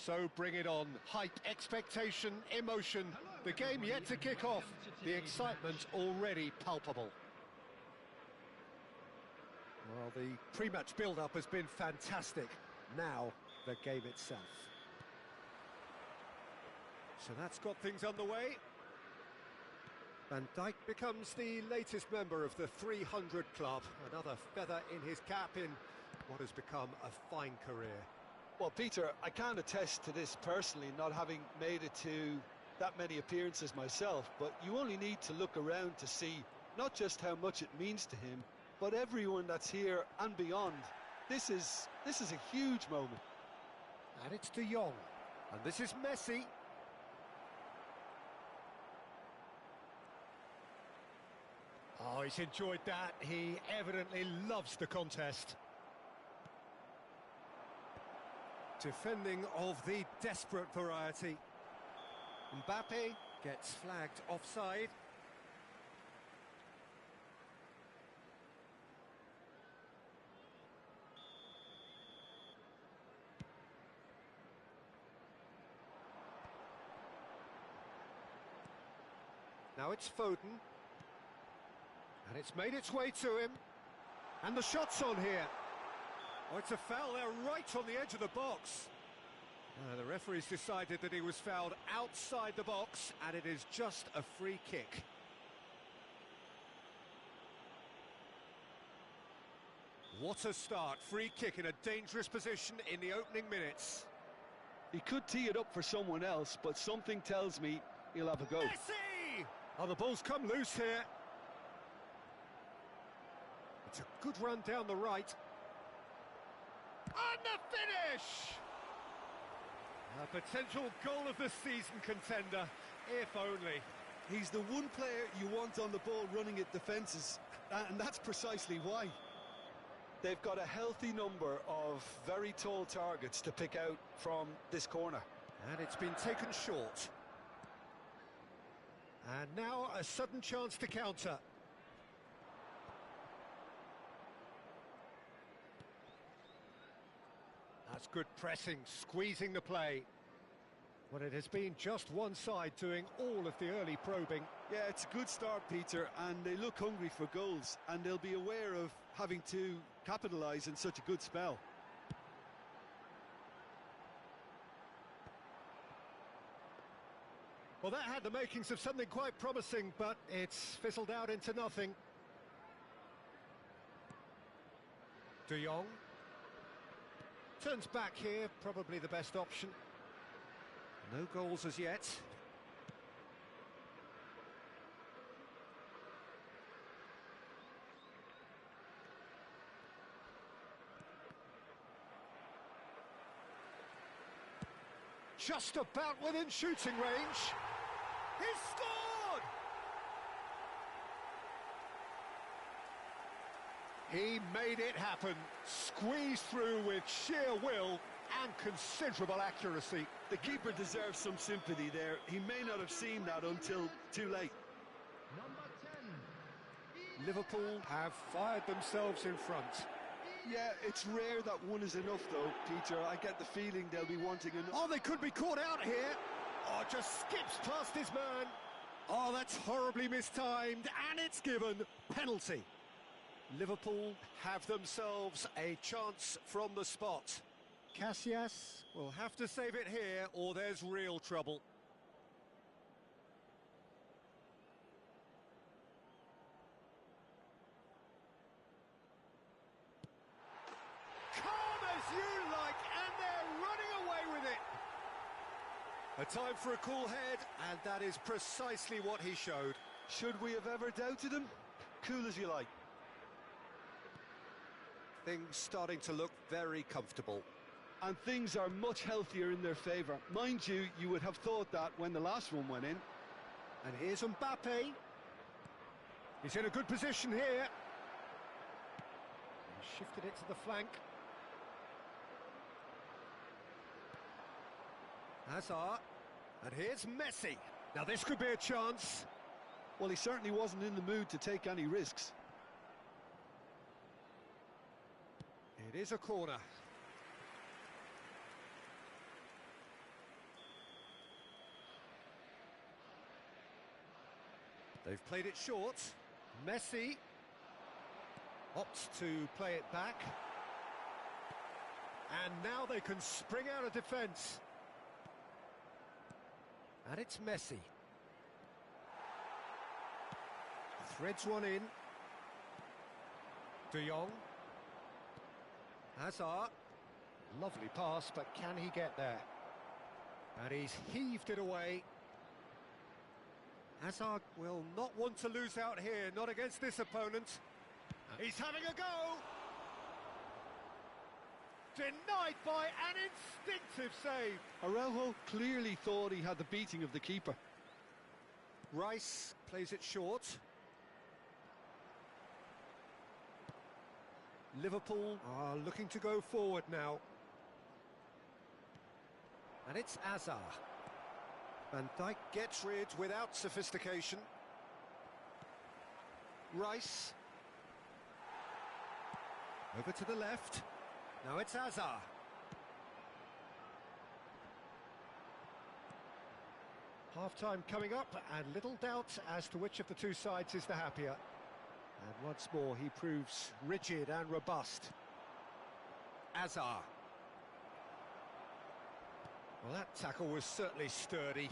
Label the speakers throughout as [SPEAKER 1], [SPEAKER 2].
[SPEAKER 1] So bring it on. Hype, expectation, emotion. The game yet to kick off. The excitement already palpable. Well, the pre-match build-up has been fantastic. Now, the game itself. So that's got things underway. Van Dijk becomes the latest member of the 300 club. Another feather in his cap in what has become a fine career.
[SPEAKER 2] Well, Peter, I can't attest to this personally, not having made it to that many appearances myself, but you only need to look around to see not just how much it means to him, but everyone that's here and beyond. This is a huge moment.
[SPEAKER 1] And it's De Jong. And this is Messi. Oh, he's enjoyed that. He evidently loves the contest. Defending of the desperate variety. Mbappe gets flagged offside. Now it's Foden. And it's made its way to him. And the shot's on here. Oh, it's a foul there right on the edge of the box. The referee's decided that he was fouled outside the box, and it is just a free kick. What a start. Free kick in a dangerous position in the opening minutes.
[SPEAKER 2] He could tee it up for someone else, but something tells me he'll have a go.
[SPEAKER 1] Messi! Oh, the ball's come loose here. It's a good run down the right. And the finish! A potential goal of the season contender, if only.
[SPEAKER 2] He's the one player you want on the ball running at defences, and that's precisely why. They've got a healthy number of very tall targets to pick out from this corner.
[SPEAKER 1] And it's been taken short. And now a sudden chance to counter. That's good pressing, squeezing the play. Well, it has been just one side doing all of the early probing.
[SPEAKER 2] Yeah, it's a good start, Peter, and they look hungry for goals, and they'll be aware of having to capitalise in such a good spell.
[SPEAKER 1] Well, that had the makings of something quite promising, but it's fizzled out into nothing. De Jong. Turns back here, probably the best option. No goals as yet. Just about within shooting range. He's scored! He made it happen. Squeezed through with sheer will and considerable accuracy.
[SPEAKER 2] The keeper deserves some sympathy there. He may not have seen that until too late.
[SPEAKER 3] Number 10.
[SPEAKER 1] Liverpool have fired themselves in front.
[SPEAKER 2] Yeah, it's rare that one is enough though, Peter. I get the feeling they'll be wanting another.
[SPEAKER 1] Oh, they could be caught out here. Oh, just skips past his man. Oh, that's horribly mistimed, and it's given. Penalty. Liverpool have themselves a chance from the spot. Casillas will have to save it here, or there's real trouble. Calm as you like, and they're running away with it. A time for a cool head, and that is precisely what he showed.
[SPEAKER 2] Should we have ever doubted him? Cool as you like.
[SPEAKER 1] Things starting to look very comfortable.
[SPEAKER 2] And things are much healthier in their favour. Mind you, you would have thought that when the last one went in.
[SPEAKER 1] And here's Mbappe. He's in a good position here. He shifted it to the flank. Hazard. And here's Messi. Now this could be a chance.
[SPEAKER 2] Well, he certainly wasn't in the mood to take any risks.
[SPEAKER 1] It is a corner. They've played it short. Messi opts to play it back. And now they can spring out of defence. And it's Messi. Threads one in. De Jong. Hazard. Lovely pass, but can he get there? And he's heaved it away. Hazard will not want to lose out here, not against this opponent. He's having a go! Denied by an instinctive save.
[SPEAKER 2] Araujo clearly thought he had the beating of the keeper.
[SPEAKER 1] Rice plays it short. Liverpool are looking to go forward now. And it's Hazard. Van Dijk gets rid without sophistication. Rice. Over to the left. Now it's Hazard. Half-time coming up, and little doubt as to which of the two sides is the happier. And once more, he proves rigid and robust. Hazard. Well, that tackle was certainly sturdy.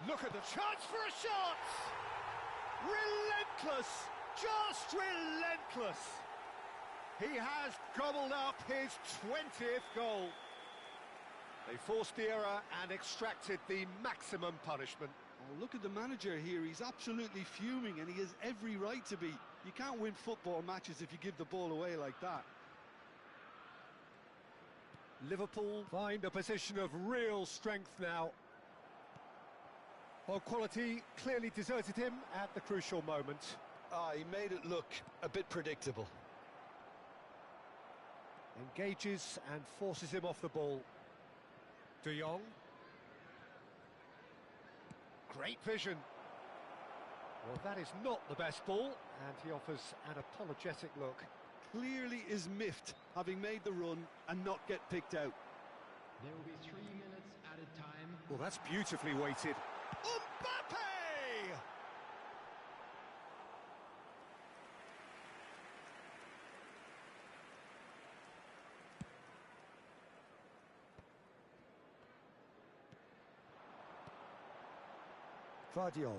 [SPEAKER 1] Look at the chance for a shot! Relentless! Just relentless! He has gobbled up his 20th goal. They forced the error and extracted the maximum punishment.
[SPEAKER 2] Oh, look at the manager here. He's absolutely fuming, and he has every right to be. You can't win football matches if you give the ball away like that.
[SPEAKER 1] Liverpool find a position of real strength now. Well, quality clearly deserted him at the crucial moment.
[SPEAKER 2] He made it look a bit predictable.
[SPEAKER 1] Engages and forces him off the ball. De Jong. Great vision. Well, that is not the best ball, and he offers an apologetic look.
[SPEAKER 2] Clearly is miffed, having made the run and not get picked out.
[SPEAKER 3] There will be 3 minutes added time.
[SPEAKER 1] Well, that's beautifully weighted. Mbappe! Guardiola.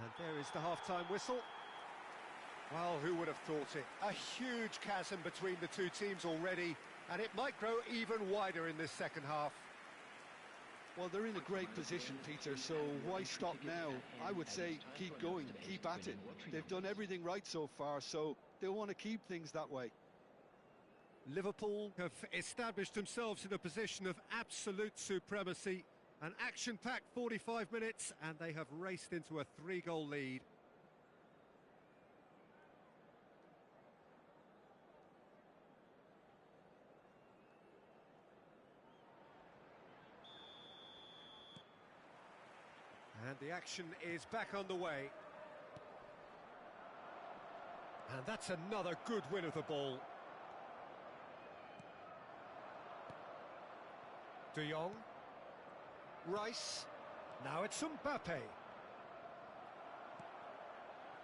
[SPEAKER 1] And there is the half-time whistle. Well, who would have thought it? A huge chasm between the two teams already, and it might grow even wider in this second half.
[SPEAKER 2] Well, they're in a great position, Peter, so why stop now? I would say keep going, keep at it. They've done everything right so far, so they'll want to keep things that way.
[SPEAKER 1] Liverpool have established themselves in a position of absolute supremacy. An action-packed 45 minutes, and they have raced into a 3-goal lead. And the action is back on the way. And that's another good win of the ball. De Jong. Rice. Now it's Mbappe.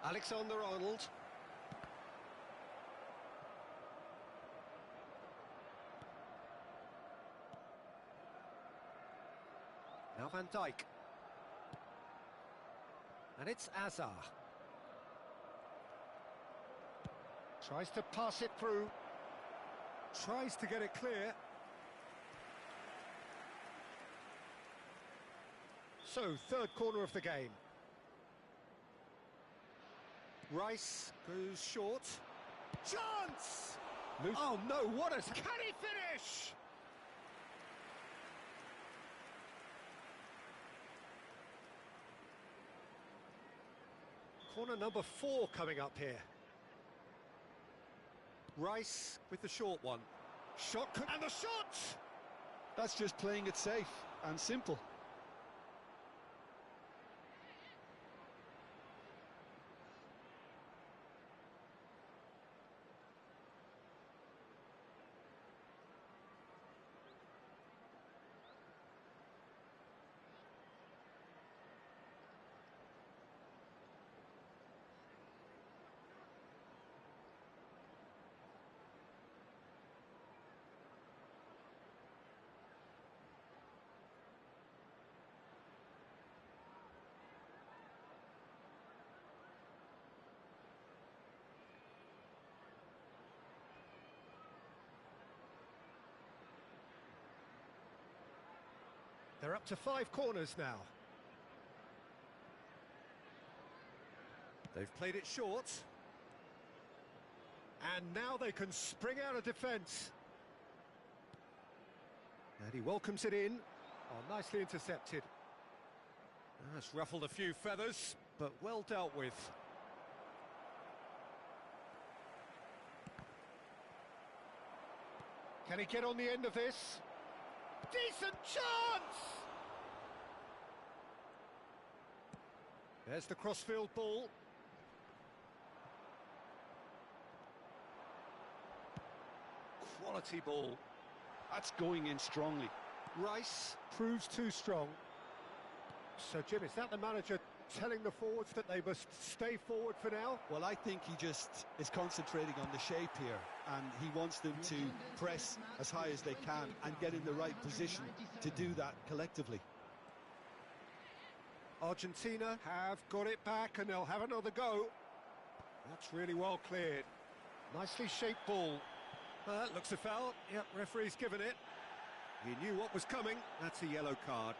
[SPEAKER 1] Alexander-Arnold. Now Van Dijk. And it's Hazard. Tries to pass it through. Tries to get it clear. So, third corner of the game. Rice goes short. Chance! Oh no, what a... Can he finish? Corner number 4 coming up here. Rice with the short one. Shot, and the shot!
[SPEAKER 2] That's just playing it safe and simple.
[SPEAKER 1] They're up to 5 corners now. They've played it short. And now they can spring out of defence. And he welcomes it in. Oh, nicely intercepted. That's ruffled a few feathers, but well dealt with. Can he get on the end of this? Decent chance! There's the crossfield ball. Quality ball.
[SPEAKER 2] That's going in strongly.
[SPEAKER 1] Rice proves too strong. So, Jim, is that the manager telling the forwards that they must stay forward for now?
[SPEAKER 2] Well, I think he just is concentrating on the shape here, and he wants them to press as high as they can and get in the right position to do that collectively.
[SPEAKER 1] Argentina have got it back, and they'll have another go. That's really well cleared. Nicely shaped ball. That looks a foul. Yep, referee's given it. He knew what was coming. That's a yellow card.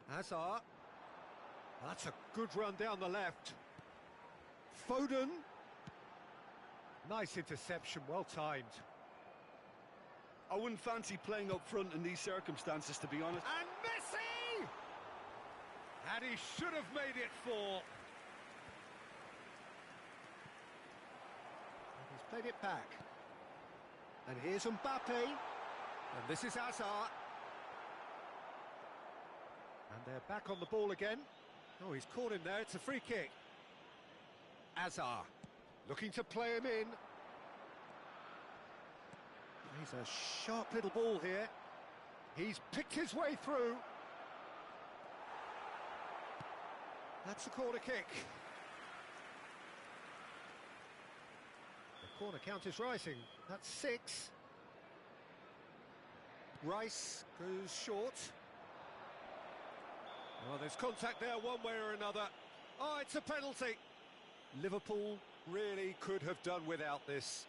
[SPEAKER 1] Hazard. That's a good run down the left. Foden. Nice interception, well timed.
[SPEAKER 2] I wouldn't fancy playing up front in these circumstances, to be honest.
[SPEAKER 1] And Messi! And he should have made it 4. And he's played it back. And here's Mbappe. And this is Hazard. And they're back on the ball again. Oh, he's caught him there. It's a free kick. Hazard looking to play him in. He's a sharp little ball here. He's picked his way through. That's a corner kick. The corner count is rising. That's 6. Rice goes short. Oh, there's contact there one way or another. Oh, it's a penalty. Liverpool really could have done without this.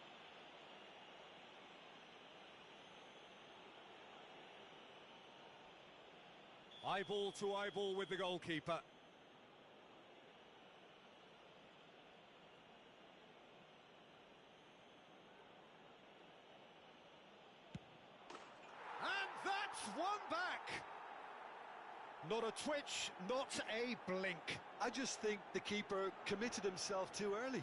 [SPEAKER 1] Eyeball to eyeball with the goalkeeper. And that's one back. Not a twitch, not a blink.
[SPEAKER 2] I just think the keeper committed himself too early.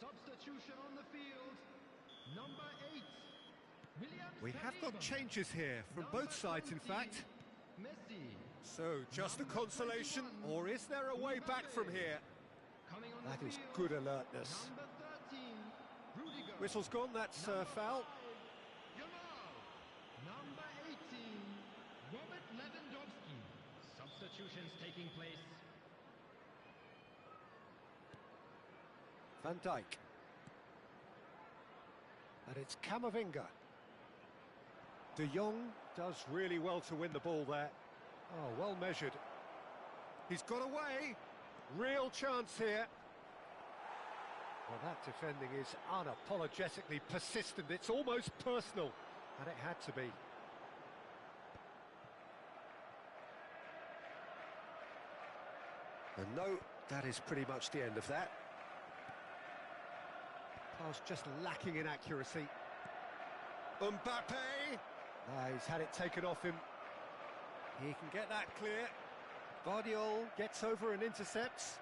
[SPEAKER 3] Substitution on the field. Number 8.
[SPEAKER 1] We have got changes here from both sides, in fact.
[SPEAKER 3] Messi.
[SPEAKER 1] So, just a consolation, or is there a way back from here? That is good alertness.
[SPEAKER 3] Number 13. Rudiger.
[SPEAKER 1] Whistle's gone, that's foul.
[SPEAKER 3] Number 18. Robert Lewandowski. Substitutions taking place.
[SPEAKER 1] Van Dijk. And it's Camavinga. De Jong does really well to win the ball there. Oh, well measured. He's got away. Real chance here. Well, that defending is unapologetically persistent. It's almost personal. And it had to be. And no, that is pretty much the end of that. Pass just lacking in accuracy. Mbappe! He's had it taken off him. He can get that clear. Guardiol gets over and intercepts.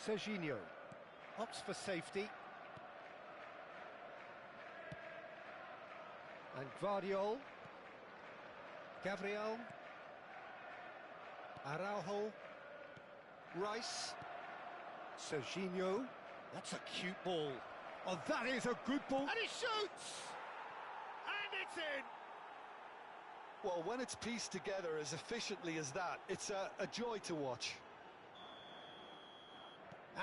[SPEAKER 1] Serginho opts for safety. And Guardiol. Gabriel. Araujo. Rice. Serginho. That's a cute ball. Oh, that is a good ball. And he shoots! And it's in!
[SPEAKER 2] Well, when it's pieced together as efficiently as that, it's a joy to watch.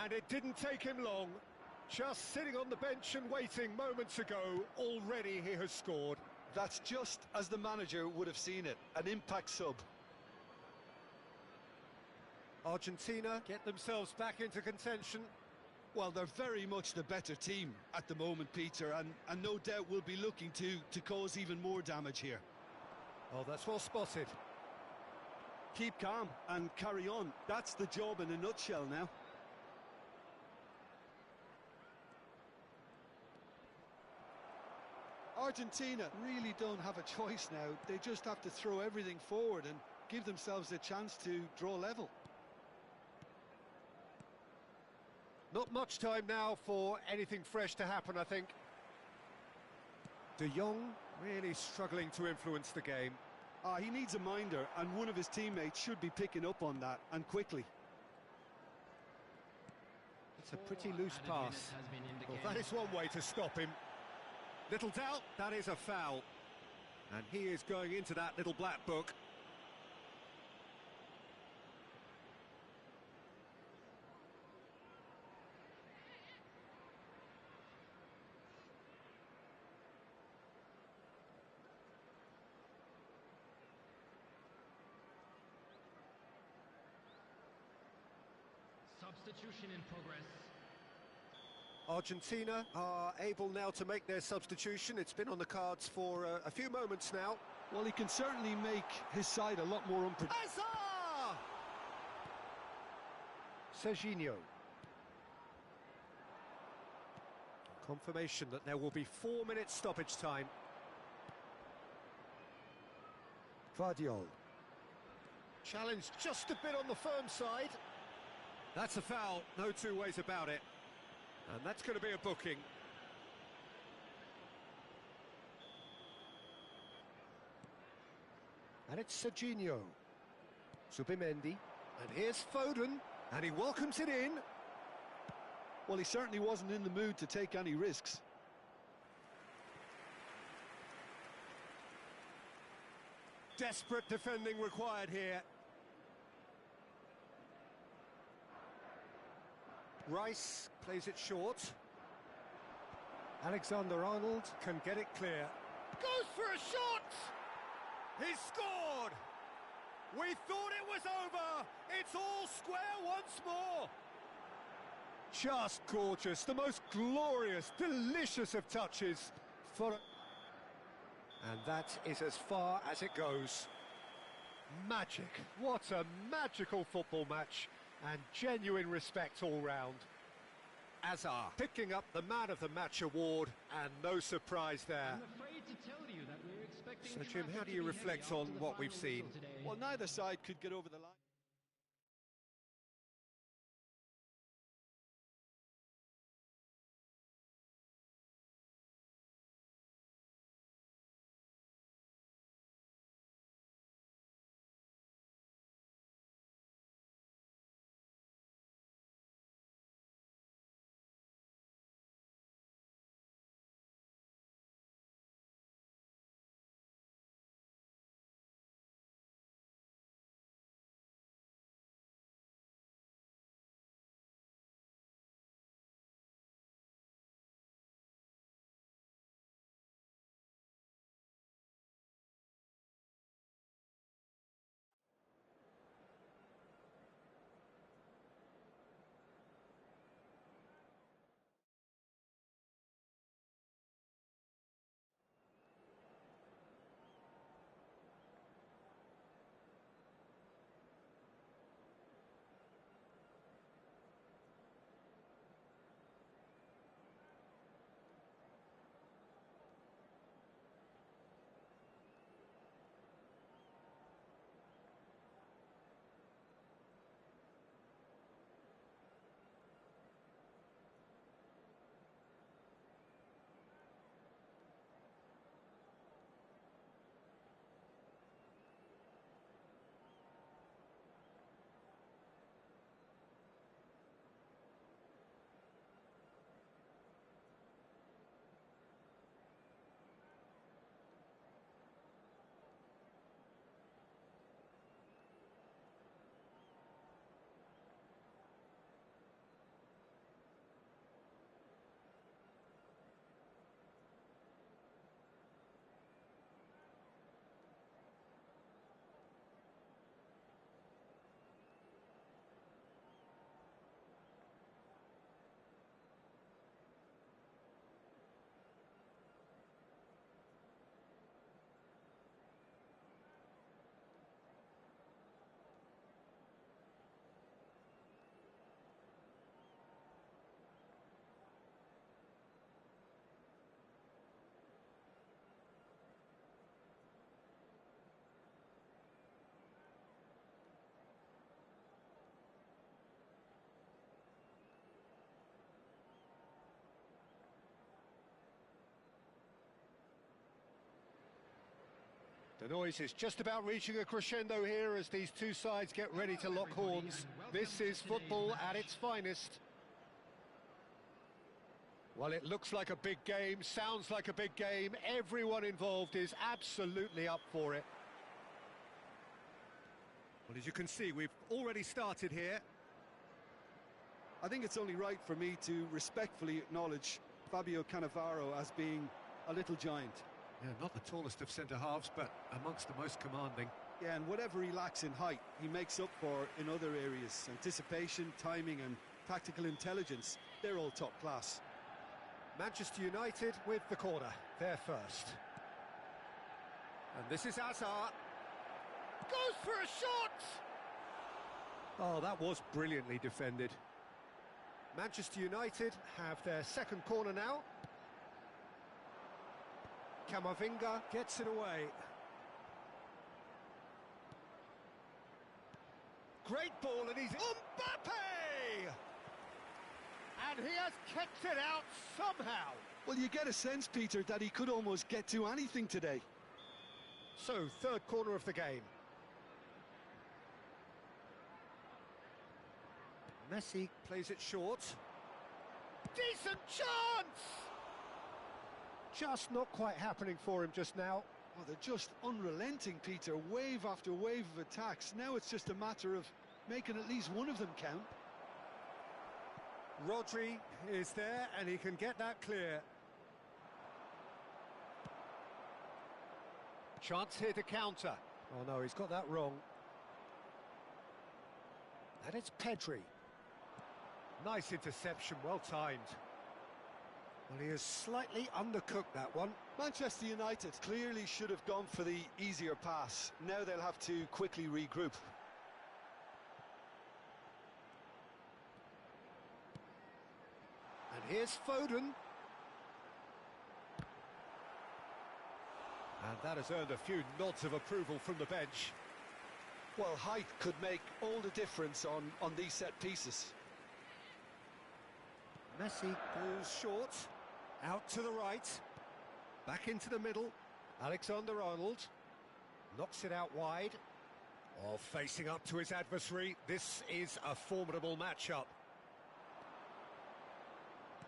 [SPEAKER 1] And it didn't take him long. Just sitting on the bench and waiting moments ago, already he has scored.
[SPEAKER 2] That's just as the manager would have seen it, an impact sub.
[SPEAKER 1] Argentina get themselves back into contention.
[SPEAKER 2] Well, they're very much the better team at the moment, Peter, and no doubt will be looking to cause even more damage here.
[SPEAKER 1] Oh, that's well spotted.
[SPEAKER 2] Keep calm and carry on. That's the job in a nutshell now. Argentina really don't have a choice now. They just have to throw everything forward and give themselves a chance to draw level.
[SPEAKER 1] Not much time now for anything fresh to happen, I think. De Jong really struggling to influence the game.
[SPEAKER 2] He needs a minder, and one of his teammates should be picking up on that, and quickly.
[SPEAKER 1] It's a pretty loose pass. Well, that is one way to stop him. Little doubt, that is a foul. And he is going into that little black book.
[SPEAKER 3] Substitution in progress.
[SPEAKER 1] Argentina are able now to make their substitution. It's been on the cards for a few moments now.
[SPEAKER 2] Well, he can certainly make his side a lot more unpredictable.
[SPEAKER 1] Serginho. Confirmation that there will be 4 minutes stoppage time. Guardiol. Challenged just a bit on the firm side. That's a foul, no two ways about it. And that's going to be a booking. And it's Serginho. Subimendi. And here's Foden. And he welcomes it in.
[SPEAKER 2] Well, he certainly wasn't in the mood to take any risks.
[SPEAKER 1] Desperate defending required here. Rice plays it short. Alexander-Arnold can get it clear. Goes for a shot! He scored! We thought it was over! It's all square once more! Just gorgeous, the most glorious, delicious of touches for... And that is as far as it goes. Magic. What a magical football match. And genuine respect all round. Azar picking up the Man of the Match award, and no surprise there.
[SPEAKER 3] I'm afraid to tell you that we're expecting
[SPEAKER 1] So Jim, how do you reflect on what we've seen?
[SPEAKER 2] Well, neither side could get over the line.
[SPEAKER 1] The noise is just about reaching a crescendo here as these two sides get ready to lock horns. This is football at its finest. Well, it looks like a big game, sounds like a big game. Everyone involved is absolutely up for it. Well, as you can see, we've already started here.
[SPEAKER 2] I think it's only right for me to respectfully acknowledge Fabio Cannavaro as being a little giant.
[SPEAKER 1] Yeah, not the tallest of centre-halves, but amongst the most commanding.
[SPEAKER 2] Yeah, and whatever he lacks in height, he makes up for in other areas. Anticipation, timing and tactical intelligence, they're all top class.
[SPEAKER 1] Manchester United with the corner, they're first. And this is Hazard. Goes for a shot! Oh, that was brilliantly defended. Manchester United have their second corner now. Camavinga gets it away. Great ball, and he's... Mbappe! And he has kicked it out somehow.
[SPEAKER 2] Well, you get a sense, Peter, that he could almost get to anything today.
[SPEAKER 1] So, third corner of the game. Messi plays it short. Decent chance! Just not quite happening for him just now.
[SPEAKER 2] Oh, they're just unrelenting, Peter. Wave after wave of attacks. Now it's just a matter of making at least one of them count.
[SPEAKER 1] Rodri is there, and he can get that clear. Chance here to counter. Oh no, he's got that wrong. And it's Pedri. Nice interception, well timed. Well, he has slightly undercooked that one.
[SPEAKER 2] Manchester United clearly should have gone for the easier pass. Now they'll have to quickly regroup.
[SPEAKER 1] And here's Foden. And that has earned a few nods of approval from the bench.
[SPEAKER 2] Well, height could make all the difference on these set pieces.
[SPEAKER 1] Messi goes short, out to the right, back into the middle. Alexander-Arnold knocks it out wide. Oh, facing up to his adversary. This is a formidable matchup.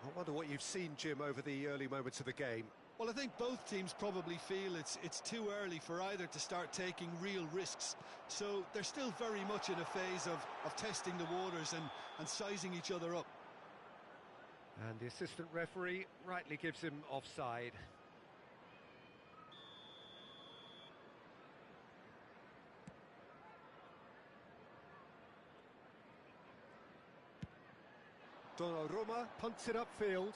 [SPEAKER 1] I wonder what you've seen, Jim, over the early moments of the game.
[SPEAKER 2] Well, I think both teams probably feel it's too early for either to start taking real risks. So they're still very much in a phase of testing the waters and sizing each other up.
[SPEAKER 1] And the assistant referee rightly gives him offside. Donnarumma punts it upfield.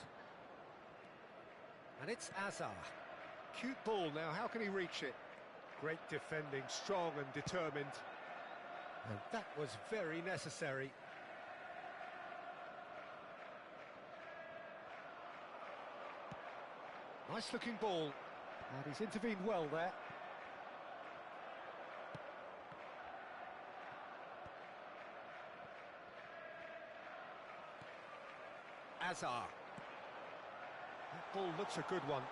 [SPEAKER 1] And it's Hazard. Cute ball now, how can he reach it? Great defending, strong and determined. And that was very necessary. Nice looking ball. And he's intervened well there. Hazard. That ball looks a good one.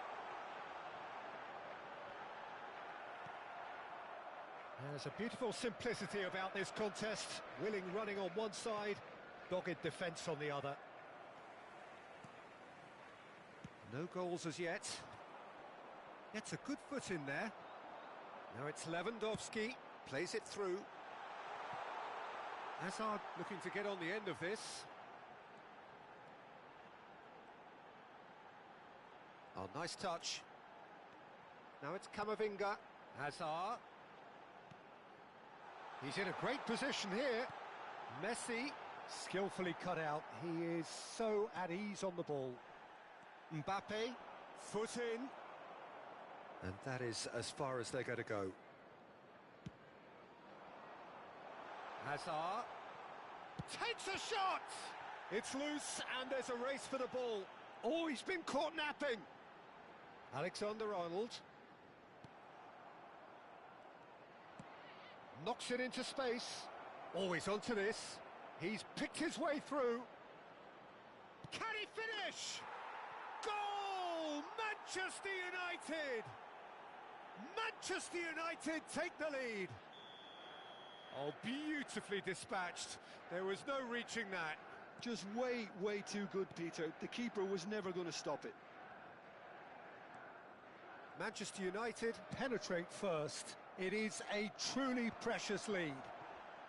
[SPEAKER 1] There's a beautiful simplicity about this contest. Willing running on one side, dogged defence on the other. No goals as yet. Gets a good foot in there. Now it's Lewandowski, plays it through. Hazard looking to get on the end of this. Oh, nice touch. Now it's Camavinga. Hazard. He's in a great position here. Messi, skillfully cut out. He is so at ease on the ball. Mbappe, foot in. And that is as far as they're going to go. Hazard. Takes a shot! It's loose and there's a race for the ball. Oh, he's been caught napping. Alexander-Arnold. Knocks it into space. Oh, he's onto this. He's picked his way through. Can he finish? Goal! Manchester United! Manchester United take the lead. Oh, beautifully dispatched. There was no reaching that.
[SPEAKER 2] Just way too good, Peter. The keeper was never going to stop it.
[SPEAKER 1] Manchester United penetrate first. It is a truly precious lead.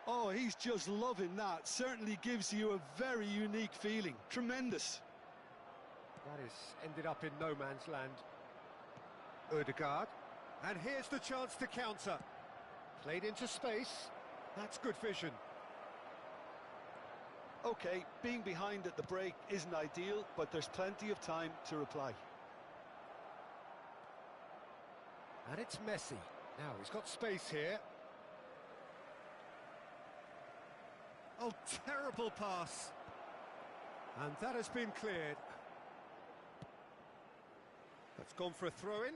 [SPEAKER 2] Oh, he's just loving that. Certainly gives you a very unique feeling. Tremendous.
[SPEAKER 1] That is ended up in no man's land. Odegaard. And here's the chance to counter. Played into space. That's good vision.
[SPEAKER 2] Okay, being behind at the break isn't ideal, but there's plenty of time to reply.
[SPEAKER 1] And it's Messi. Now he's got space here. Oh, terrible pass. And that has been cleared. That's gone for a throw-in.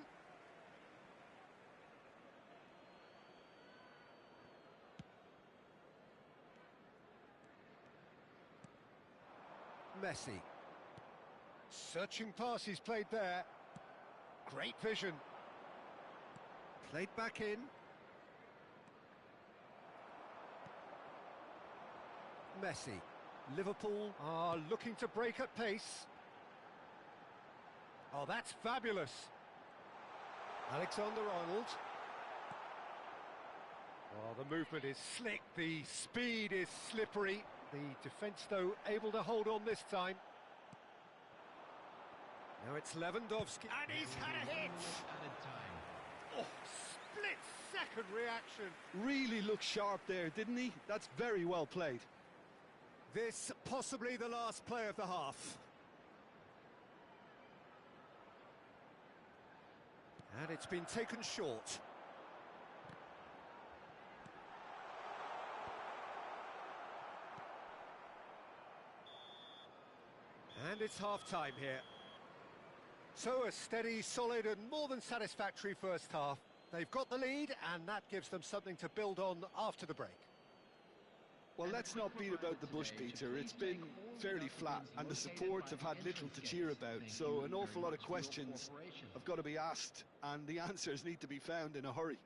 [SPEAKER 1] Messi. Searching pass he's played there. Great vision. Played back in. Messi. Liverpool are looking to break at pace. Oh, that's fabulous. Alexander-Arnold. Oh, the movement is slick, the speed is slippery. The defence, though, able to hold on this time. Now it's Lewandowski. And he's had a hit!
[SPEAKER 3] Added time.
[SPEAKER 1] Oh, split-second reaction.
[SPEAKER 2] Really looked sharp there, didn't he? That's very well played.
[SPEAKER 1] This possibly the last play of the half. And it's been taken short. And it's half-time here. So a steady, solid and more than satisfactory first half. They've got the lead and that gives them something to build on after the break.
[SPEAKER 2] Well, let's not beat about the bush, Peter. It's been fairly flat and the supports have had little to cheer about. So an awful lot of questions have got to be asked and the answers need to be found in a hurry.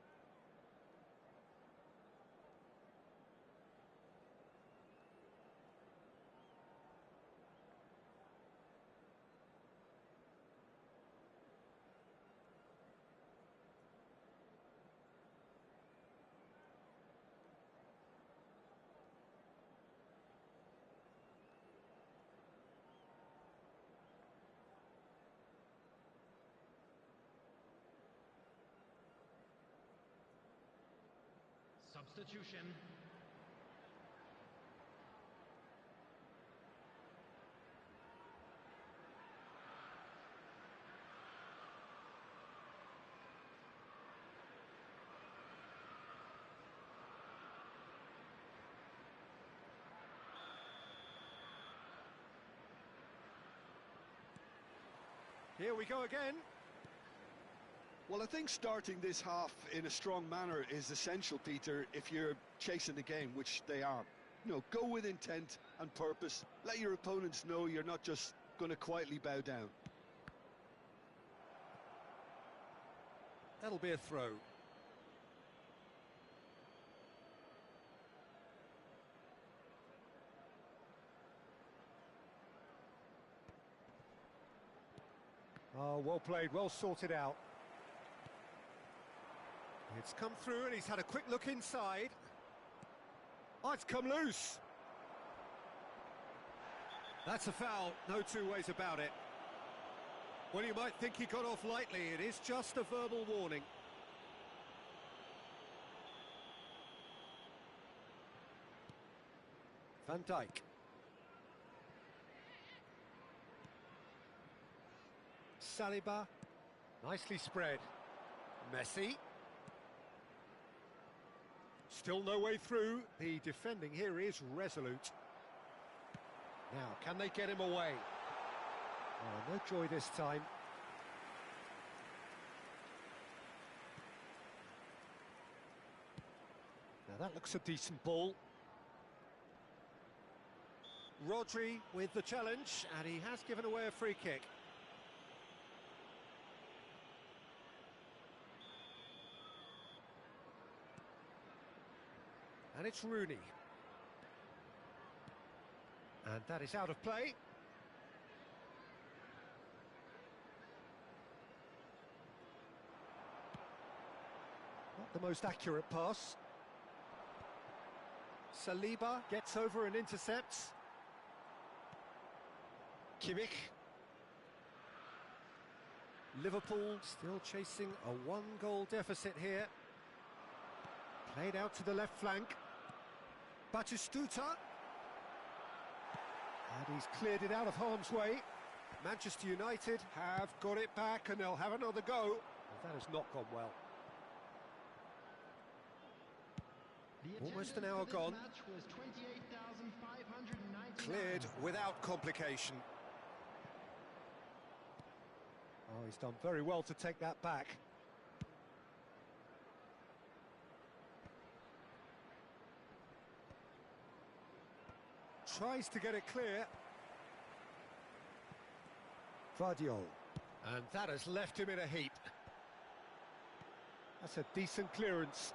[SPEAKER 3] Substitution.
[SPEAKER 1] Here we go again.
[SPEAKER 2] Well, I think starting this half in a strong manner is essential, Peter, if you're chasing the game, which they are. You know, go with intent and purpose. Let your opponents know you're not just going to quietly bow down.
[SPEAKER 1] That'll be a throw. Oh, well played, well sorted out. It's come through and he's had a quick look inside. Oh, it's come loose. That's a foul, no two ways about it. Well, you might think he got off lightly, it is just a verbal warning. Van Dijk. Saliba, nicely spread. Messi. Still no way through. The defending here is resolute. Now, can they get him away? Oh, no joy this time. Now that looks a decent ball. Rodri with the challenge, and he has given away a free kick. And it's Rooney. And that is out of play. Not the most accurate pass. Saliba gets over and intercepts. Kimmich. Liverpool still chasing a one-goal deficit here. Played out to the left flank. Batistuta. And he's cleared it out of harm's way. Manchester United have got it back and they'll have another go. That has not gone well. Almost an hour gone. Cleared without complication. Oh, he's done very well to take that back. Tries to get it clear. Vardiol. And that has left him in a heap. That's a decent clearance.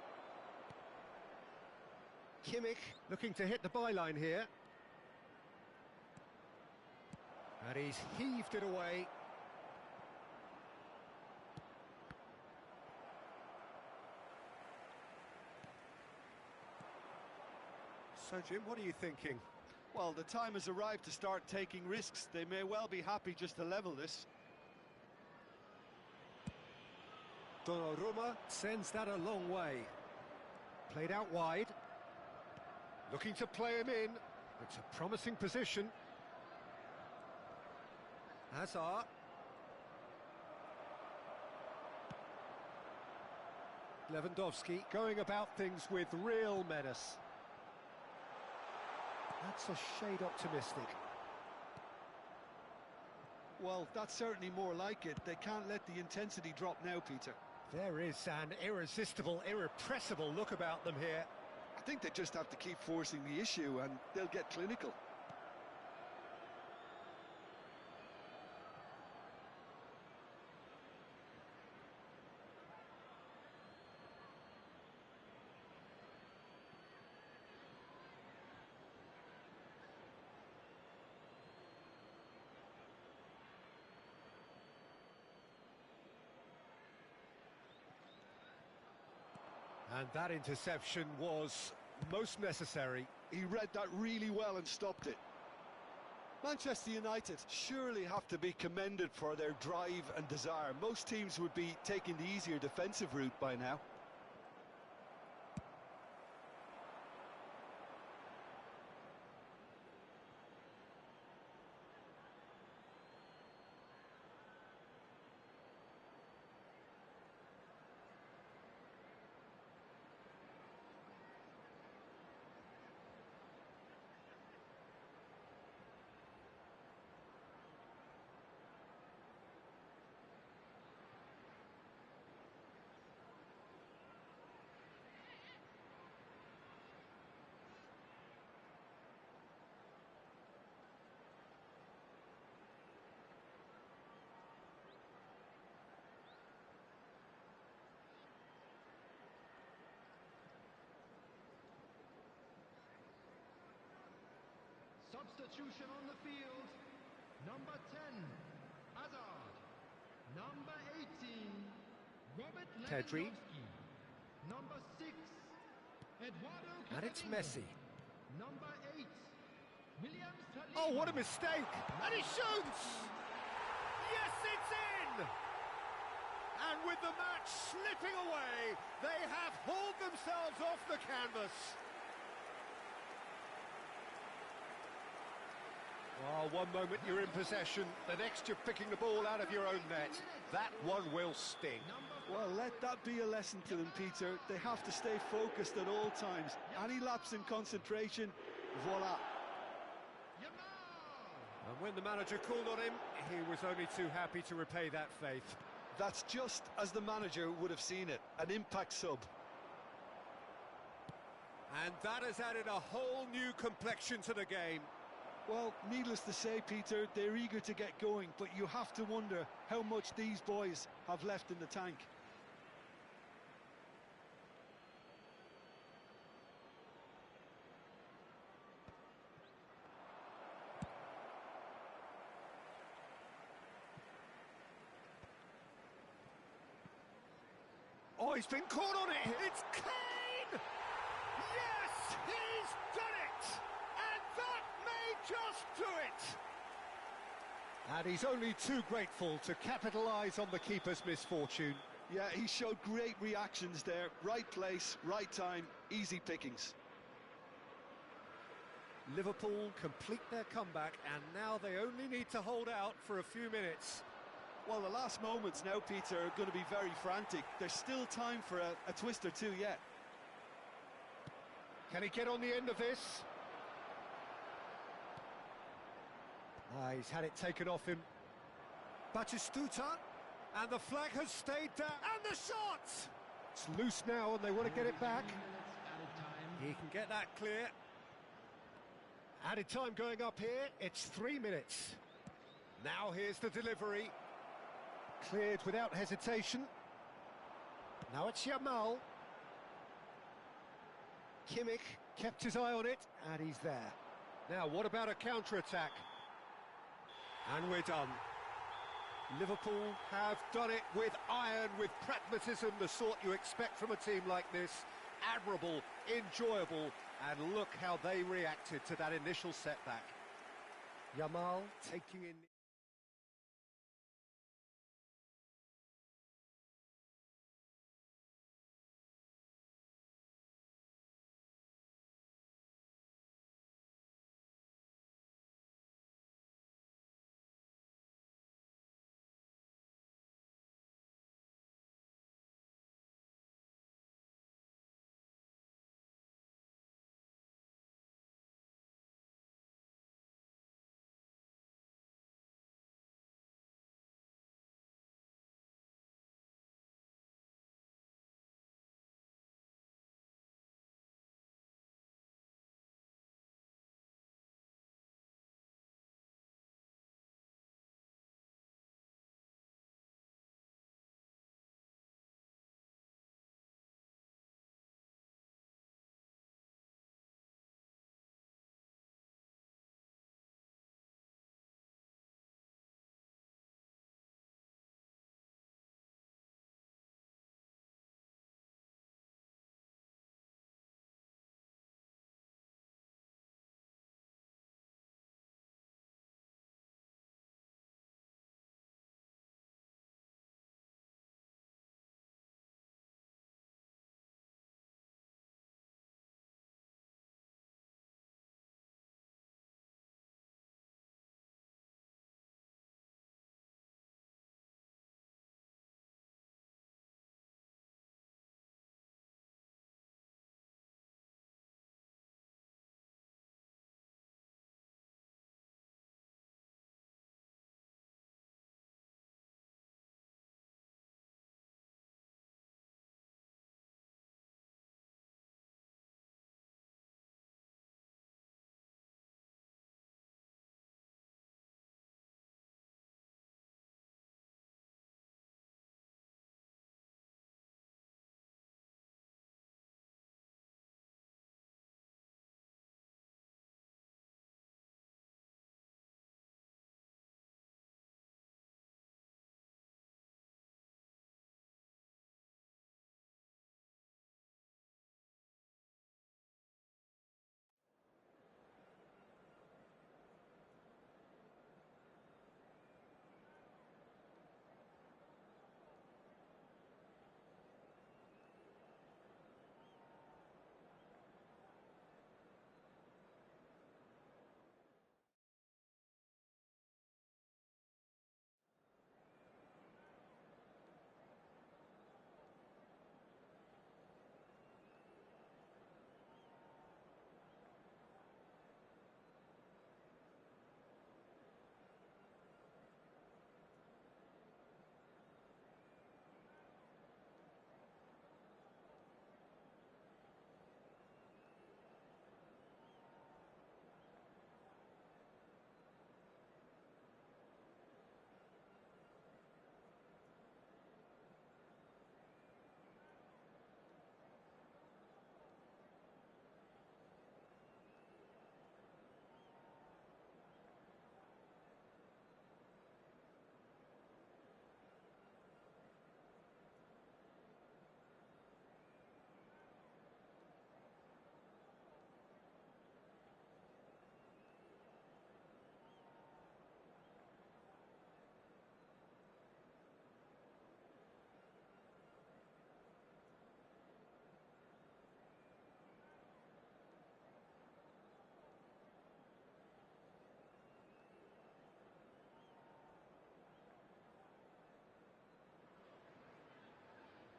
[SPEAKER 1] Kimmich looking to hit the byline here. And he's heaved it away. So, Jim, what are you thinking?
[SPEAKER 2] Well, the time has arrived to start taking risks. They may well be happy just to level this.
[SPEAKER 1] Donnarumma sends that a long way. Played out wide. Looking to play him in. It's a promising position. Hazard. Lewandowski going about things with real menace. That's a shade optimistic.
[SPEAKER 2] Well, that's certainly more like it. They can't let the intensity drop now, Peter.
[SPEAKER 1] There is an irresistible, irrepressible look about them here.
[SPEAKER 2] I think they just have to keep forcing the issue and they'll get clinical.
[SPEAKER 1] And that interception was most necessary.
[SPEAKER 2] He read that really well and stopped it. Manchester United surely have to be commended for their drive and desire. Most teams would be taking the easier defensive route by now.
[SPEAKER 3] Substitution on the field. Number 10, Hazard. Number 18, Robert
[SPEAKER 1] Pedri.
[SPEAKER 3] Lewandowski. Number 6, Eduardo
[SPEAKER 1] And it's
[SPEAKER 3] Camavinga.
[SPEAKER 1] Messi.
[SPEAKER 3] Number 8, William Saliba.
[SPEAKER 1] Oh, what a mistake! And he shoots! Yes, it's in! And with the match slipping away, they have hauled themselves off the canvas. Oh, one moment you're in possession, the next you're picking the ball out of your own net. That one will sting.
[SPEAKER 2] Well, let that be a lesson to them, Peter. They have to stay focused at all times. Any lapse in concentration, voila.
[SPEAKER 1] And when the manager called on him, he was only too happy to repay that faith.
[SPEAKER 2] That's just as the manager would have seen it, an impact sub.
[SPEAKER 1] And that has added a whole new complexion to the game.
[SPEAKER 2] Well, needless to say, Peter, they're eager to get going, but you have to wonder how much these boys have left in the tank.
[SPEAKER 1] Oh, he's been caught on it. It's Kane! Yes, he's done it! And that may just do it! And he's only too grateful to capitalise on the keeper's misfortune.
[SPEAKER 2] Yeah, he showed great reactions there. Right place, right time, easy pickings.
[SPEAKER 1] Liverpool complete their comeback, and now they only need to hold out for a few minutes.
[SPEAKER 2] Well, the last moments now, Peter, are going to be very frantic. There's still time for a twist or two yet.
[SPEAKER 1] Can he get on the end of this? He's had it taken off him. Batistuta, and the flag has stayed down, and the shot! It's loose now, and they want to get it back. He can get that clear. Added time going up here, it's 3 minutes. Now here's the delivery. Cleared without hesitation. Now it's Yamal. Kimmich kept his eye on it, and he's there. Now, what about a counter-attack? And we're done. Liverpool have done it with iron, with pragmatism, the sort you expect from a team like this. Admirable, enjoyable, and look how they reacted to that initial setback. Yamal taking in...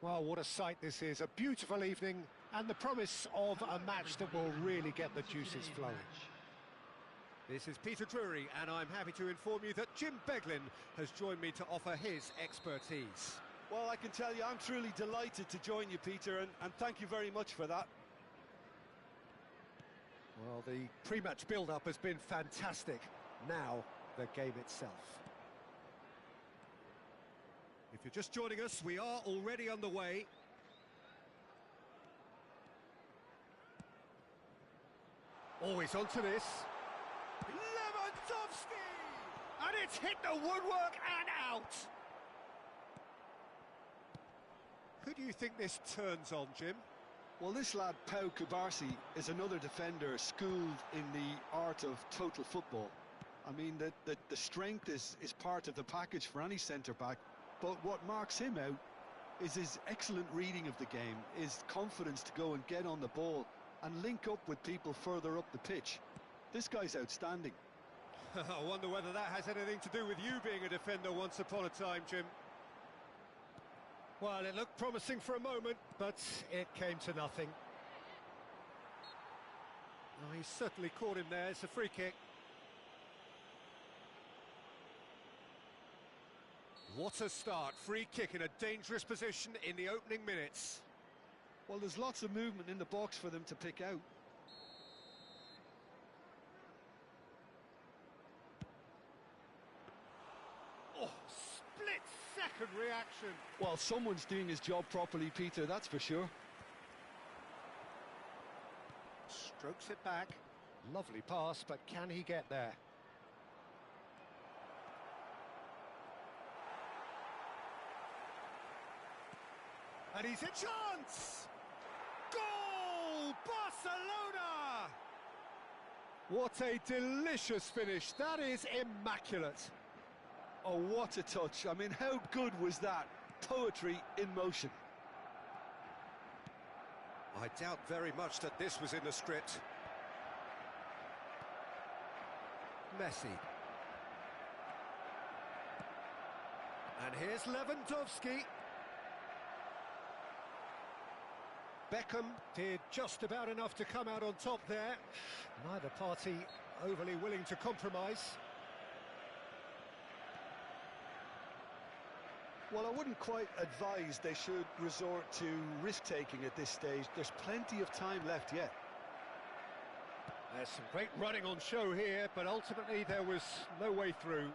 [SPEAKER 1] Well, what a sight this is. A beautiful evening and the promise of a match that will really get the juices flowing. This is Peter Drury, and I'm happy to inform you that Jim Beglin has joined me to offer his expertise.
[SPEAKER 2] Well, I can tell you I'm truly delighted to join you, Peter, and thank you very much for that.
[SPEAKER 1] Well, the pre-match build-up has been fantastic. Now, the game itself. If you're just joining us, we are already underway. Always onto this. Lewandowski! And it's hit the woodwork and out! Who do you think this turns on, Jim?
[SPEAKER 2] Well, this lad, Pau Kubarsi, is another defender schooled in the art of total football. I mean, the strength is part of the package for any centre-back, but what marks him out is his excellent reading of the game, his confidence to go and get on the ball and link up with people further up the pitch. This guy's outstanding.
[SPEAKER 1] I wonder whether that has anything to do with you being a defender once upon a time, Jim. Well, it looked promising for a moment, but it came to nothing. Oh, he's certainly caught him there. It's a free kick. What a start. Free kick in a dangerous position in the opening minutes.
[SPEAKER 2] Well, there's lots of movement in the box for them to pick out.
[SPEAKER 1] Oh, split-second reaction.
[SPEAKER 2] Well, someone's doing his job properly, Peter, that's for sure.
[SPEAKER 1] Strokes it back. Lovely pass, but can he get there? And he's a chance! Goal! Barcelona! What a delicious finish. That is immaculate.
[SPEAKER 2] Oh, what a touch. I mean, how good was that? Poetry in motion.
[SPEAKER 1] I doubt very much that this was in the script. Messi. And here's Lewandowski. Beckham did just about enough to come out on top there. Neither party overly willing to compromise.
[SPEAKER 2] Well, I wouldn't quite advise they should resort to risk-taking at this stage. There's plenty of time left yet.
[SPEAKER 1] There's some great running on show here, but ultimately there was no way through.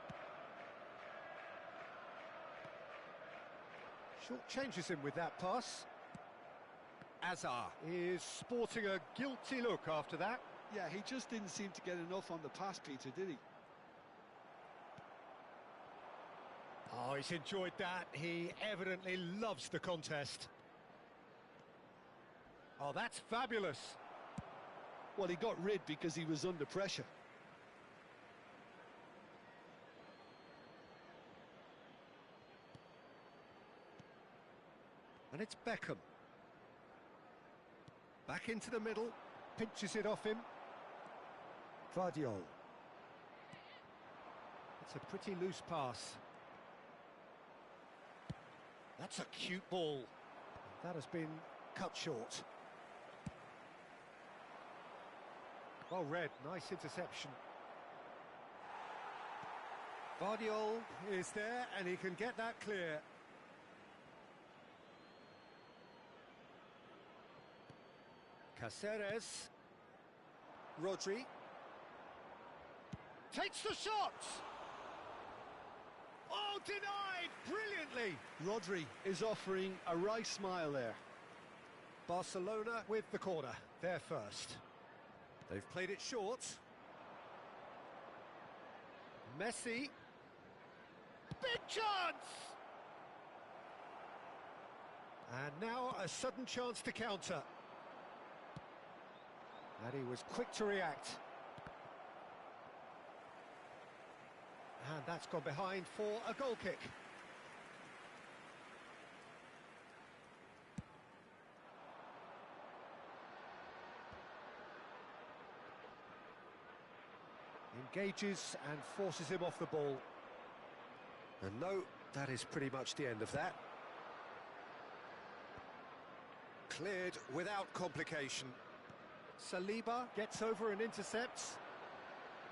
[SPEAKER 1] Short changes him with that pass. Azar is sporting a guilty look after that.
[SPEAKER 2] Yeah, he just didn't seem to get enough on the pass, Peter, did he?
[SPEAKER 1] Oh, he's enjoyed that. He evidently loves the contest. Oh, that's fabulous.
[SPEAKER 2] Well, he got rid because he was under pressure.
[SPEAKER 1] And it's Beckham. Back into the middle, pinches it off him. Vardiol. It's a pretty loose pass. That's a cute ball. That has been cut short. Well read, nice interception. Vardiol is there and he can get that clear. Caceres. Rodri. Takes the shot! Oh, denied brilliantly!
[SPEAKER 2] Rodri is offering a right smile there.
[SPEAKER 1] Barcelona with the corner, they're first. They've played it short. Messi. Big chance! And now a sudden chance to counter. And he was quick to react. And that's gone behind for a goal kick. Engages and forces him off the ball. And no, that is pretty much the end of that. Cleared without complication. Saliba gets over and intercepts.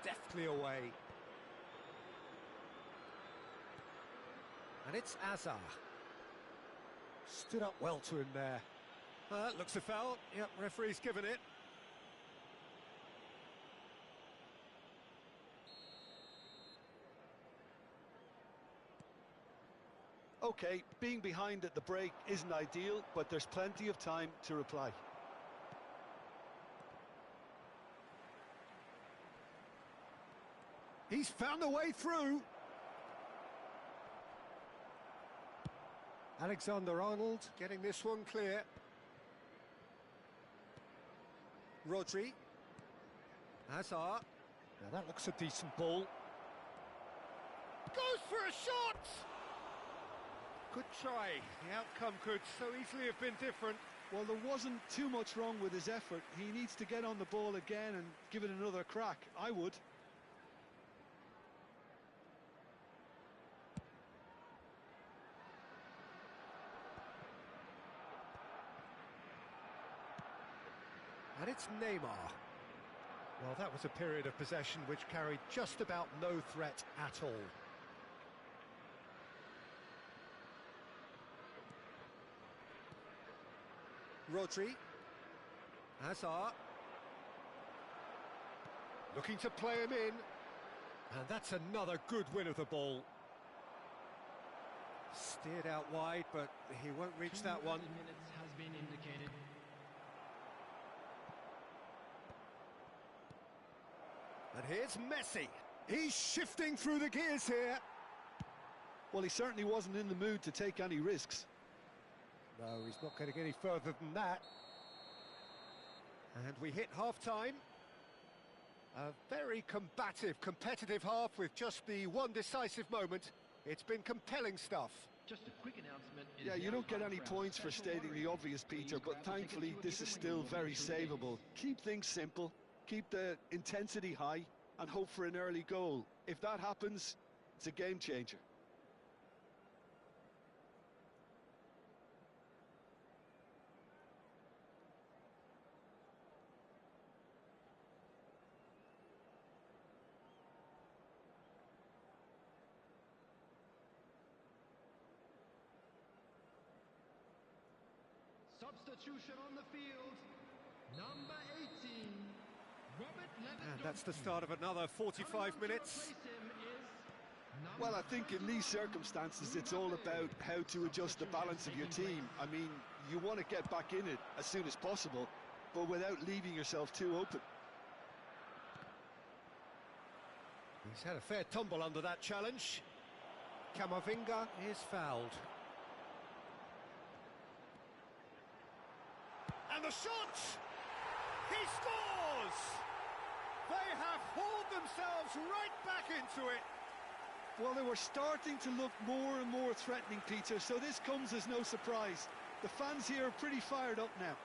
[SPEAKER 1] Deftly away. And it's Azar. Stood up well to him there. Looks a foul. Yep, referee's given it.
[SPEAKER 2] Okay, being behind at the break isn't ideal, but there's plenty of time to reply.
[SPEAKER 1] He's found a way through. Alexander-Arnold getting this one clear. Rodri. Hazard. Now that looks a decent ball. Goes for a shot! Good try. The outcome could so easily have been different.
[SPEAKER 2] Well, there wasn't too much wrong with his effort. He needs to get on the ball again and give it another crack. I would.
[SPEAKER 1] And it's Neymar. Well, that was a period of possession which carried just about no threat at all. Rodri. Hazard. Looking to play him in. And that's another good win of the ball. Steered out wide, but he won't reach that one.
[SPEAKER 3] 2 minutes has been indicated.
[SPEAKER 1] And here's Messi. He's shifting through the gears here.
[SPEAKER 2] Well, he certainly wasn't in the mood to take any risks.
[SPEAKER 1] No, he's not getting any further than that. And we hit half-time. A very combative, competitive half with just the one decisive moment. It's been compelling stuff.
[SPEAKER 3] Just a quick announcement.
[SPEAKER 2] Yeah, you don't get any points for stating the obvious, Peter, but thankfully this is still very savable. Keep things simple, keep the intensity high, and hope for an early goal. If that happens, it's a game changer.
[SPEAKER 3] Substitution on the field. Number 18, Robert Lewandowski.
[SPEAKER 1] And that's the start of another 45 minutes.
[SPEAKER 2] Well, I think in these circumstances, it's all about how to adjust the balance of your team. I mean, you want to get back in it as soon as possible, but without leaving yourself too open.
[SPEAKER 1] He's had a fair tumble under that challenge. Camavinga is fouled. And the shot! He scores! They have hauled themselves right back into it.
[SPEAKER 2] Well, they were starting to look more and more threatening, Peter, so this comes as no surprise. The fans here are pretty fired up now.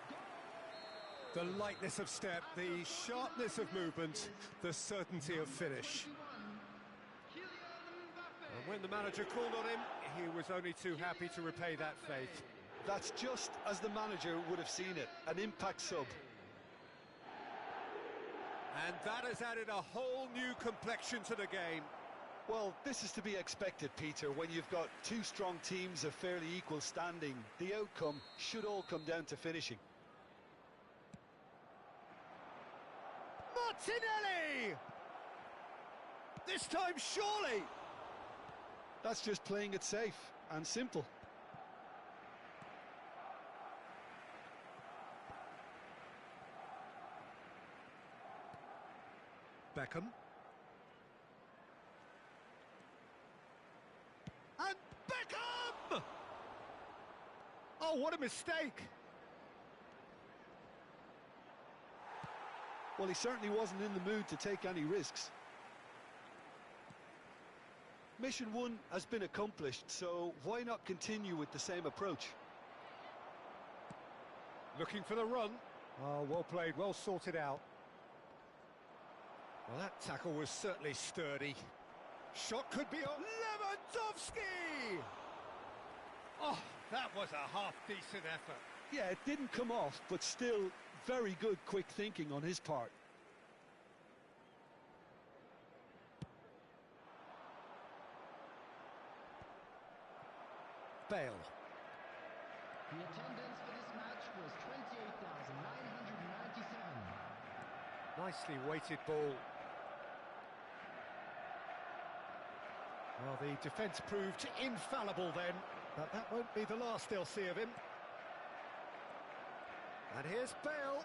[SPEAKER 1] The lightness of step, the sharpness of movement, the certainty of finish. And when the manager called on him, he was only too happy to repay that faith.
[SPEAKER 2] That's just as the manager would have seen it, an impact sub.
[SPEAKER 1] And that has added a whole new complexion to the game.
[SPEAKER 2] Well, this is to be expected, Peter, when you've got two strong teams of fairly equal standing. The outcome should all come down to finishing.
[SPEAKER 1] Martinelli! This time, surely!
[SPEAKER 2] That's just playing it safe and simple.
[SPEAKER 1] Beckham. And Beckham! Oh, what a mistake!
[SPEAKER 2] Well, he certainly wasn't in the mood to take any risks. Mission 1 has been accomplished, so why not continue with the same approach?
[SPEAKER 1] Looking for the run. Oh, well played, well sorted out. Well, that tackle was certainly sturdy. Shot could be on Lewandowski! Oh, that was a half-decent effort.
[SPEAKER 2] Yeah, it didn't come off, but still very good quick thinking on his part.
[SPEAKER 1] Bale.
[SPEAKER 3] The attendance for this match was 28,997.
[SPEAKER 1] Nicely weighted ball. Well, the defence proved infallible then, but that won't be the last they'll see of him. And here's Bale.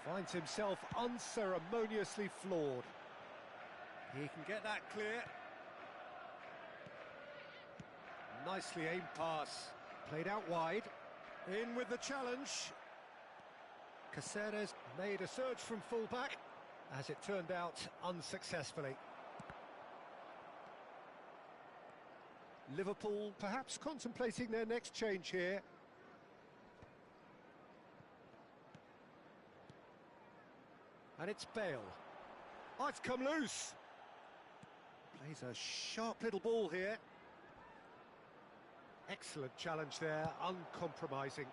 [SPEAKER 1] Finds himself unceremoniously floored. He can get that clear. Nicely aimed pass. Played out wide. In with the challenge. Caceres made a surge from full-back. As it turned out, unsuccessfully. Liverpool perhaps contemplating their next change here. And it's Bale. Oh, it's come loose. Plays a sharp little ball here. Excellent challenge there, uncompromising.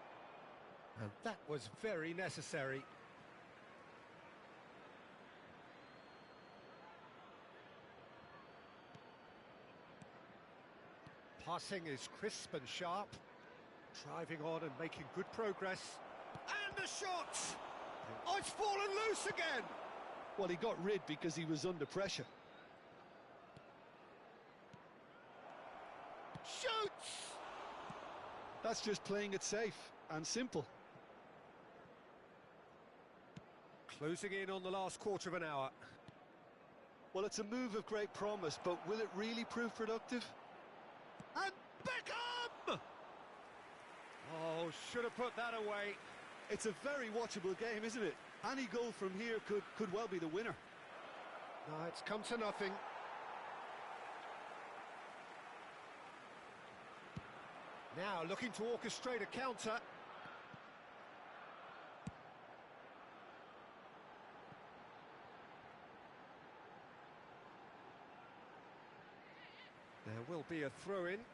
[SPEAKER 1] And that was very necessary. Passing is crisp and sharp. Driving on and making good progress. And the shot! Oh, it's fallen loose again!
[SPEAKER 2] Well, he got rid because he was under pressure.
[SPEAKER 1] Shoots!
[SPEAKER 2] That's just playing it safe and simple.
[SPEAKER 1] Closing in on the last quarter of an hour.
[SPEAKER 2] Well, it's a move of great promise, but will it really prove productive?
[SPEAKER 1] And Beckham! Oh, should have put that away.
[SPEAKER 2] It's a very watchable game, isn't it? Any goal from here could well be the winner.
[SPEAKER 1] No, it's come to nothing. Now looking to orchestrate a counter. There will be a throw-in.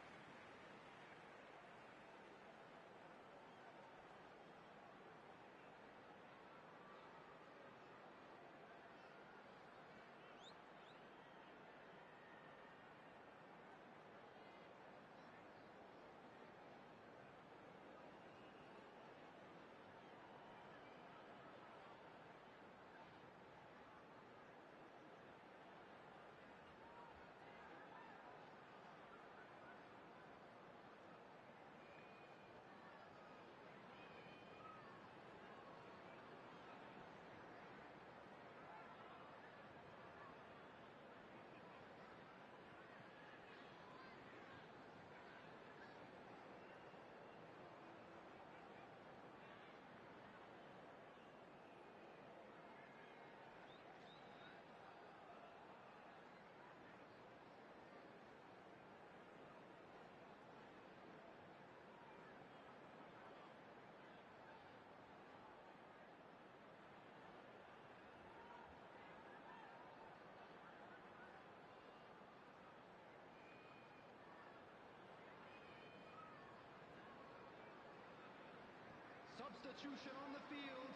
[SPEAKER 3] Substitution on the field.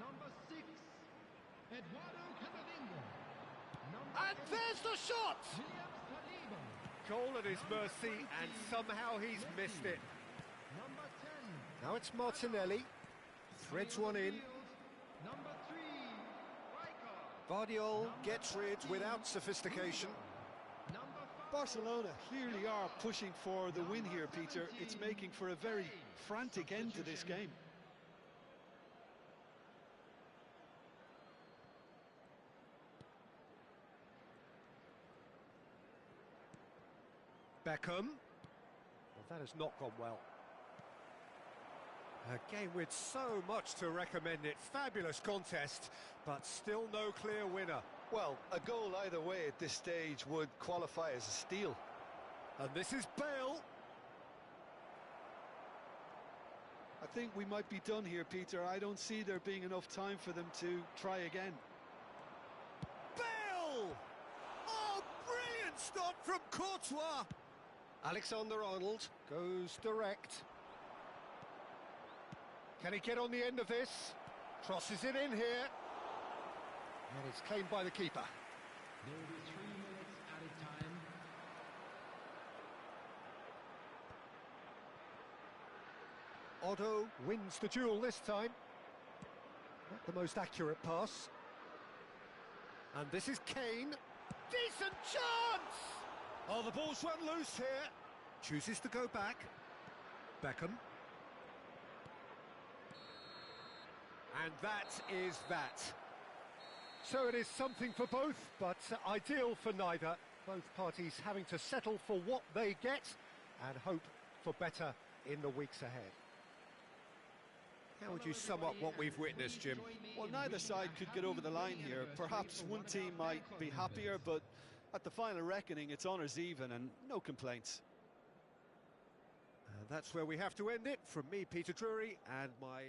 [SPEAKER 3] Number 6, Eduardo Camavinga.
[SPEAKER 1] And there's the shot!
[SPEAKER 3] Williams Saliba.
[SPEAKER 1] Goal at his mercy, and somehow he's missed it.
[SPEAKER 3] Number 10.
[SPEAKER 1] Now it's Martinelli. Threads one in.
[SPEAKER 3] Number 3, Rijkaard.
[SPEAKER 1] Vardiol gets rid without sophistication.
[SPEAKER 3] Number 5.
[SPEAKER 2] Barcelona clearly are pushing for the win here, Peter. It's making for a very frantic end to this game.
[SPEAKER 1] Beckham. Well, that has not gone well. A game with so much to recommend it. Fabulous contest, but still no clear winner.
[SPEAKER 2] Well, a goal either way at this stage would qualify as a steal.
[SPEAKER 1] And this is Bale.
[SPEAKER 2] I think we might be done here, Peter. I don't see there being enough time for them to try again.
[SPEAKER 1] Bale! Oh, brilliant stop from Courtois! Alexander-Arnold goes direct. Can he get on the end of this? Crosses it in here. And it's claimed by the keeper.
[SPEAKER 3] There will be 3 minutes added time.
[SPEAKER 1] Otto wins the duel this time. Not the most accurate pass. And this is Kane. Decent chance! Oh, the ball's run loose here. Chooses to go back. Beckham. And that is that. So it is something for both, but ideal for neither. Both parties having to settle for what they get and hope for better in the weeks ahead. How would you sum up what we've witnessed, Jim?
[SPEAKER 2] Well, neither side could get over the line here. Perhaps one team might be happier, but at the final reckoning, it's honours even and no complaints.
[SPEAKER 1] And that's where we have to end it. From me, Peter Drury, and my...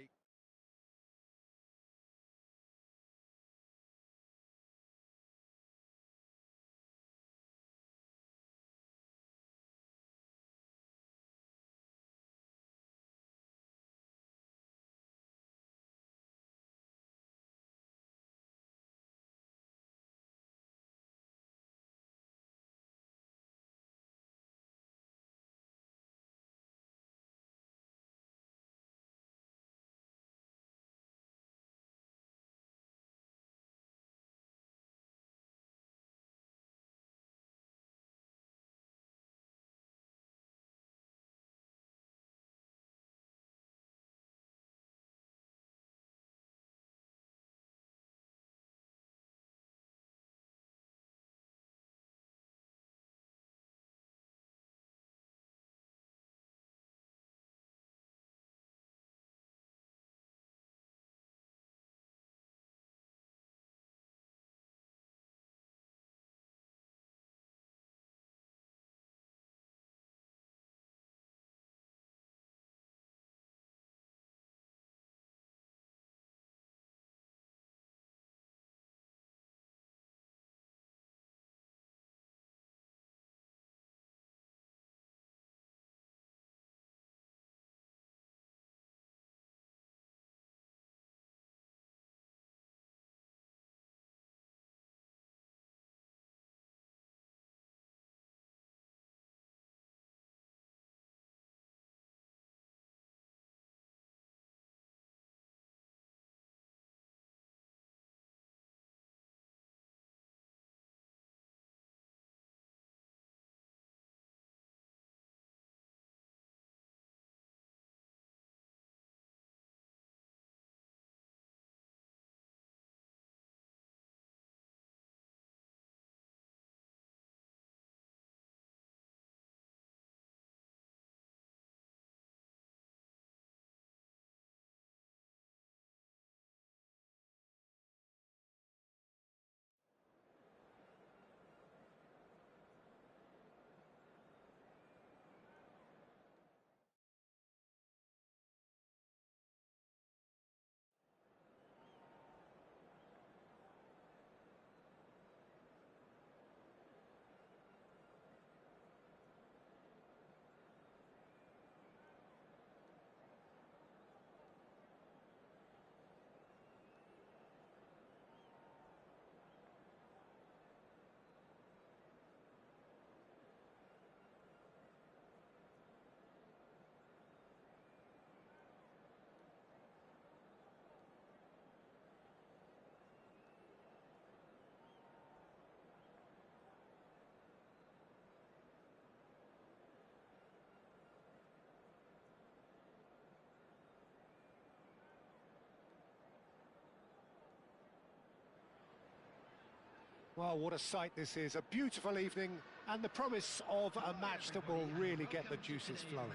[SPEAKER 1] Well, what a sight this is. A beautiful evening and the promise of a match that will really get the juices flowing.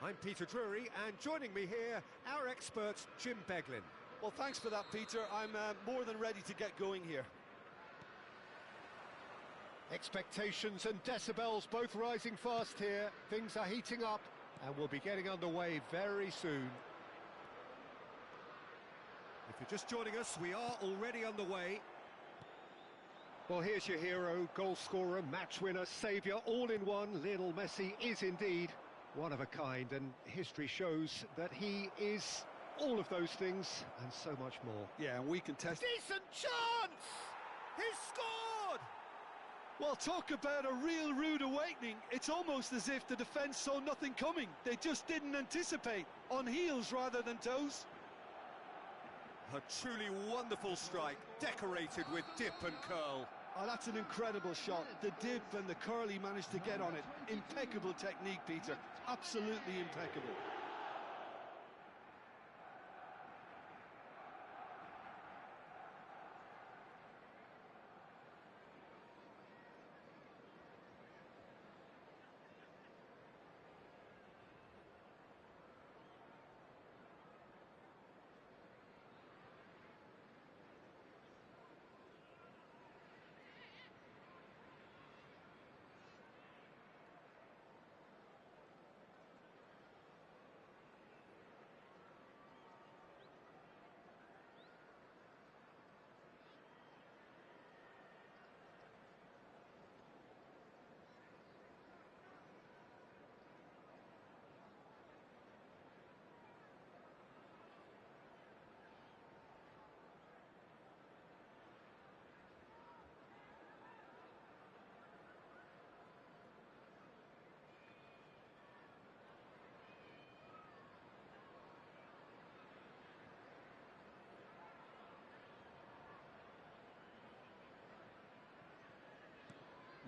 [SPEAKER 1] I'm Peter Drury, and joining me here, our expert, Jim Beglin.
[SPEAKER 2] Well, thanks for that, Peter. I'm more than ready to get going here.
[SPEAKER 1] Expectations and decibels both rising fast here. Things are heating up and we'll be getting underway very soon. If you're just joining us, we are already underway. Well, here's your hero, goal scorer, match winner, saviour, all in one. Lionel Messi is indeed one of a kind, and history shows that he is all of those things and so much more.
[SPEAKER 2] Yeah, and we can test...
[SPEAKER 1] Decent chance! He's scored!
[SPEAKER 2] Well, talk about a real rude awakening. It's almost as if the defence saw nothing coming. They just didn't anticipate. On heels rather than toes.
[SPEAKER 1] A truly wonderful strike, decorated with dip and curl.
[SPEAKER 2] Oh, that's an incredible shot. The dip and the curl he managed to get on it. Impeccable technique, Peter. Absolutely impeccable.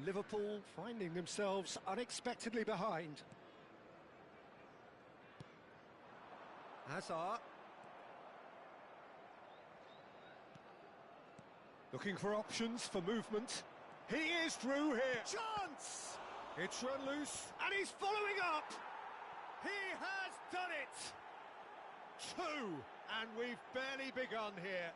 [SPEAKER 1] Liverpool finding themselves unexpectedly behind. Hazard. Looking for options for movement. He is through here. Chance! It's run loose, and he's following up. He has done it. 2, and we've barely begun here.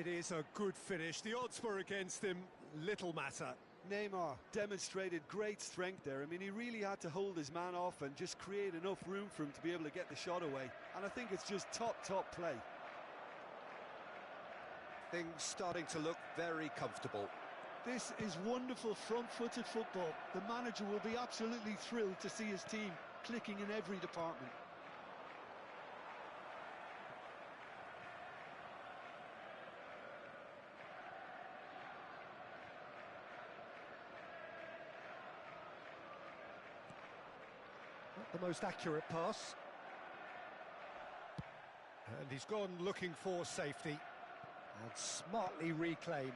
[SPEAKER 1] It is a good finish. The odds were against him. Little matter.
[SPEAKER 2] Neymar demonstrated great strength there. I mean, he really had to hold his man off and just create enough room for him to be able to get the shot away. And I think it's just top play.
[SPEAKER 1] Things starting to look very comfortable.
[SPEAKER 2] This is wonderful front-footed football. The manager will be absolutely thrilled to see his team clicking in every department.
[SPEAKER 1] Not the most accurate pass. And he's gone looking for safety. And smartly reclaimed.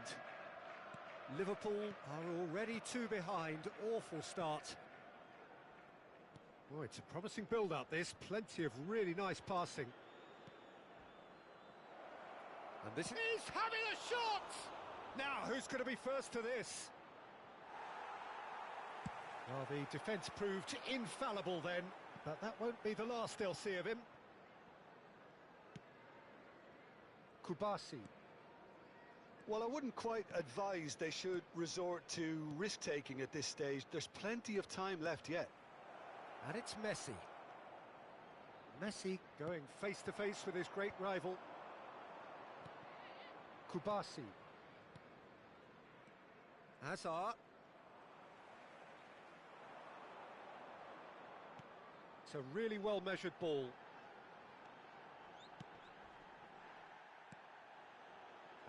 [SPEAKER 1] Liverpool are already 2 behind. Awful start. Oh, it's a promising build-up, this. Plenty of really nice passing. And this is having a shot! Now, who's going to be first to this? Well, the defence proved infallible then, but that won't be the last they'll see of him. Kubasi.
[SPEAKER 2] Well, I wouldn't quite advise they should resort to risk-taking at this stage. There's plenty of time left yet.
[SPEAKER 1] And it's Messi. Messi going face-to-face with his great rival. Kubasi. Hazard. It's a really well-measured ball.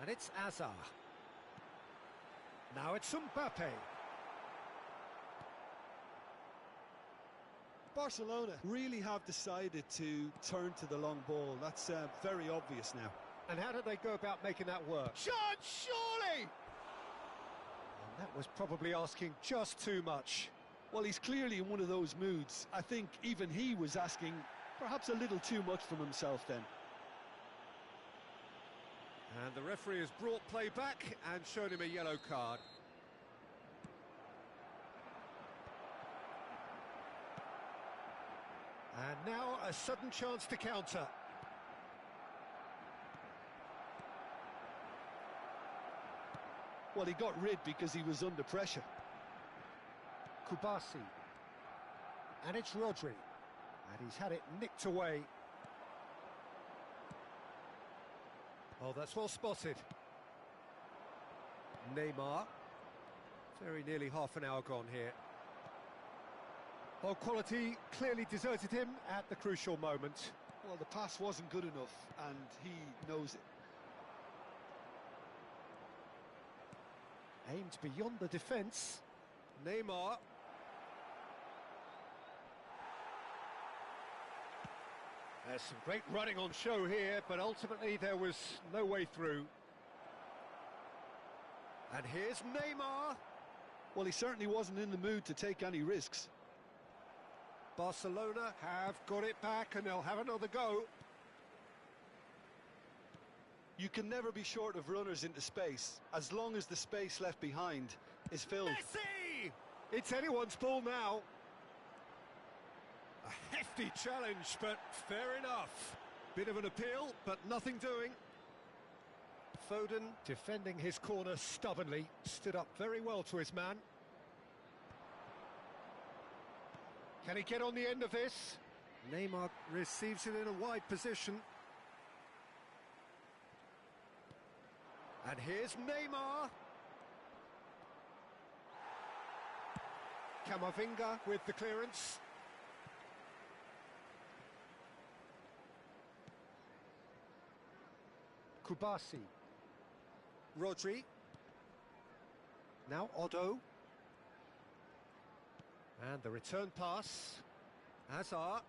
[SPEAKER 1] And it's Hazard. Now it's Mbappe.
[SPEAKER 2] Barcelona really have decided to turn to the long ball. That's very obvious now.
[SPEAKER 1] And how did they go about making that work? Shot, surely! And that was probably asking just too much.
[SPEAKER 2] Well, he's clearly in one of those moods. I think even he was asking perhaps a little too much from himself then.
[SPEAKER 1] And the referee has brought play back and shown him a yellow card. And now a sudden chance to counter.
[SPEAKER 2] Well, he got rid because he was under pressure.
[SPEAKER 1] Kubasi. And it's Rodri. And he's had it nicked away. Oh, that's well spotted. Neymar. Very nearly half an hour gone here. Well, quality clearly deserted him at the crucial moment.
[SPEAKER 2] Well, the pass wasn't good enough, and he knows it.
[SPEAKER 1] Aimed beyond the defence. Neymar. There's some great running on show here, but ultimately there was no way through. And here's Neymar.
[SPEAKER 2] Well, he certainly wasn't in the mood to take any risks.
[SPEAKER 1] Barcelona have got it back and they'll have another go.
[SPEAKER 2] You can never be short of runners into space, as long as the space left behind is filled.
[SPEAKER 1] Messi! It's anyone's ball now. A hefty challenge, but fair enough. Bit of an appeal, but nothing doing. Foden, defending his corner stubbornly, stood up very well to his man. Can he get on the end of this? Neymar receives it in a wide position. And here's Neymar. Camavinga with the clearance. Kubasi. Rodri. Now Otto. And the return pass. Hazard.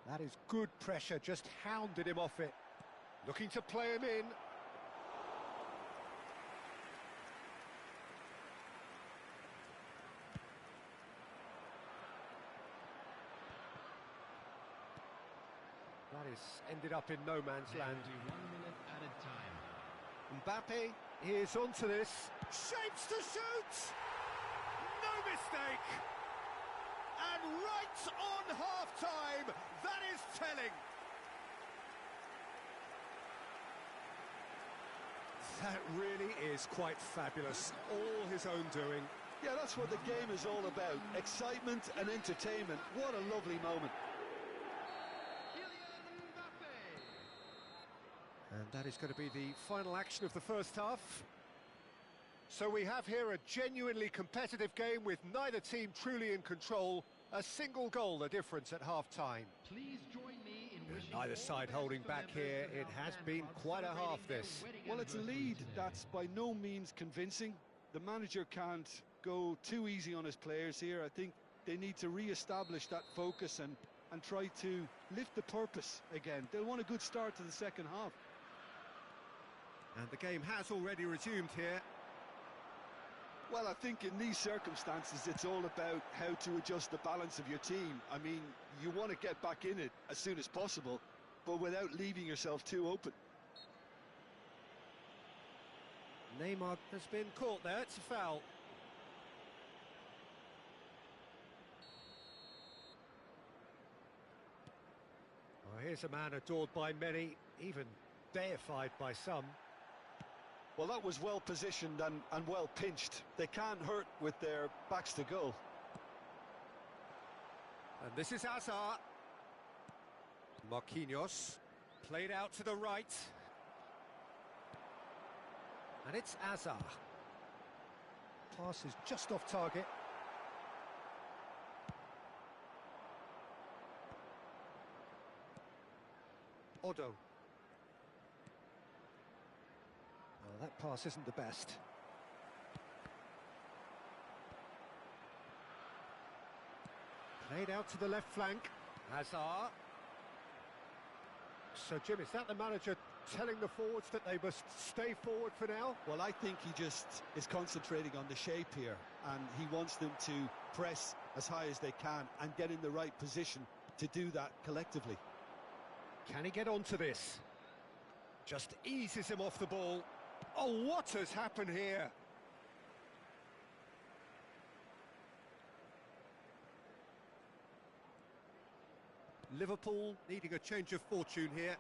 [SPEAKER 1] That is good pressure, just hounded him off it. Looking to play him in. That is ended up in no man's land.
[SPEAKER 3] 1 minute at a time.
[SPEAKER 1] Mbappe is onto this. Shapes to shoot! No mistake! And right on half-time, that is telling. That really is quite fabulous. All his own doing.
[SPEAKER 2] Yeah, that's what the game is all about. Excitement and entertainment. What a lovely moment.
[SPEAKER 1] And that is going to be the final action of the first half. So we have here a genuinely competitive game with neither team truly in control. A single goal the difference at half-time.
[SPEAKER 3] Please join me in wishing
[SPEAKER 1] Neither
[SPEAKER 3] all
[SPEAKER 1] side
[SPEAKER 3] the
[SPEAKER 1] holding
[SPEAKER 3] best
[SPEAKER 1] back
[SPEAKER 3] to members
[SPEAKER 1] here.
[SPEAKER 3] of
[SPEAKER 1] It
[SPEAKER 3] our
[SPEAKER 1] has
[SPEAKER 3] fan
[SPEAKER 1] been
[SPEAKER 3] club
[SPEAKER 1] quite a
[SPEAKER 3] celebrating
[SPEAKER 1] half
[SPEAKER 3] their
[SPEAKER 1] this.
[SPEAKER 3] wedding
[SPEAKER 2] Well, it's a
[SPEAKER 3] anniversary
[SPEAKER 2] lead
[SPEAKER 3] today.
[SPEAKER 2] that's by no means convincing. The manager can't go too easy on his players here. I think they need to re-establish that focus and try to lift the purpose again. They'll want a good start to the second half.
[SPEAKER 1] And the game has already resumed here.
[SPEAKER 2] Well, I think in these circumstances, it's all about how to adjust the balance of your team. I mean, you want to get back in it as soon as possible, but without leaving yourself too open.
[SPEAKER 1] Neymar has been caught there. It's a foul. Oh, here's a man adored by many, even deified by some.
[SPEAKER 2] Well, that was well positioned and well pinched. They can't hurt with their backs to goal.
[SPEAKER 1] And this is Hazard. Marquinhos, played out to the right. And it's Hazard. Pass is just off target. Otto. Well, that pass isn't the best. Played out to the left flank. Hazard. So, Jim, is that the manager telling the forwards that they must stay forward for now?
[SPEAKER 2] Well, I think he just is concentrating on the shape here, and he wants them to press as high as they can and get in the right position to do that collectively.
[SPEAKER 1] Can he get onto this? Just eases him off the ball. Oh, what has happened here? Liverpool needing a change of fortune here.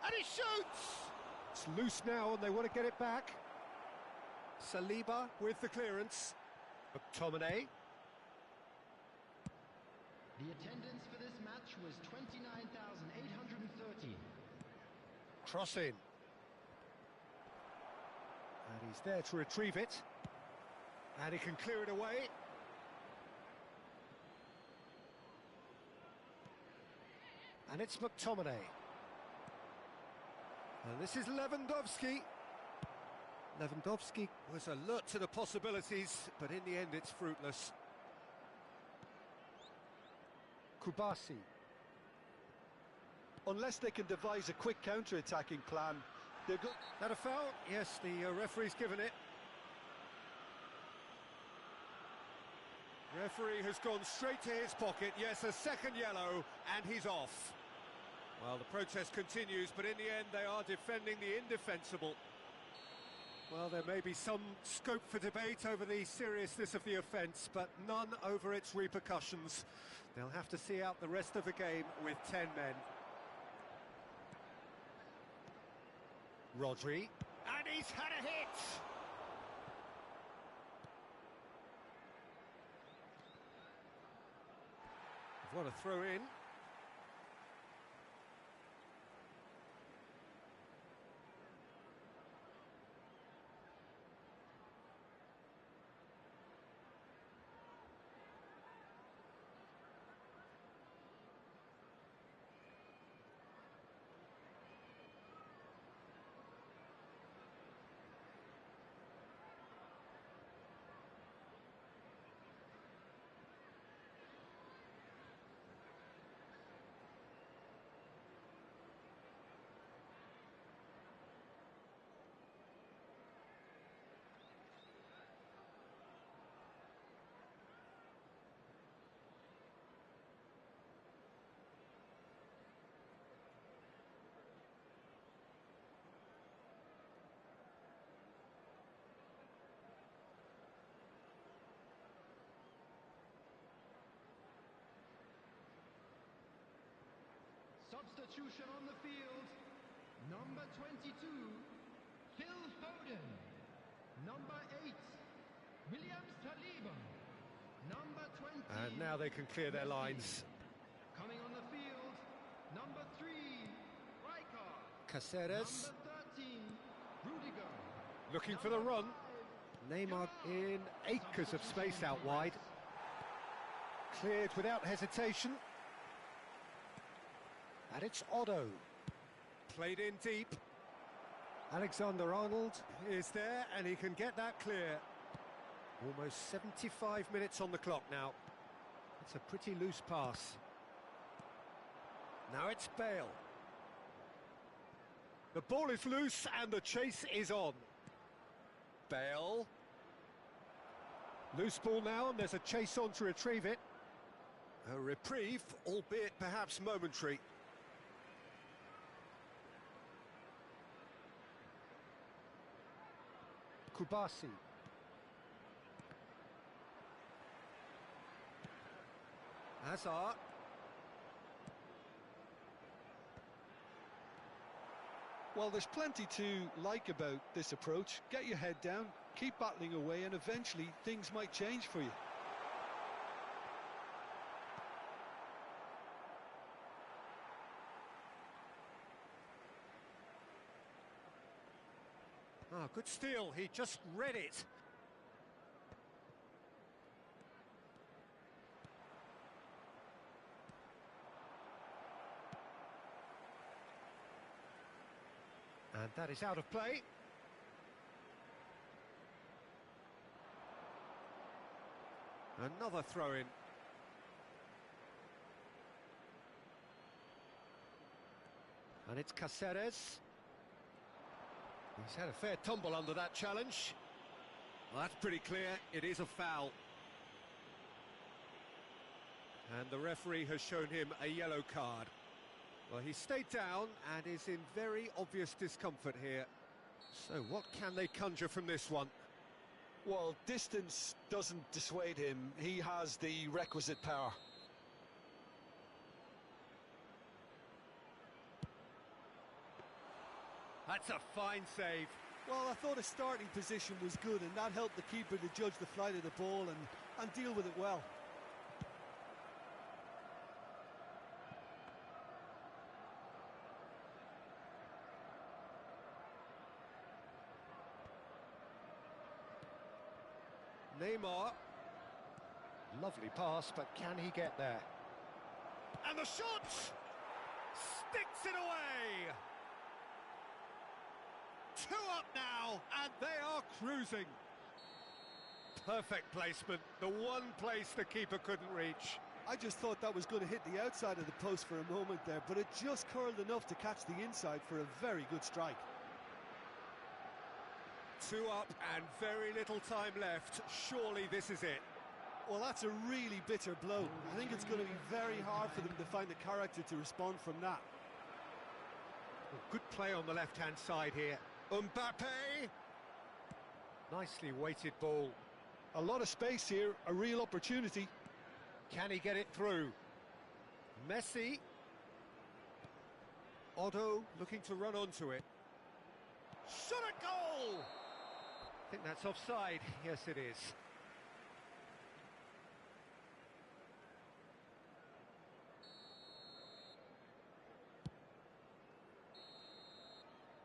[SPEAKER 1] And he shoots! It's loose now and they want to get it back. Saliba with the clearance. McTominay.
[SPEAKER 3] The attendance for this match was 29,830.
[SPEAKER 1] Cross in. And he's there to retrieve it. And he can clear it away. And it's McTominay. And this is Lewandowski. Lewandowski was alert to the possibilities, but in the end it's fruitless. Kubasi.
[SPEAKER 2] Unless they can devise a quick counter-attacking plan, they're good.
[SPEAKER 1] That a foul? Yes, the referee's given it. Referee has gone straight to his pocket. Yes, a second yellow, and he's off. Well, the protest continues, but in the end they are defending the indefensible. Well, there may be some scope for debate over the seriousness of the offence, but none over its repercussions. They'll have to see out the rest of the game with 10 men. Rodri, and he's had a hit! What a throw in.
[SPEAKER 3] Substitution on the field. Number 22, Phil Foden. Number 8, William Saliba. Number 20.
[SPEAKER 1] And now they can clear their lines.
[SPEAKER 3] Coming on the field, number 3, Rijkaard.
[SPEAKER 1] Caceres.
[SPEAKER 3] Number 13, Rudiger.
[SPEAKER 1] Looking for the run. Neymar in acres of space out wide. Cleared without hesitation. And it's Otto. Played in deep. Alexander-Arnold is there, and he can get that clear. Almost 75 minutes on the clock now. It's a pretty loose pass. Now it's Bale. The ball is loose, and the chase is on. Bale. Loose ball now, and there's a chase on to retrieve it. A reprieve, albeit perhaps momentary. Kubasi. Hazard.
[SPEAKER 2] Well, there's plenty to like about this approach. Get your head down, keep battling away, and eventually things might change for you.
[SPEAKER 1] Ah, good steal, he just read it. And that is out of play. Another throw-in. And it's Caceres. He's had a fair tumble under that challenge. Well, that's pretty clear, it is a foul. And the referee has shown him a yellow card. Well, he stayed down and is in very obvious discomfort here. So what can they conjure from this one?
[SPEAKER 2] Well, distance doesn't dissuade him. He has the requisite power.
[SPEAKER 1] That's a fine save.
[SPEAKER 2] Well, I thought his starting position was good, and that helped the keeper to judge the flight of the ball and deal with it well.
[SPEAKER 1] Neymar. Lovely pass, but can he get there? And the shot! Sticks it away! 2 up now, and they are cruising. Perfect placement, the one place the keeper couldn't reach.
[SPEAKER 2] I just thought that was going to hit the outside of the post for a moment there, but it just curled enough to catch the inside for a very good strike.
[SPEAKER 1] 2 up and very little time left. Surely this is it.
[SPEAKER 2] Well, that's a really bitter blow. I think it's going to be very hard for them to find the character to respond from that.
[SPEAKER 1] Good play on the left-hand side here. Mbappe! Nicely weighted ball.
[SPEAKER 2] A lot of space here, a real opportunity.
[SPEAKER 1] Can he get it through? Messi. Otto looking to run onto it. Shot a goal! I think that's offside. Yes, it is.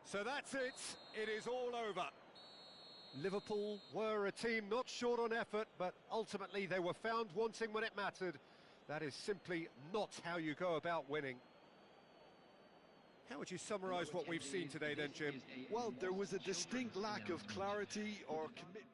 [SPEAKER 1] So that's it. It is all over. Liverpool were a team not short on effort, but ultimately they were found wanting when it mattered. That is simply not how you go about winning. How would you summarise what we've seen today then, Jim?
[SPEAKER 2] Well, there was a distinct lack of clarity or commitment.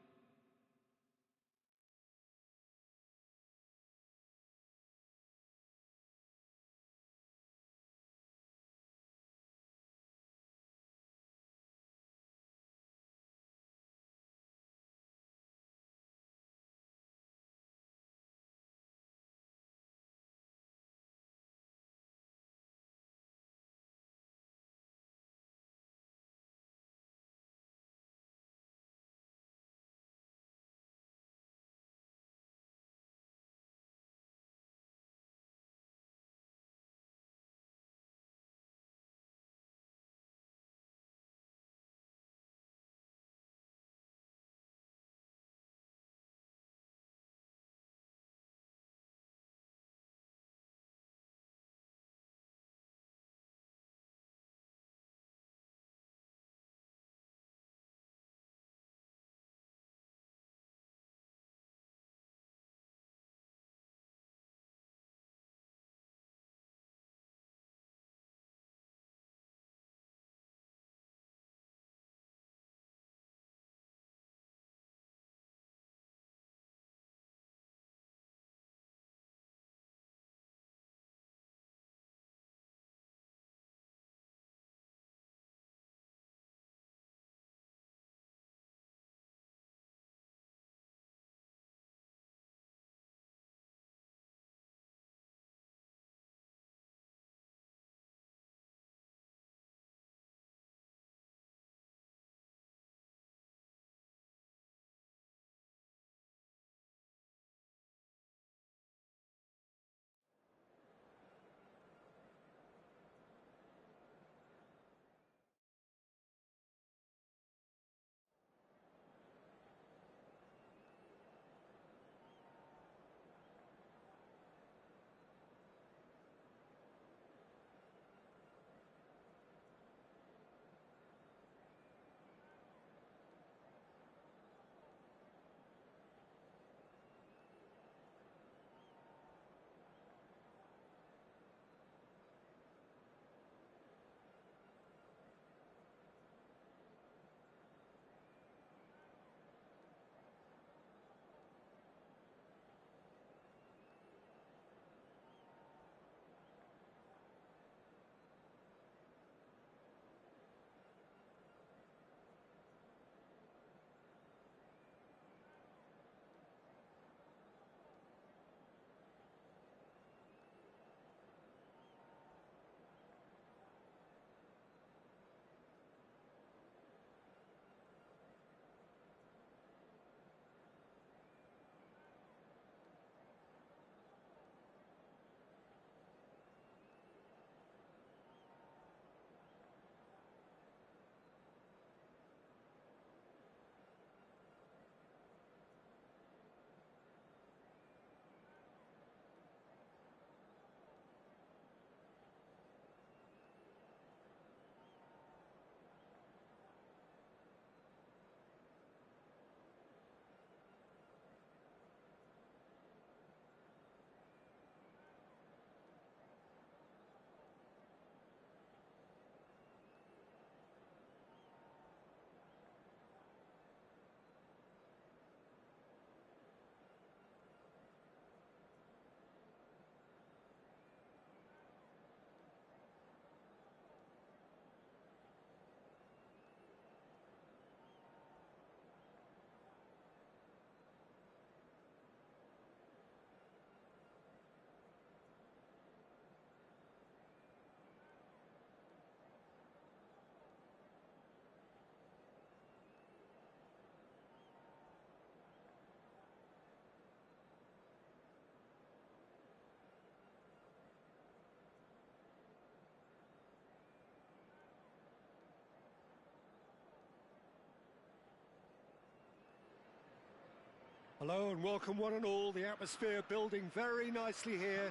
[SPEAKER 1] Hello and welcome one and all. The atmosphere building very nicely here.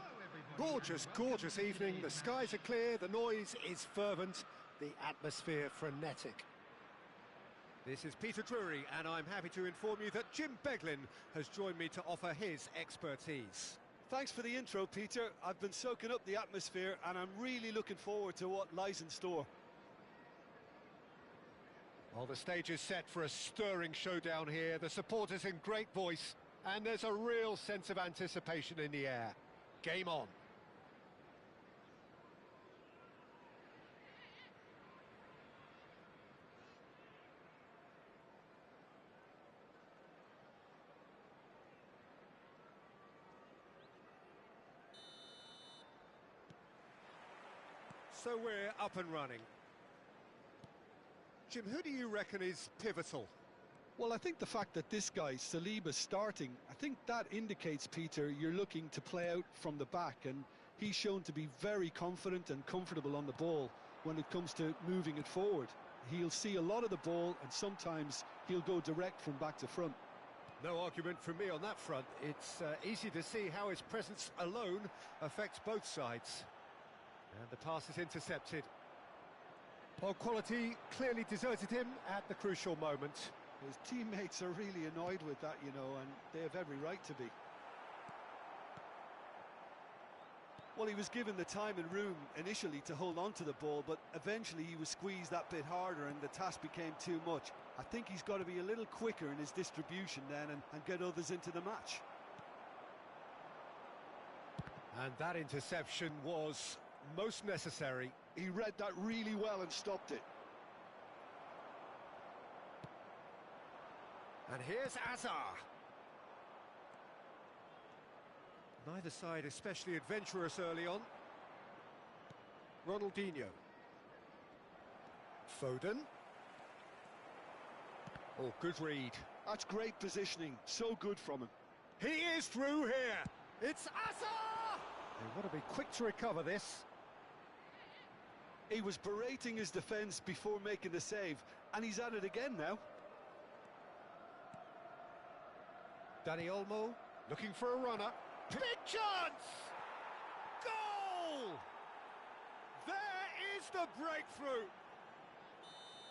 [SPEAKER 1] Gorgeous, gorgeous evening. The skies are clear, the noise is fervent, the atmosphere frenetic. This is Peter Drury and I'm happy to inform you that Jim Beglin has joined me to offer his expertise.
[SPEAKER 2] Thanks for the intro, Peter. I've been soaking up the atmosphere and I'm really looking forward to what lies in store.
[SPEAKER 1] Well, the stage is set for a stirring showdown here. The supporters in great voice, and there's a real sense of anticipation in the air. Game on. So we're up and running. Jim, who do you reckon is pivotal?
[SPEAKER 2] Well, I think the fact that this guy, Saliba's starting, I think that indicates, Peter, you're looking to play out from the back, and he's shown to be very confident and comfortable on the ball when it comes to moving it forward. He'll see a lot of the ball, and sometimes he'll go direct from back to front.
[SPEAKER 1] No argument from me on that front. It's easy to see how his presence alone affects both sides. And the pass is intercepted. Well, quality clearly deserted him at the crucial moment.
[SPEAKER 2] His teammates are really annoyed with that, you know, and they have every right to be. Well, he was given the time and room initially to hold on to the ball, but eventually he was squeezed that bit harder and the task became too much. I think he's got to be a little quicker in his distribution then and get others into the match.
[SPEAKER 1] And that interception was most necessary.
[SPEAKER 2] He read that really well and stopped it.
[SPEAKER 1] And here's Azar. Neither side especially adventurous early on. Ronaldinho. Foden. Oh, good read.
[SPEAKER 2] That's great positioning. So good from him.
[SPEAKER 1] He is through here. It's Azar! They've got to be quick to recover this.
[SPEAKER 2] He was berating his defence before making the save, and he's at it again now.
[SPEAKER 1] Dani Olmo looking for a runner. Big chance! Goal! There is the breakthrough.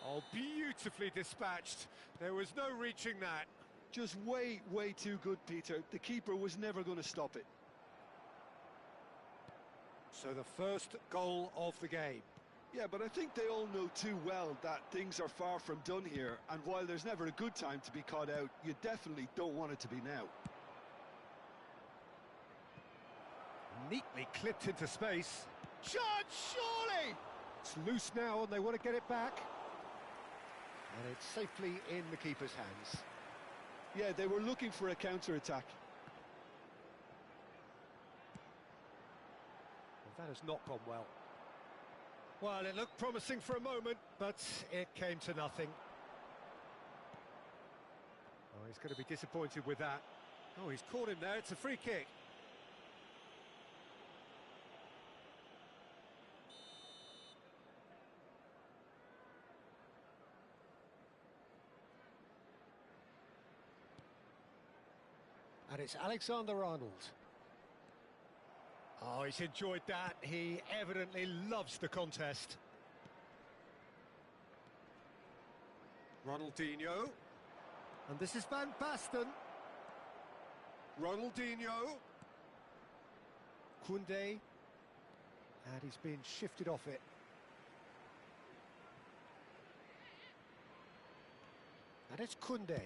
[SPEAKER 1] Oh, beautifully dispatched. There was no reaching that.
[SPEAKER 2] Just way, way too good, Peter. The keeper was never going to stop it.
[SPEAKER 1] So the first goal of the game.
[SPEAKER 2] Yeah, but I think they all know too well that things are far from done here, and while there's never a good time to be caught out, you definitely don't want it to be now.
[SPEAKER 1] Neatly clipped into space. Chance, surely! It's loose now and they want to get it back. And it's safely in the keeper's hands.
[SPEAKER 2] Yeah, they were looking for a counter-attack.
[SPEAKER 1] Well, that has not gone well. Well, it looked promising for a moment, but it came to nothing. Oh, he's going to be disappointed with that. Oh, he's caught him there. It's a free kick. And it's Alexander-Arnold. Oh, he's enjoyed that. He evidently loves the contest. Ronaldinho. And this is Van Basten. Ronaldinho. Koundé. And he's been shifted off it. And it's Koundé.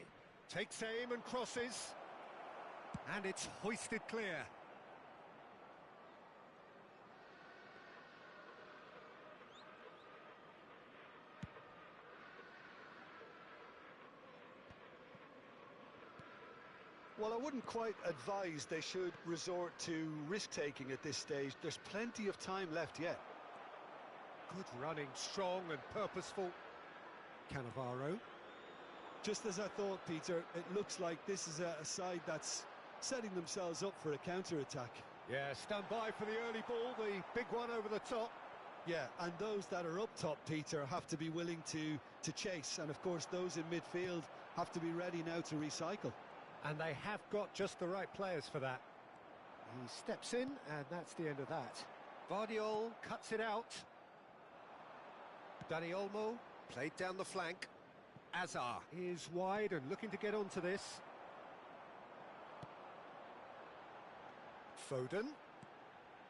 [SPEAKER 1] Takes aim and crosses. And it's hoisted clear.
[SPEAKER 2] Well, I wouldn't quite advise they should resort to risk-taking at this stage. There's plenty of time left yet.
[SPEAKER 1] Good running, strong and purposeful. Cannavaro.
[SPEAKER 2] Just as I thought, Peter, it looks like this is a side that's setting themselves up for a counter-attack.
[SPEAKER 1] Yeah, stand by for the early ball, the big one over the top.
[SPEAKER 2] Yeah, and those that are up top, Peter, have to be willing to chase. And, of course, those in midfield have to be ready now to recycle.
[SPEAKER 1] And they have got just the right players for that. He steps in, and that's the end of that. Vardiol cuts it out. Dani Olmo played down the flank. Azar is wide and looking to get onto this. Foden.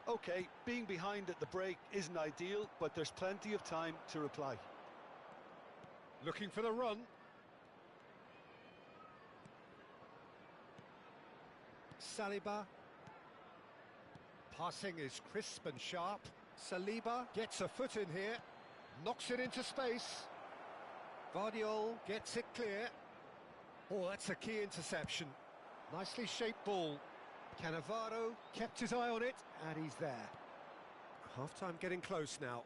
[SPEAKER 2] Okay, being behind at the break isn't ideal, but there's plenty of time to reply.
[SPEAKER 1] Looking for the run. Saliba. Passing is crisp and sharp. Saliba gets a foot in here. Knocks it into space. Vardiol gets it clear. Oh, that's a key interception. Nicely shaped ball. Cannavaro kept his eye on it, and he's there. Half-time getting close now.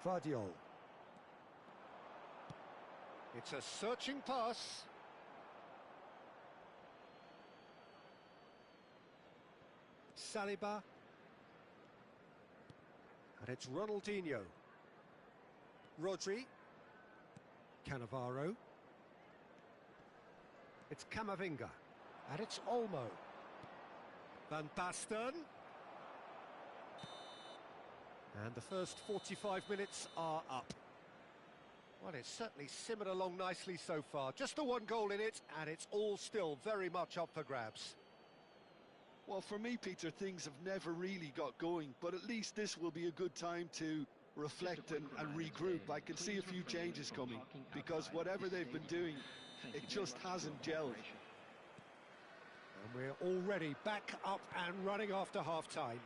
[SPEAKER 1] Vardiol. It's a searching pass. Saliba. And it's Ronaldinho. Rodri. Cannavaro. It's Camavinga. And it's Olmo. Van Basten. And the first 45 minutes are up. Well, it's certainly simmered along nicely so far. Just the one goal in it, and it's all still very much up for grabs.
[SPEAKER 2] Well, for me, Peter, things have never really got going, but at least this will be a good time to reflect and regroup. I can see a few changes coming, because whatever they've been doing, it just hasn't gelled.
[SPEAKER 1] And we're already back up and running after half-time.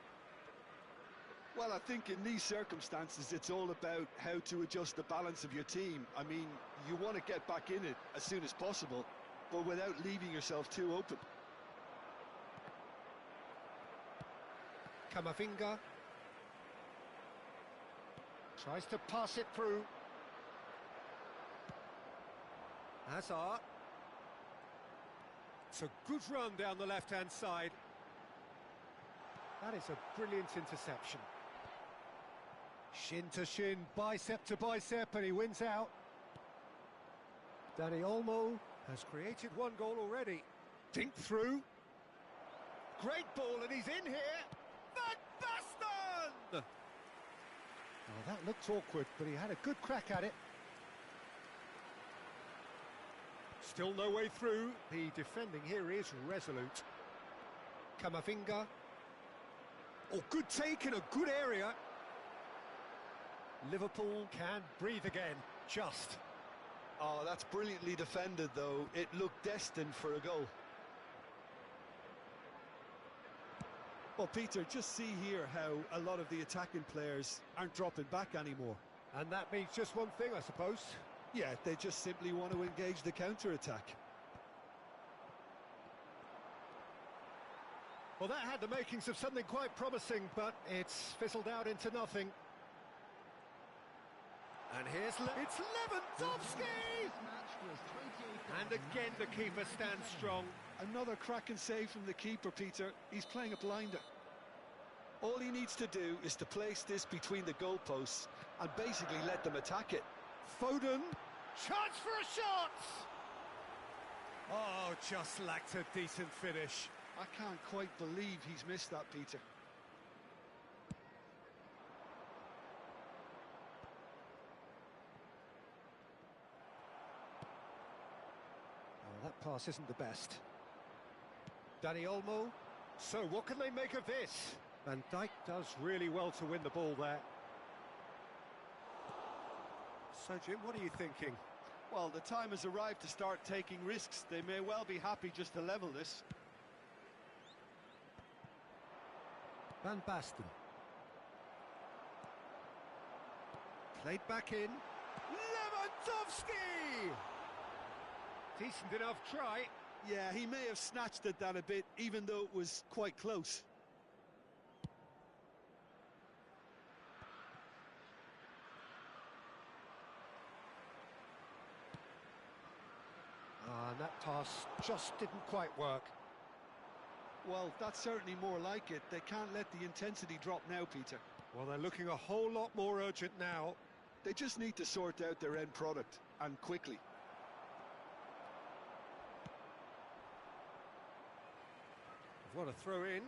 [SPEAKER 2] Well, I think in these circumstances, it's all about how to adjust the balance of your team. I mean, you want to get back in it as soon as possible, but without leaving yourself too open.
[SPEAKER 1] Camavinga tries to pass it through. Hazard. It's a good run down the left-hand side. That is a brilliant interception. Shin to shin, bicep to bicep, and he wins out. Dani Olmo has created one goal already. Dink through. Great ball, and he's in here. Van Basten! Oh, that looked awkward, but he had a good crack at it. Still no way through. The defending here is resolute. Camavinga. Oh, good take in a good area. Liverpool can breathe again, just.
[SPEAKER 2] Oh, that's brilliantly defended, though. It looked destined for a goal. Well, Peter, just see here how a lot of the attacking players aren't dropping back anymore.
[SPEAKER 1] And that means just one thing, I suppose.
[SPEAKER 2] Yeah, they just simply want to engage the counter-attack.
[SPEAKER 1] Well, that had the makings of something quite promising, but it's fizzled out into nothing. And here's it's Lewandowski! And again the keeper stands strong.
[SPEAKER 2] Another cracking save from the keeper, Peter. He's playing a blinder. All he needs to do is to place this between the goalposts and basically let them attack it.
[SPEAKER 1] Foden, chance for a shot! Oh, just lacked a decent finish.
[SPEAKER 2] I can't quite believe he's missed that, Peter.
[SPEAKER 1] Oh, that pass isn't the best. Dani Olmo. So what can they make of this? Van Dijk does really well to win the ball there. So, Jim, what are you thinking?
[SPEAKER 2] Well, the time has arrived to start taking risks. They may well be happy just to level this.
[SPEAKER 1] Van Basten. Played back in. Lewandowski! Decent enough try.
[SPEAKER 2] Yeah, he may have snatched at that a bit, even though it was quite close.
[SPEAKER 1] And that pass just didn't quite work.
[SPEAKER 2] Well, that's certainly more like it. They can't let the intensity drop now, Peter.
[SPEAKER 1] Well, they're looking a whole lot more urgent now.
[SPEAKER 2] They just need to sort out their end product. and quickly.
[SPEAKER 1] What a throw in.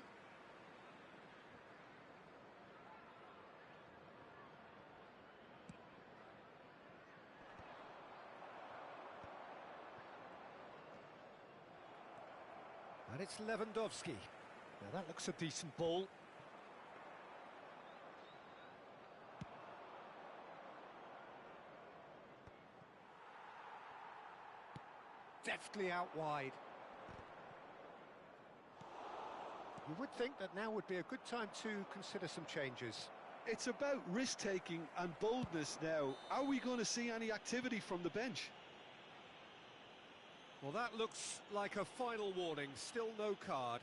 [SPEAKER 1] And it's Lewandowski. Now that looks a decent ball. Deftly out wide. You would think that now would be a good time to consider some changes.
[SPEAKER 2] It's about risk-taking and boldness now. Are we going to see any activity from the bench?
[SPEAKER 1] Well, that looks like a final warning. Still no card.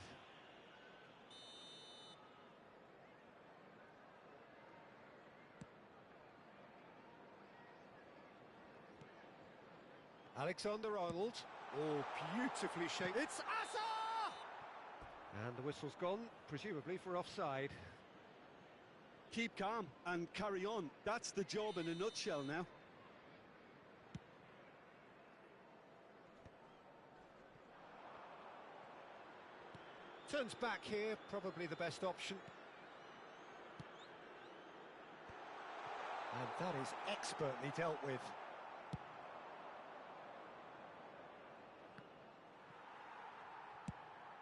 [SPEAKER 1] Alexander-Arnold. Oh, beautifully shaped. It's Asa! And the whistle's gone, presumably for offside.
[SPEAKER 2] Keep calm and carry on. That's the job in a nutshell now.
[SPEAKER 1] Turns back here, probably the best option. And that is expertly dealt with.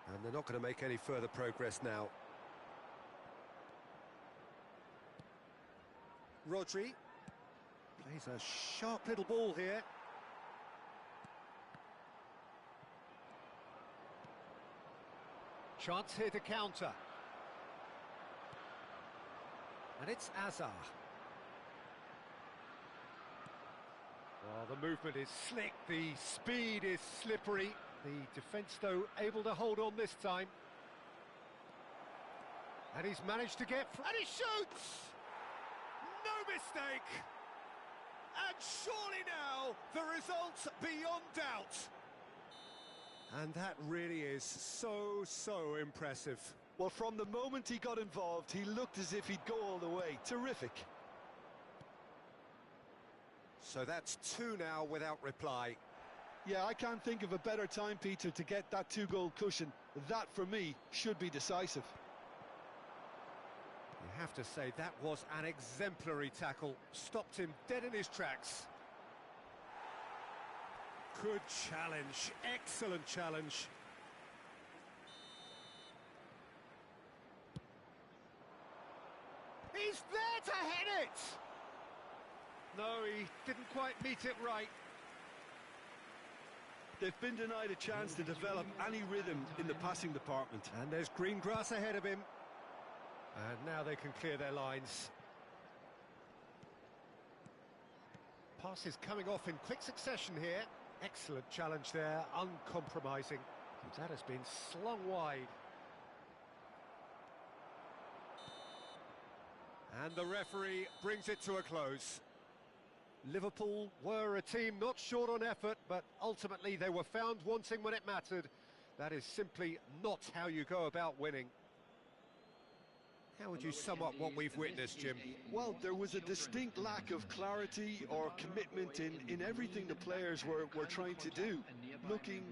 [SPEAKER 1] And they're not going to make any further progress now. Rodri plays a sharp little ball here. Chance here to counter. And it's Azar. Well, the movement is slick, the speed is slippery. The defence, though, able to hold on this time. And he's managed to get... And he shoots! No mistake! And surely now, the result beyond doubt. And that really is so impressive.
[SPEAKER 2] Well, from the moment he got involved, he looked as if he'd go all the way. Terrific.
[SPEAKER 1] So that's two now without reply.
[SPEAKER 2] Yeah, I can't think of a better time, Peter, to get that two-goal cushion. That, for me, should be decisive.
[SPEAKER 1] You have to say that was an exemplary tackle. Stopped him dead in his tracks. Good challenge, excellent challenge. He's there to hit it! No, he didn't quite meet it right.
[SPEAKER 2] They've been denied a chance to develop any rhythm in the passing department.
[SPEAKER 1] And there's green grass ahead of him. And now they can clear their lines. Passes coming off in quick succession here. Excellent challenge there, uncompromising. That has been slung wide. And the referee brings it to a close. Liverpool were a team not short on effort, but ultimately they were found wanting when it mattered. That is simply not how you go about winning. How would you sum up what we've witnessed, Jim?
[SPEAKER 2] Well, there was a distinct lack of clarity or commitment in everything the players were trying to do. Looking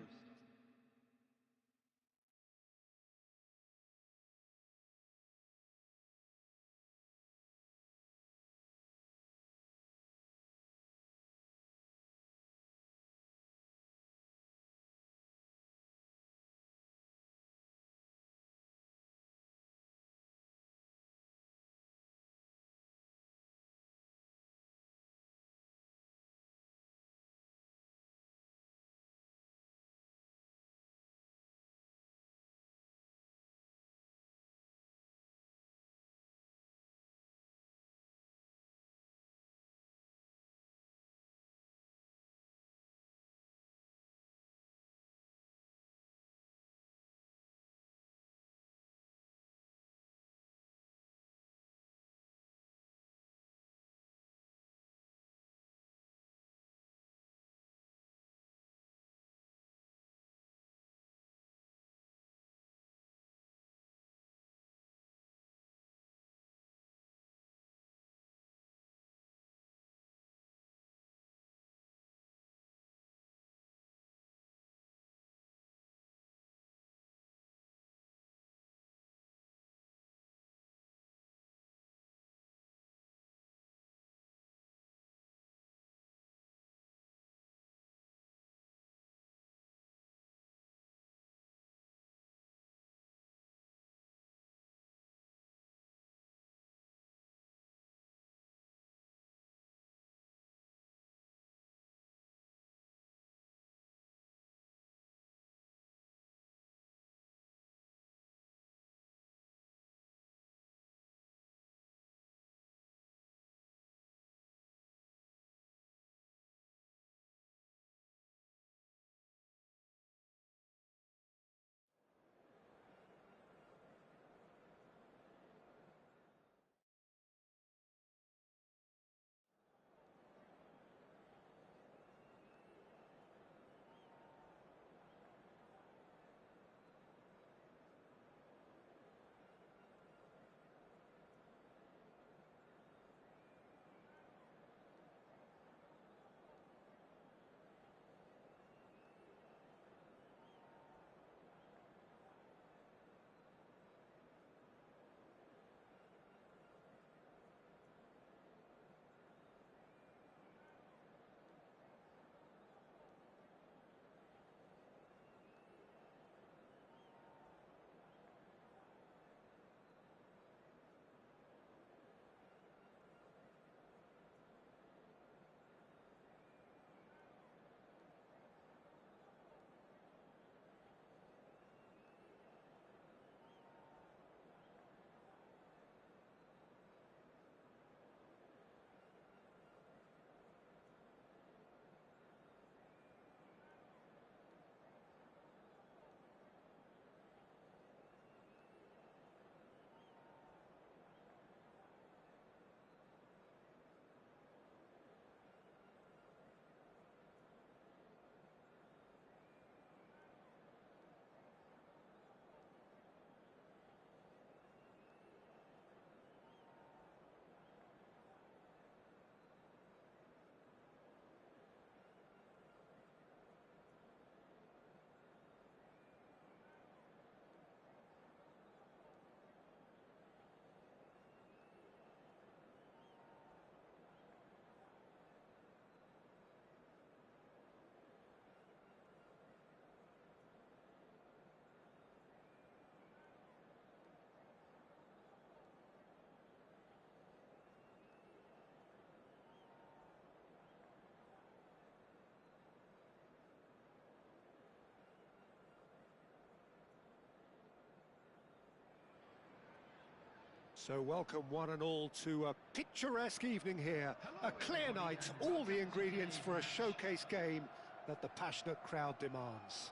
[SPEAKER 1] So welcome one and all to a picturesque evening here. A clear night, all the ingredients for a showcase game that the passionate crowd demands.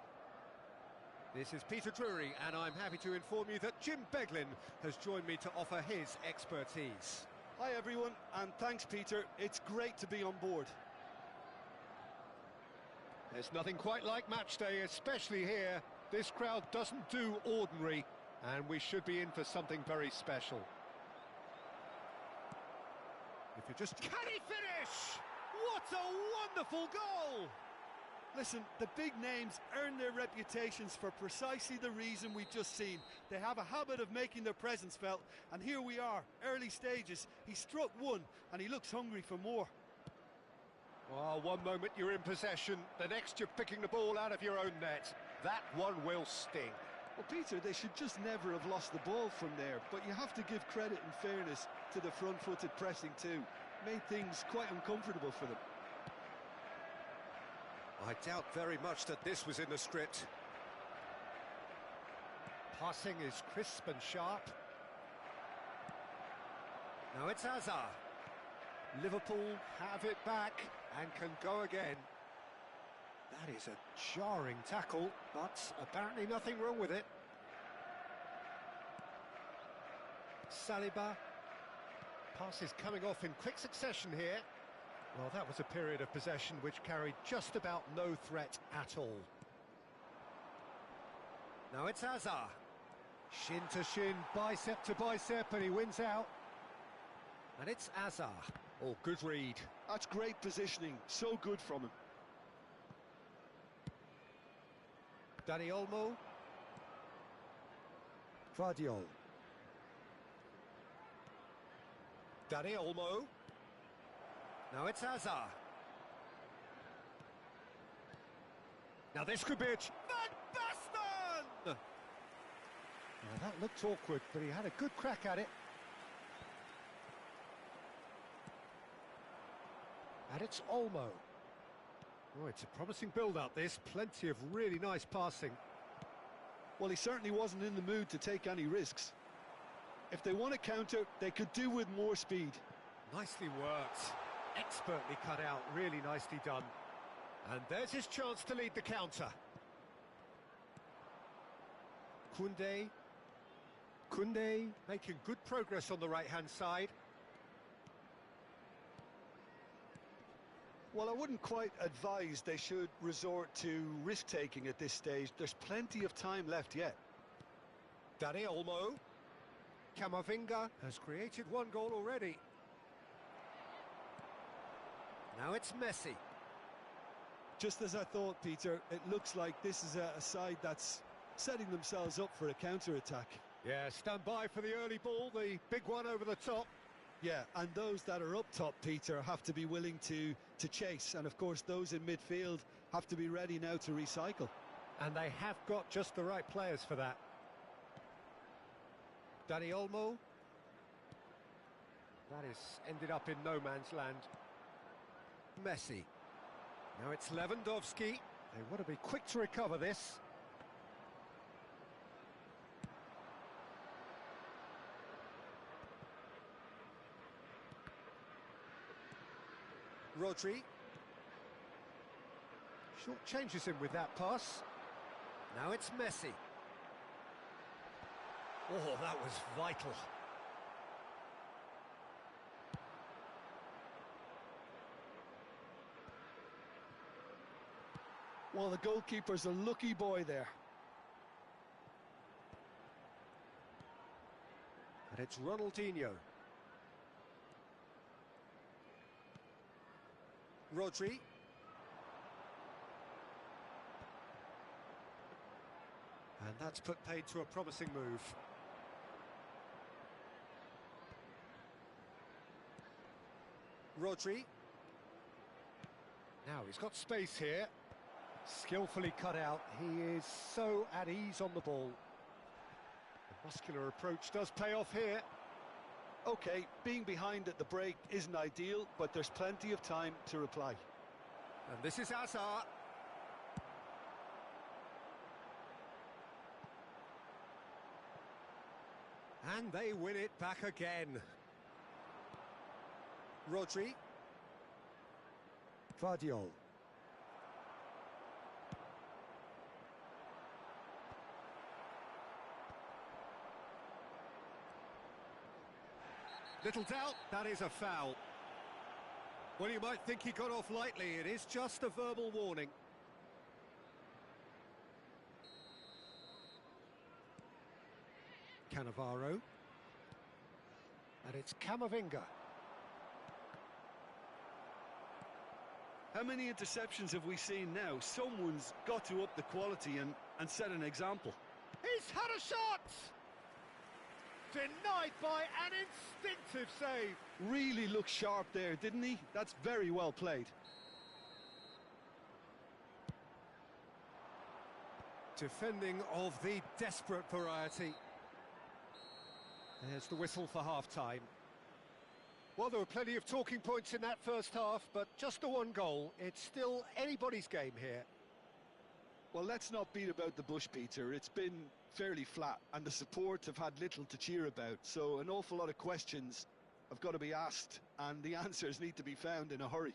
[SPEAKER 1] This is Peter Drury, and I'm happy to inform you that Jim Beglin has joined me to offer his expertise.
[SPEAKER 2] Hi everyone, and thanks Peter, it's great to be on board.
[SPEAKER 1] There's nothing quite like match day, especially here. This crowd doesn't do ordinary, and we should be in for something very special. If you just... Can he finish? What a wonderful goal!
[SPEAKER 2] Listen, the big names earn their reputations for precisely the reason we've just seen. They have a habit of making their presence felt, and here we are, early stages. He struck one, and he looks hungry for more.
[SPEAKER 1] Well, one moment you're in possession, the next you're picking the ball out of your own net. That one will sting.
[SPEAKER 2] Well, Peter, they should just never have lost the ball from there, but you have to give credit and fairness to the front-footed pressing too. Made things quite uncomfortable for them.
[SPEAKER 1] I doubt very much that this was in the script. Passing is crisp and sharp. Now it's Hazard. Liverpool have it back and can go again. That is a jarring tackle, but apparently nothing wrong with it. Saliba. Passes coming off in quick succession here. Well, that was a period of possession which carried just about no threat at all. Now it's Hazard. Shin to shin, bicep to bicep, and he wins out. And it's Hazard. Oh, good read.
[SPEAKER 2] That's great positioning, so good from him.
[SPEAKER 1] Dani Olmo. Guardiol. Dani Olmo. Now it's Hazard. Now this could be a... Van Basten! Now that looked awkward, but he had a good crack at it. And it's Olmo. Oh, it's a promising build-up, this. Plenty of really nice passing.
[SPEAKER 2] Well, he certainly wasn't in the mood to take any risks. If they want to counter, they could do with more speed.
[SPEAKER 1] Nicely worked. Expertly cut out, really nicely done. And there's his chance to lead the counter. Koundé making good progress on the right-hand side.
[SPEAKER 2] Well, I wouldn't quite advise they should resort to risk-taking at this stage. There's plenty of time left yet.
[SPEAKER 1] Dani Olmo. Camavinga has created one goal already. Now it's Messi.
[SPEAKER 2] Just as I thought, Peter, it looks like this is a side that's setting themselves up for a counter-attack.
[SPEAKER 1] Yeah, stand by for the early ball, the big one over the top.
[SPEAKER 2] Yeah, and those that are up top, Peter, have to be willing to chase. And, of course, those in midfield have to be ready now to recycle.
[SPEAKER 1] And they have got just the right players for that. Dani Olmo. That is ended up in no man's land. Messi. Now it's Lewandowski. They want to be quick to recover this. Rodri. Short changes him with that pass. Now it's Messi. Oh, that was vital.
[SPEAKER 2] Well, the goalkeeper's a lucky boy there.
[SPEAKER 1] And it's Ronaldinho. Rodri. And that's put paid to a promising move. Rodri. Now he's got space here. Skillfully cut out. He is so at ease on the ball. The muscular approach does pay off here.
[SPEAKER 2] OK, being behind at the break isn't ideal, but there's plenty of time to reply.
[SPEAKER 1] And this is Hazard. And they win it back again. Rodri. Vardiol. Little doubt, that is a foul. Well, you might think he got off lightly. It is just a verbal warning. Cannavaro. And it's Camavinga.
[SPEAKER 2] How many interceptions have we seen now? Someone's got to up the quality and set an example.
[SPEAKER 1] He's had a shot! Denied by an instinctive save.
[SPEAKER 2] Really looked sharp there, didn't he? That's very well played.
[SPEAKER 1] Defending of the desperate variety. There's the whistle for half-time. Well, there were plenty of talking points in that first half, but just the one goal. It's still anybody's game here.
[SPEAKER 2] Well, let's not beat about the bush, Peter. It's been fairly flat, and the support have had little to cheer about. So an awful lot of questions have got to be asked, and the answers need to be found in a hurry.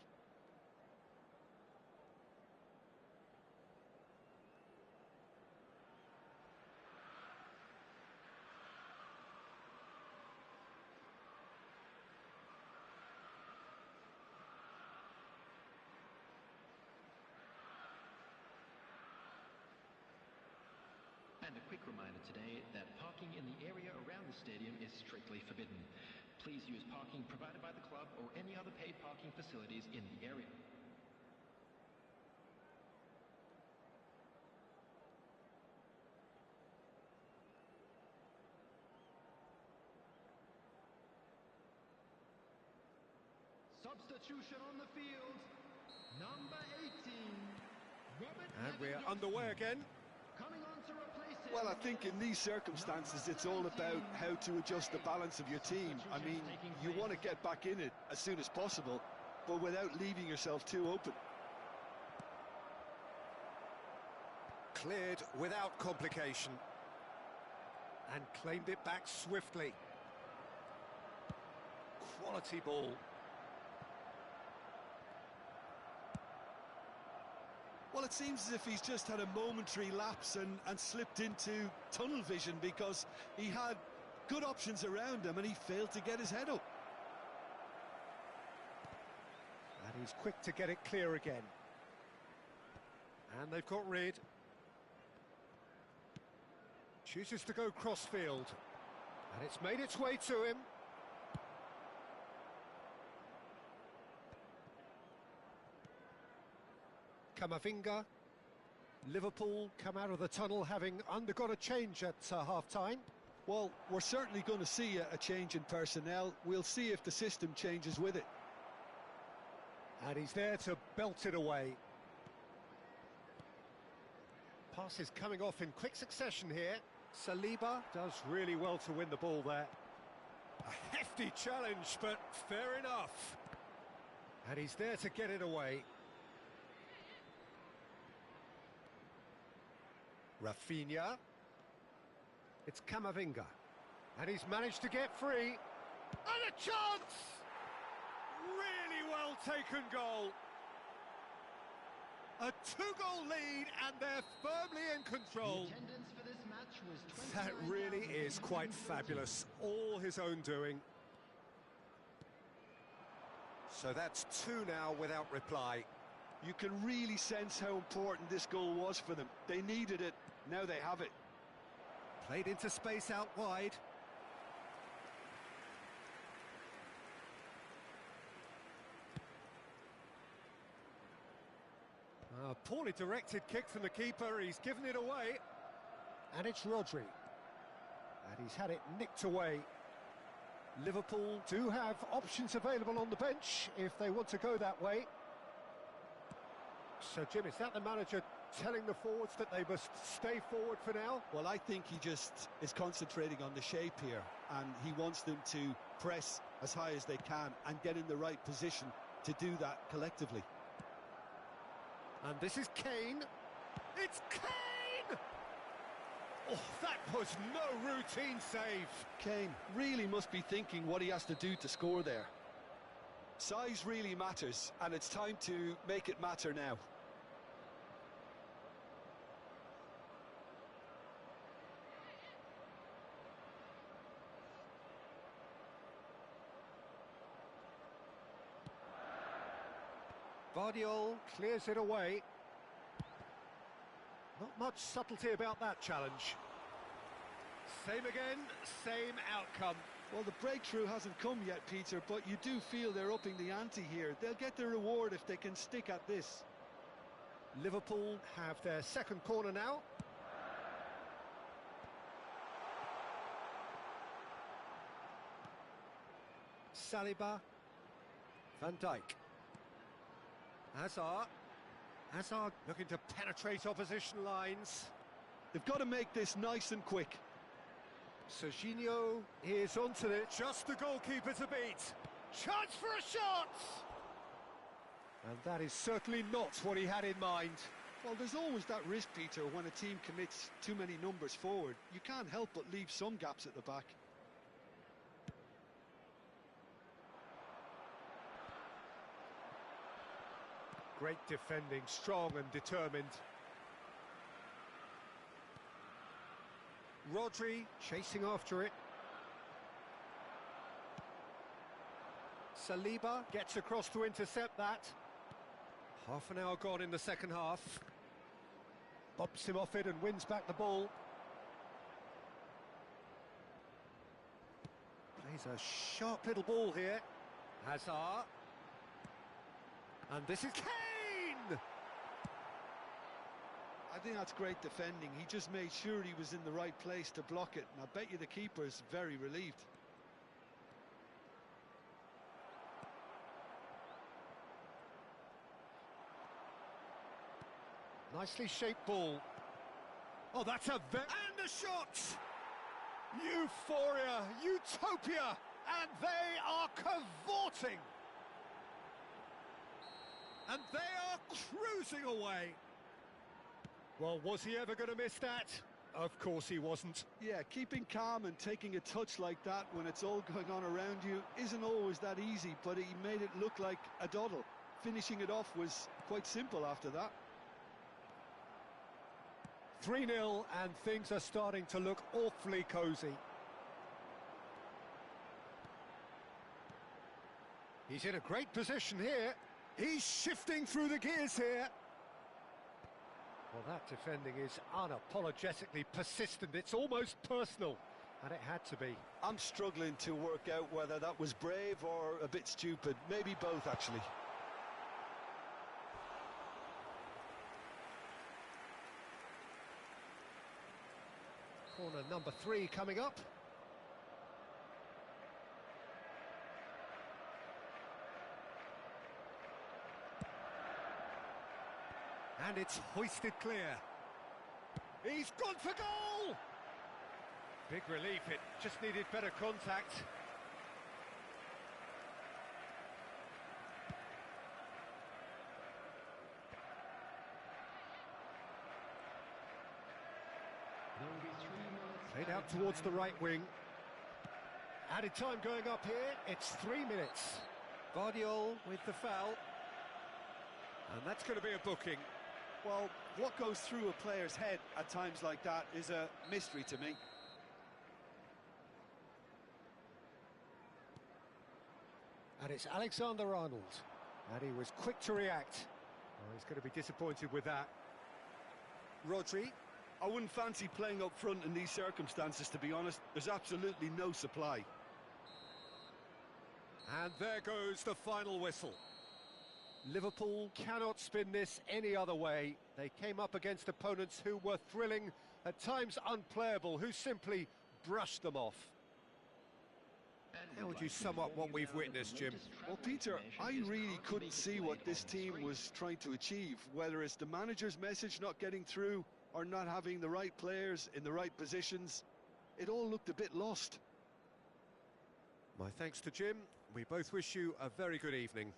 [SPEAKER 4] And a quick reminder today that parking in the area around the stadium is strictly forbidden. Please use parking provided by the club or any other paid parking facilities in the area.
[SPEAKER 3] Substitution on the field. Number 18. Robert
[SPEAKER 1] And we're underway again.
[SPEAKER 3] coming on to replace him.
[SPEAKER 2] Well, I think in these circumstances, it's all about how to adjust the balance of your team. I mean, you want to get back in it as soon as possible, but without leaving yourself too open.
[SPEAKER 1] Cleared without complication. And claimed it back swiftly. Quality ball.
[SPEAKER 2] Well, it seems as if he's just had a momentary lapse and slipped into tunnel vision, because he had good options around him and he failed to get his head up.
[SPEAKER 1] And he's quick to get it clear again. And they've got rid. Chooses to go cross-field. And it's made its way to him. Camavinga. Liverpool come out of the tunnel having undergone a change at half-time.
[SPEAKER 2] Well, we're certainly going to see a change in personnel. We'll see if the system changes with it.
[SPEAKER 1] And he's there to belt it away. Passes coming off in quick succession here. Saliba does really well to win the ball there. A hefty challenge, but fair enough. And he's there to get it away. Rafinha. It's Camavinga. And he's managed to get free. And a chance! Really well taken goal. A two-goal lead, and they're firmly in control.
[SPEAKER 3] The attendance for this match was
[SPEAKER 1] That really is quite fabulous. All his own doing. So that's two now without reply.
[SPEAKER 2] You can really sense how important this goal was for them. They needed it, now they have it.
[SPEAKER 1] Played into space out wide. A poorly directed kick from the keeper, he's given it away. And it's Rodri. And he's had it nicked away. Liverpool do have options available on the bench if they want to go that way. So, Jim, is that the manager telling the forwards that they must stay forward for now?
[SPEAKER 2] Well, I think he just is concentrating on the shape here, and he wants them to press as high as they can and get in the right position to do that collectively.
[SPEAKER 1] And this is Kane. It's Kane! Oh, that was no routine save.
[SPEAKER 2] Kane really must be thinking what he has to do to score there. Size really matters, and it's time to make it matter now.
[SPEAKER 1] Guardiola clears it away. Not much subtlety about that challenge. Same again, same outcome.
[SPEAKER 2] Well, the breakthrough hasn't come yet, Peter, but you do feel they're upping the ante here. They'll get their reward if they can stick at this.
[SPEAKER 1] Liverpool have their second corner now. Saliba. Van Dijk. Hazard looking to penetrate opposition lines.
[SPEAKER 2] They've got to make this nice and quick.
[SPEAKER 1] Serginho is onto it, just the goalkeeper to beat. Chance for a shot! And that is certainly not what he had in mind.
[SPEAKER 2] Well, there's always that risk, Peter, when a team commits too many numbers forward. You can't help but leave some gaps at the back.
[SPEAKER 1] Great defending, strong and determined. Rodri chasing after it. Saliba gets across to intercept that. Half an hour gone in the second half. Bumps him off it and wins back the ball. Plays a sharp little ball here. Hazard. And this is Kane!
[SPEAKER 2] I think that's great defending. He just made sure he was in the right place to block it, and I bet you the keeper's very relieved.
[SPEAKER 1] Nicely shaped ball. Oh, that's a very... And a shot! Euphoria, utopia, and they are cavorting. And they are cruising away. Well, was he ever going to miss that? Of course he wasn't.
[SPEAKER 2] Yeah, keeping calm and taking a touch like that when it's all going on around you isn't always that easy, but he made it look like a doddle. Finishing it off was quite simple after that.
[SPEAKER 1] 3-0, and things are starting to look awfully cosy. He's in a great position here. He's shifting through the gears here. Well, that defending is unapologetically persistent. It's almost personal, and it had to be.
[SPEAKER 2] I'm struggling to work out whether that was brave or a bit stupid. Maybe both, actually.
[SPEAKER 1] Corner number 3 coming up. And it's hoisted clear. He's gone for goal! Big relief, it just needed better contact. Played out towards the right wing. Added time going up here, it's 3 minutes. Guardiola with the foul. And that's going to be a booking.
[SPEAKER 2] Well, what goes through a player's head at times like that is a mystery to me.
[SPEAKER 1] And it's Alexander-Arnold. And he was quick to react. Oh, he's going to be disappointed with that. Rodri.
[SPEAKER 2] I wouldn't fancy playing up front in these circumstances, to be honest. There's absolutely no supply.
[SPEAKER 1] And there goes the final whistle. Liverpool cannot spin this any other way. They came up against opponents who were thrilling, at times unplayable, who simply brushed them off. How would you sum up what we've witnessed, Jim?
[SPEAKER 2] Well, Peter, I really couldn't see what this team was trying to achieve, whether it's the manager's message not getting through or not having the right players in the right positions. It all looked a bit lost.
[SPEAKER 1] My thanks to Jim. We both wish you a very good evening.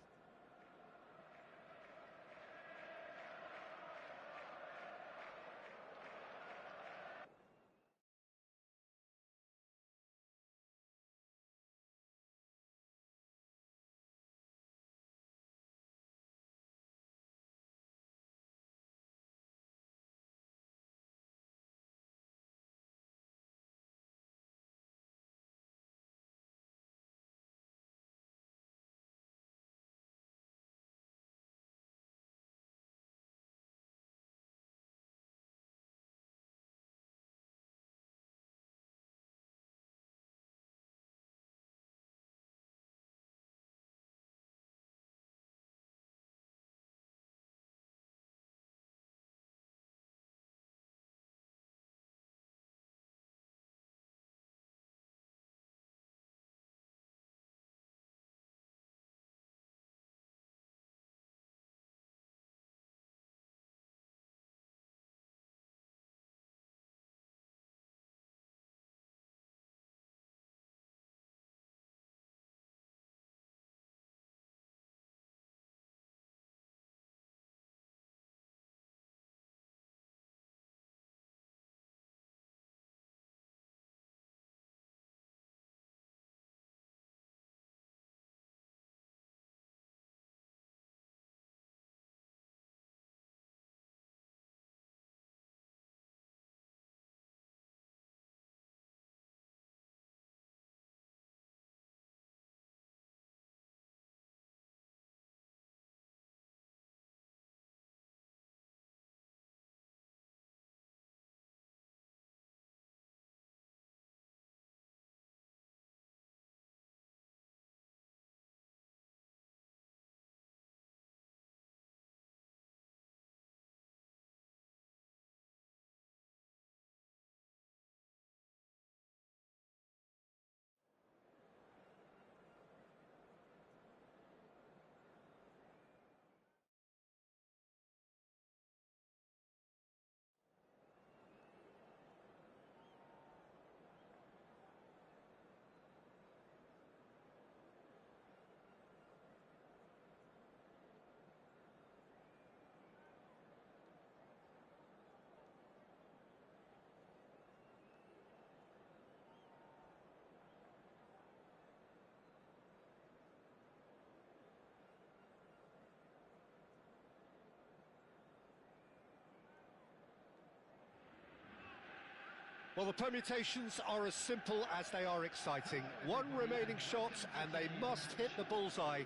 [SPEAKER 1] Well, the permutations are as simple as they are exciting. One remaining shot and they must hit the bullseye.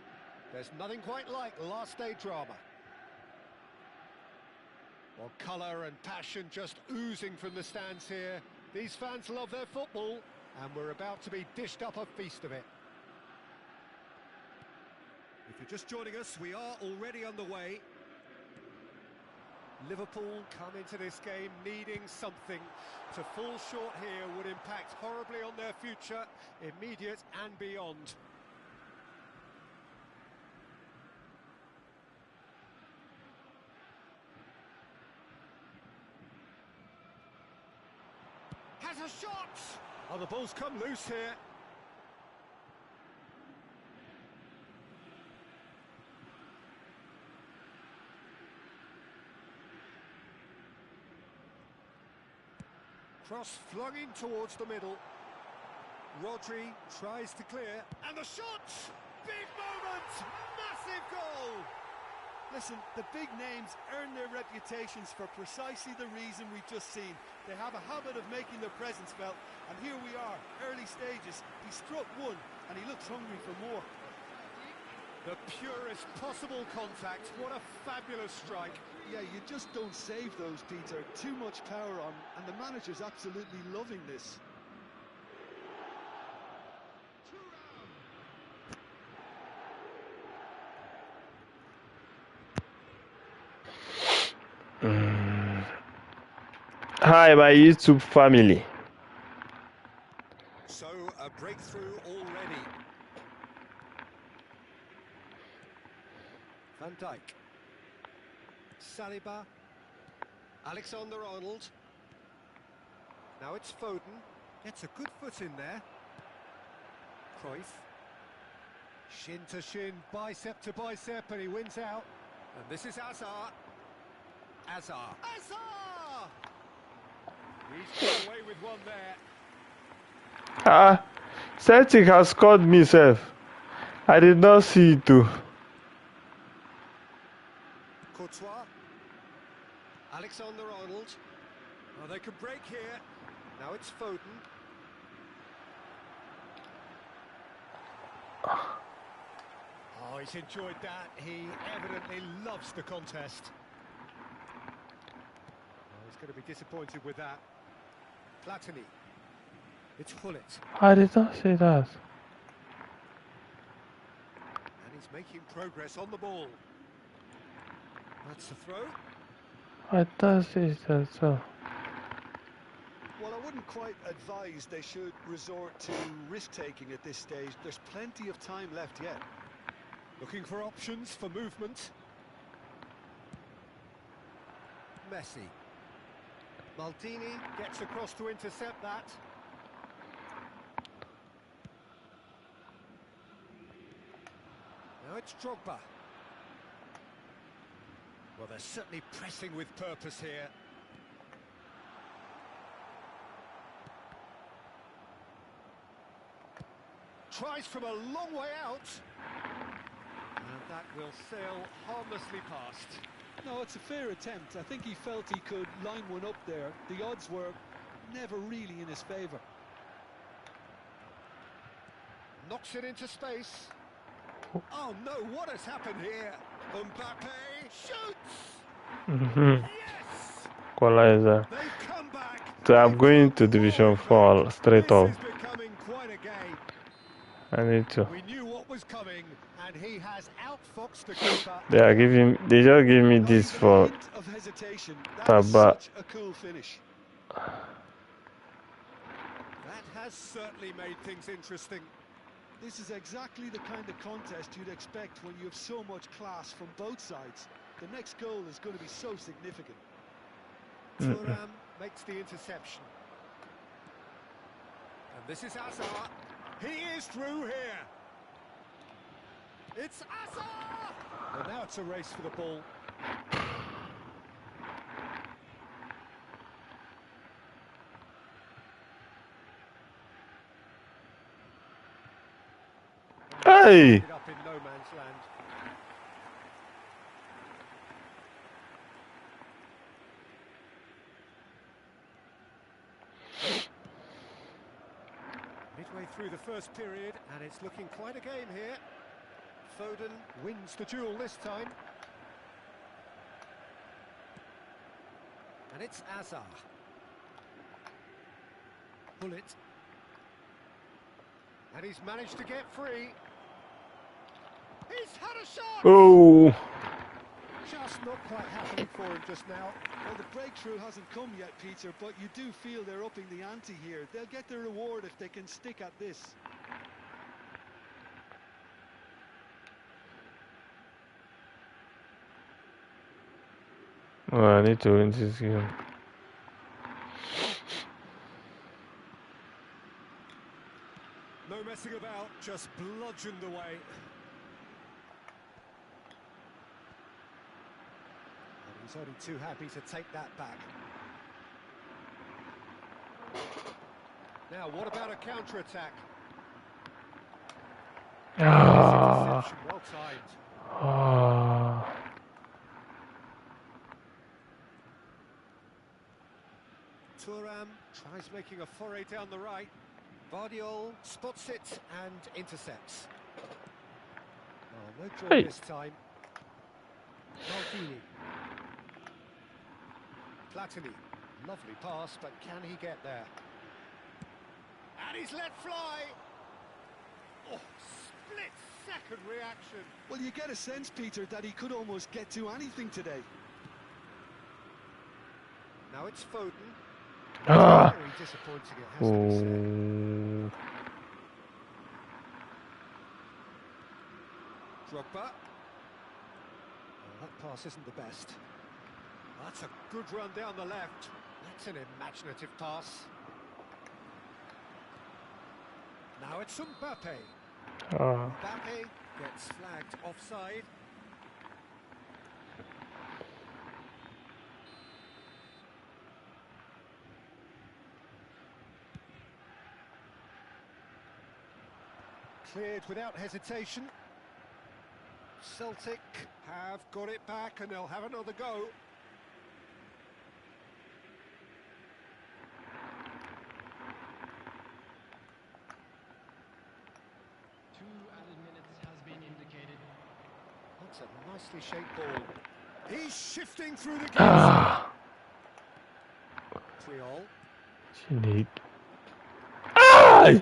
[SPEAKER 1] There's nothing quite like last day drama. Well, colour and passion just oozing from the stands here. These fans love their football and we're about to be dished up a feast of it. If you're just joining us, we are already underway. Liverpool come into this game needing something. To fall short here would impact horribly on their future, immediate and beyond. Has a shot! Oh, the ball's come loose here. Cross flung in towards the middle. Rodri tries to clear, and the shot! Big moment! Massive goal!
[SPEAKER 2] Listen, the big names earn their reputations for precisely the reason we've just seen. They have a habit of making their presence felt, and here we are, early stages. He struck one, and he looks hungry for more.
[SPEAKER 1] The purest possible contact. What a fabulous strike.
[SPEAKER 2] Yeah, you just don't save those, Peter. Too much power on, and the manager's absolutely loving this.
[SPEAKER 5] Hi, my YouTube family.
[SPEAKER 1] So, a breakthrough already. Van Dijk. Saliba. Alexander-Arnold. Now it's Foden. Gets a good foot in there. Cruyff. Shin to shin, bicep to bicep, and he wins out. And this is Hazard. Hazard. He's got away with one there.
[SPEAKER 5] Celtic has scored me, sef. I did not see it too.
[SPEAKER 1] Courtois. Alexander-Arnold. Oh, they could break here. Now it's Foden. Oh, he's enjoyed that. He evidently loves the contest. Oh, he's going to be disappointed with that. Platini. It's Hullet.
[SPEAKER 5] I did not see that.
[SPEAKER 1] And he's making progress on the ball. That's the throw.
[SPEAKER 5] I don't see that, so.
[SPEAKER 2] Well, I wouldn't quite advise they should resort to risk-taking at this stage. There's plenty of time left yet.
[SPEAKER 1] Looking for options for movement. Messi. Maldini gets across to intercept that. Now it's Drogba. Well, they're certainly pressing with purpose here. Tries from a long way out. And that will sail harmlessly past.
[SPEAKER 2] No, it's a fair attempt. I think he felt he could line one up there. The odds were never really in his favour.
[SPEAKER 1] Knocks it into space. Oh no, what has happened here? Mbappe shoots! Yes!
[SPEAKER 5] Equalizer.
[SPEAKER 1] They've come back.
[SPEAKER 5] So I'm going to Division 4 straight off.
[SPEAKER 1] This is becoming quite a game.
[SPEAKER 5] I need to.
[SPEAKER 1] We knew what was coming, and he has outfoxed the keeper.
[SPEAKER 5] They just give me this for
[SPEAKER 2] Of hesitation. That
[SPEAKER 5] Taba.
[SPEAKER 2] is such a cool finish.
[SPEAKER 1] That has certainly made things interesting.
[SPEAKER 2] This is exactly the kind of contest you'd expect when you have so much class from both sides. The next goal is going to be so significant.
[SPEAKER 1] Thuram makes the interception. And this is Hazard. He is through here. It's Hazard! And now it's a race for the ball.
[SPEAKER 5] Hey!
[SPEAKER 1] Up in no man's land. Midway through the first period, and it's looking quite a game here. Foden wins the duel this time. And it's Azar. Bullet. And he's managed to get free. He's had a shot!
[SPEAKER 5] Oh.
[SPEAKER 1] Just not quite happening for him just now.
[SPEAKER 2] Well, the breakthrough hasn't come yet, Peter, but you do feel they're upping the ante here. They'll get their reward if they can stick at this.
[SPEAKER 5] Oh, I need to win this game.
[SPEAKER 1] No messing about, just bludgeoned away. And he's only too happy to take that back. Now, what about a counter-attack?
[SPEAKER 5] Ah.
[SPEAKER 1] Well timed.
[SPEAKER 5] Ah.
[SPEAKER 1] Thuram tries making a foray down the right. Vardiol spots it and intercepts. Oh, no draw
[SPEAKER 5] Hey.
[SPEAKER 1] this time. Maldini. Platini. Lovely pass, but can he get there? And he's let fly. Oh, split-second reaction.
[SPEAKER 2] Well, you get a sense, Peter, that he could almost get to anything today.
[SPEAKER 1] Now it's Foden.
[SPEAKER 5] Ah.
[SPEAKER 1] Very disappointing, it has to be said.
[SPEAKER 5] Oh.
[SPEAKER 1] Drogba. Oh, that pass isn't the best. That's a good run down the left. That's an imaginative pass. Now it's Mbappe.
[SPEAKER 5] Ah.
[SPEAKER 1] Mbappe gets flagged offside. Cleared without hesitation. Celtic have got it back and they'll have another go. That's a nicely shaped ball. He's shifting through the gates.
[SPEAKER 5] Ah.
[SPEAKER 1] Triol.
[SPEAKER 5] Need. Ah.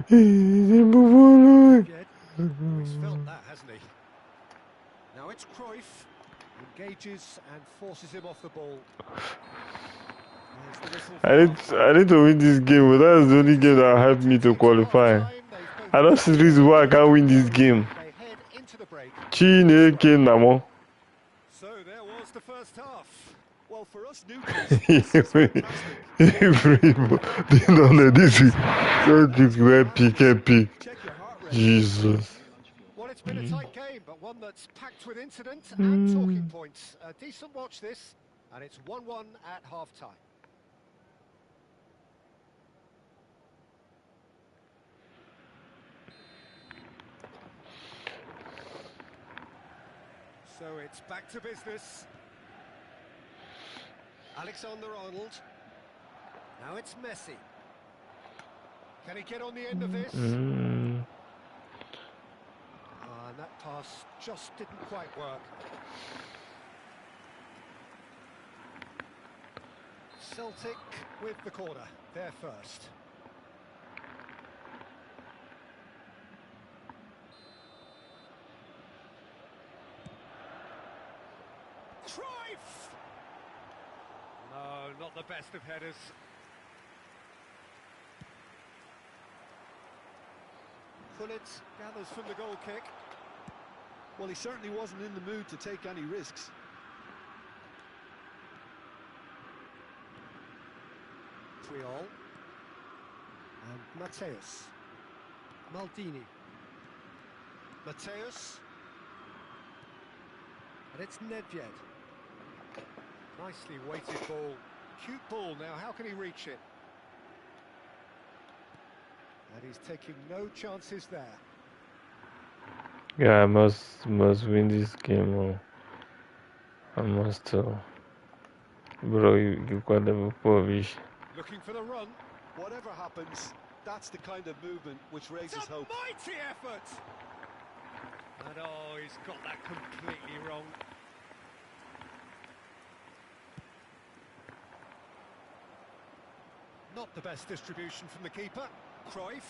[SPEAKER 1] He's felt that, hasn't he? Now it's Cruyff. Engages and forces him off the ball. There's the whistle for
[SPEAKER 5] I need to win this game, but that's the only game that will help me to qualify. I don't see the reason why I can't win this game.
[SPEAKER 1] They head into the break.
[SPEAKER 5] Chineke namo.
[SPEAKER 1] So there was the first half.
[SPEAKER 2] Well, for us newcomers, this is fantastic.
[SPEAKER 5] This where pick and pick.
[SPEAKER 2] Check your heart rate.
[SPEAKER 5] Jesus.
[SPEAKER 1] Well, it's been a tight game, but one that's packed with incident and talking points. A decent watch this, and it's 1-1 at half-time. So it's back to business. Alexander-Arnold. Now it's Messi. Can he get on the end of this? And that pass just didn't quite work. Celtic with the corner. They're first. Cruyff! No, not the best of headers. Bullet gathers from the goal kick.
[SPEAKER 2] Well, he certainly wasn't in the mood to take any risks.
[SPEAKER 1] Triol. And Mateus. Maldini. Mateus. And it's Nedved. Nicely weighted ball. Cute ball now, how can he reach it? And he's taking no chances there.
[SPEAKER 5] Yeah, I must win this game. Oh. I must. Bro, you got the Polish.
[SPEAKER 1] Looking for the run.
[SPEAKER 2] Whatever happens, That's the kind of movement which raises
[SPEAKER 1] It's a
[SPEAKER 2] hope.
[SPEAKER 1] mighty effort! And oh, he's got that completely wrong. Not the best distribution from the keeper. Cruyff.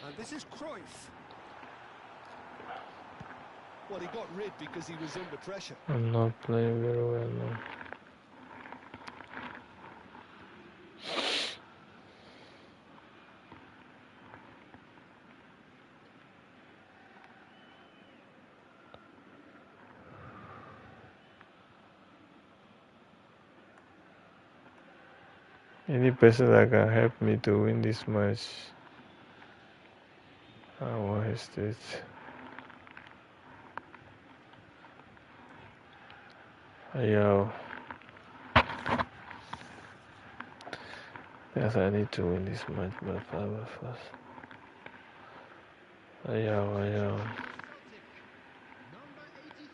[SPEAKER 1] And this is Cruyff.
[SPEAKER 2] Well, he got rid because he was under pressure.
[SPEAKER 5] I'm not playing very well now. Any person that can help me to win this match, I want his state. Yo. Yes, I need to win this match by 5 first. Yo.
[SPEAKER 3] Celtic. Number 83,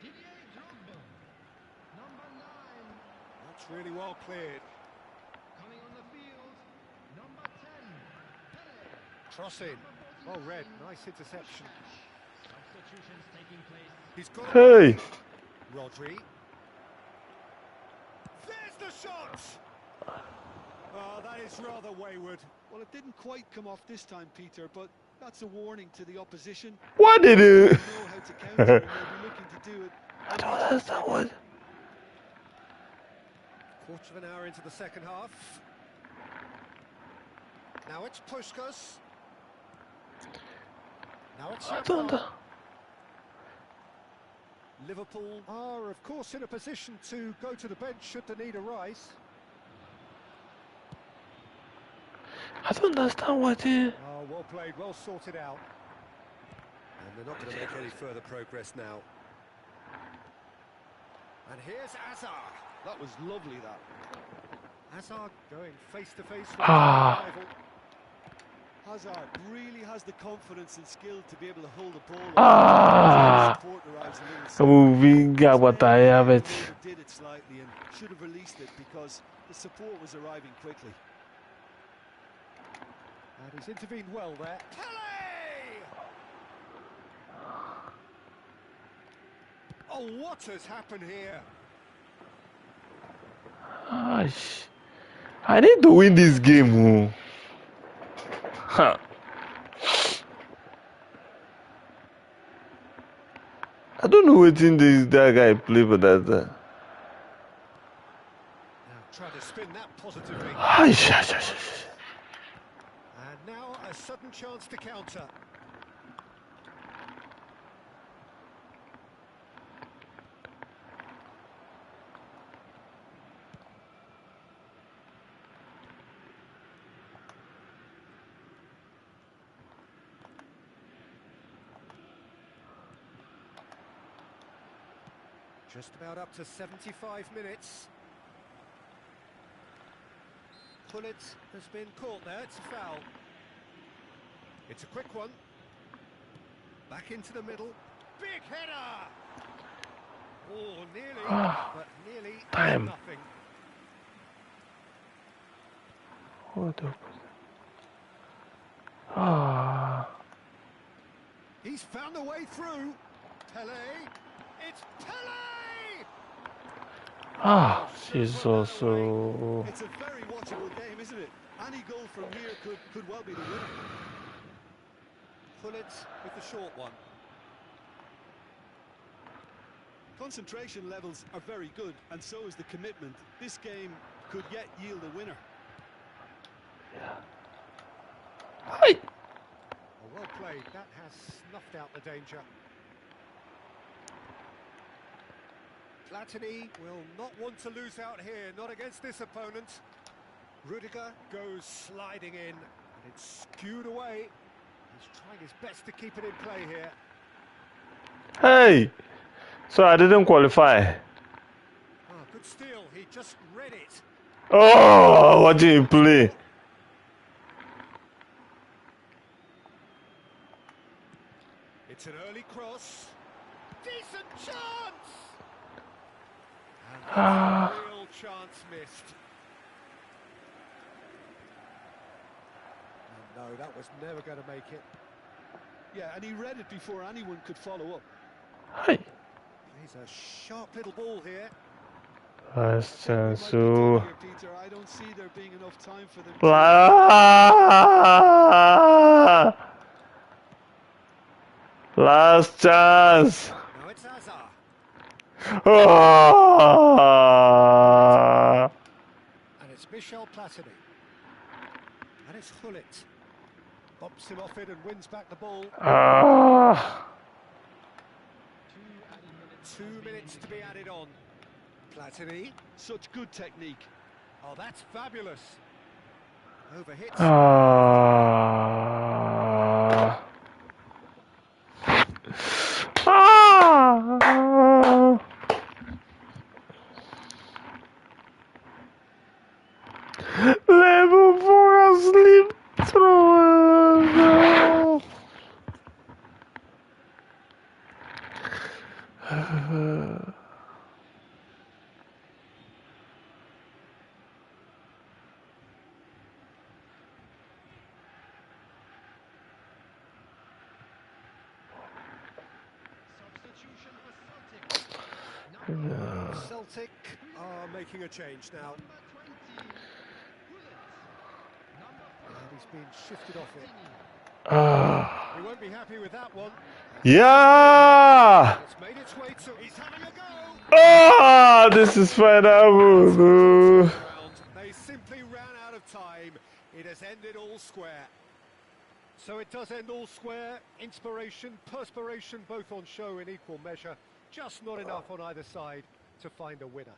[SPEAKER 3] Didier Drogba. Number 9,
[SPEAKER 1] That's really well cleared.
[SPEAKER 3] coming on the field. Number 10, Pele.
[SPEAKER 1] Cross in. Well read. Nice interception.
[SPEAKER 3] Substitutions taking place.
[SPEAKER 1] He's got
[SPEAKER 5] Hey!
[SPEAKER 1] Rodri. There's the shot! Oh, that is rather wayward.
[SPEAKER 2] Well, it didn't quite come off this time, Peter, but that's a warning to the opposition.
[SPEAKER 5] What did
[SPEAKER 2] They
[SPEAKER 5] you?
[SPEAKER 2] know how to counter and they'll be looking to do it.
[SPEAKER 5] I don't understand what.
[SPEAKER 1] Quarter of an hour into the second half. Now it's Puskas. Now it's
[SPEAKER 5] I don't.
[SPEAKER 1] Liverpool are, of course, in a position to go to the bench should the need arise.
[SPEAKER 5] I don't understand what it.
[SPEAKER 1] Oh, well played, well sorted out. And they're not going to make any further progress now. And here's Azar.
[SPEAKER 2] That was lovely, that.
[SPEAKER 1] Hazard going face to face with
[SPEAKER 5] Ah.
[SPEAKER 1] his rival.
[SPEAKER 2] Hazard really has the confidence and skill to be able to hold the ball.
[SPEAKER 5] Ah.
[SPEAKER 2] Support arrives a little
[SPEAKER 5] Moving what I have it.
[SPEAKER 2] did it slightly and should have released it because the support was arriving quickly.
[SPEAKER 1] And he's intervened well there. Pele! Oh, what has happened here?
[SPEAKER 5] I need to win this game. Oh. Huh. I don't know what in that guy play for that.
[SPEAKER 1] Now try to spin that positively. And now a sudden chance to counter. Just about up to 75 minutes. Pullet has been caught there, it's a foul. It's a quick one. Back into the middle. Big header! Oh, nearly, but nearly
[SPEAKER 5] Time.
[SPEAKER 1] nothing.
[SPEAKER 5] What up? Ah.
[SPEAKER 1] He's found a way through. Pele. It's Pele!
[SPEAKER 5] Ah, she's also.
[SPEAKER 2] It's a very watchable game, isn't it? Any goal from here could well be the winner.
[SPEAKER 1] Pullet with the short one.
[SPEAKER 2] Concentration levels are very good, and so is the commitment. This game could yet yield a winner.
[SPEAKER 5] Hi.
[SPEAKER 1] Oh, well played. That has snuffed out the danger. Platini will not want to lose out here, not against this opponent. Rudiger goes sliding in, and it's skewed away. He's trying his best to keep it in play here.
[SPEAKER 5] Hey. So I didn't qualify.
[SPEAKER 1] Oh, good steal. He just read it.
[SPEAKER 5] Oh, watching him play.
[SPEAKER 1] It's an early cross. Decent chance! And a real chance missed. No, that was never going to make it.
[SPEAKER 2] Yeah, and he read it before anyone could follow up.
[SPEAKER 5] Hi.
[SPEAKER 1] Plays a sharp little ball here.
[SPEAKER 5] Last
[SPEAKER 2] We
[SPEAKER 5] chance.
[SPEAKER 2] might be done here, Peter. I don't see there being enough time for them to...
[SPEAKER 5] Last chance.
[SPEAKER 1] Now it's Hazard.
[SPEAKER 5] Ah.
[SPEAKER 1] And it's Michel Platini. And it's Hullet. Bumps him off it and wins back the ball.
[SPEAKER 5] Ah.
[SPEAKER 1] 2 minutes to be added on. Platini.
[SPEAKER 2] Such good technique.
[SPEAKER 1] Oh, that's fabulous. Overhits.
[SPEAKER 5] Ah. Ah. Level for asleep through.
[SPEAKER 3] Substitution for Celtic.
[SPEAKER 1] Celtic are making a change now.
[SPEAKER 3] Number 20, Hullet. Number 4,
[SPEAKER 1] And he's been shifted off it.
[SPEAKER 5] Ah.
[SPEAKER 1] He won't be happy with that one.
[SPEAKER 5] Yeah.
[SPEAKER 1] It's made its way to... He's having a go!
[SPEAKER 5] Ah, this is phenomenal.
[SPEAKER 1] They simply ran out of time. It has ended all square. So it does end all square. Inspiration, perspiration, both on show in equal measure. Just not enough on either side to find a winner.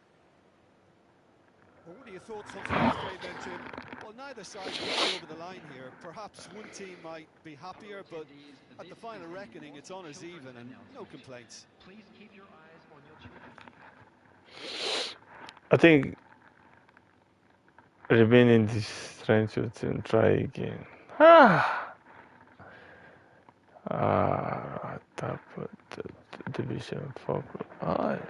[SPEAKER 1] Well, what are your thoughts on today's game then, Jim?
[SPEAKER 2] Well, neither side gets over the line here. Perhaps one team might be happier, but at the final reckoning, it's on as even and no complaints.
[SPEAKER 4] Please keep your eyes on your children.
[SPEAKER 5] I think remain in this trenches and try again. Top of the division 4. Alright.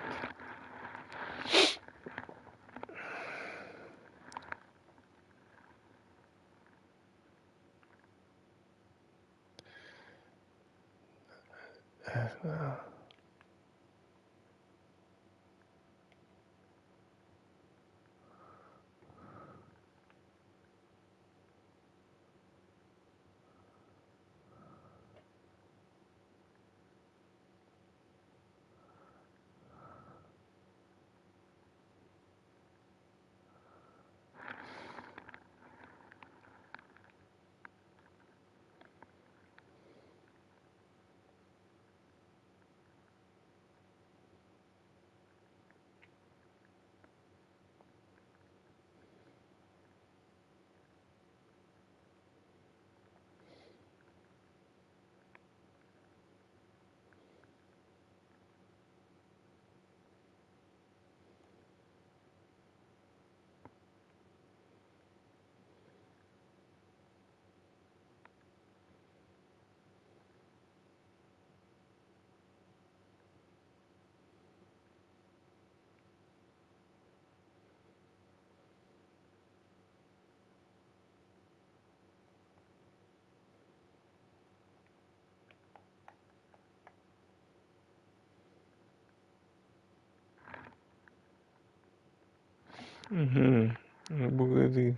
[SPEAKER 5] Bu kadar.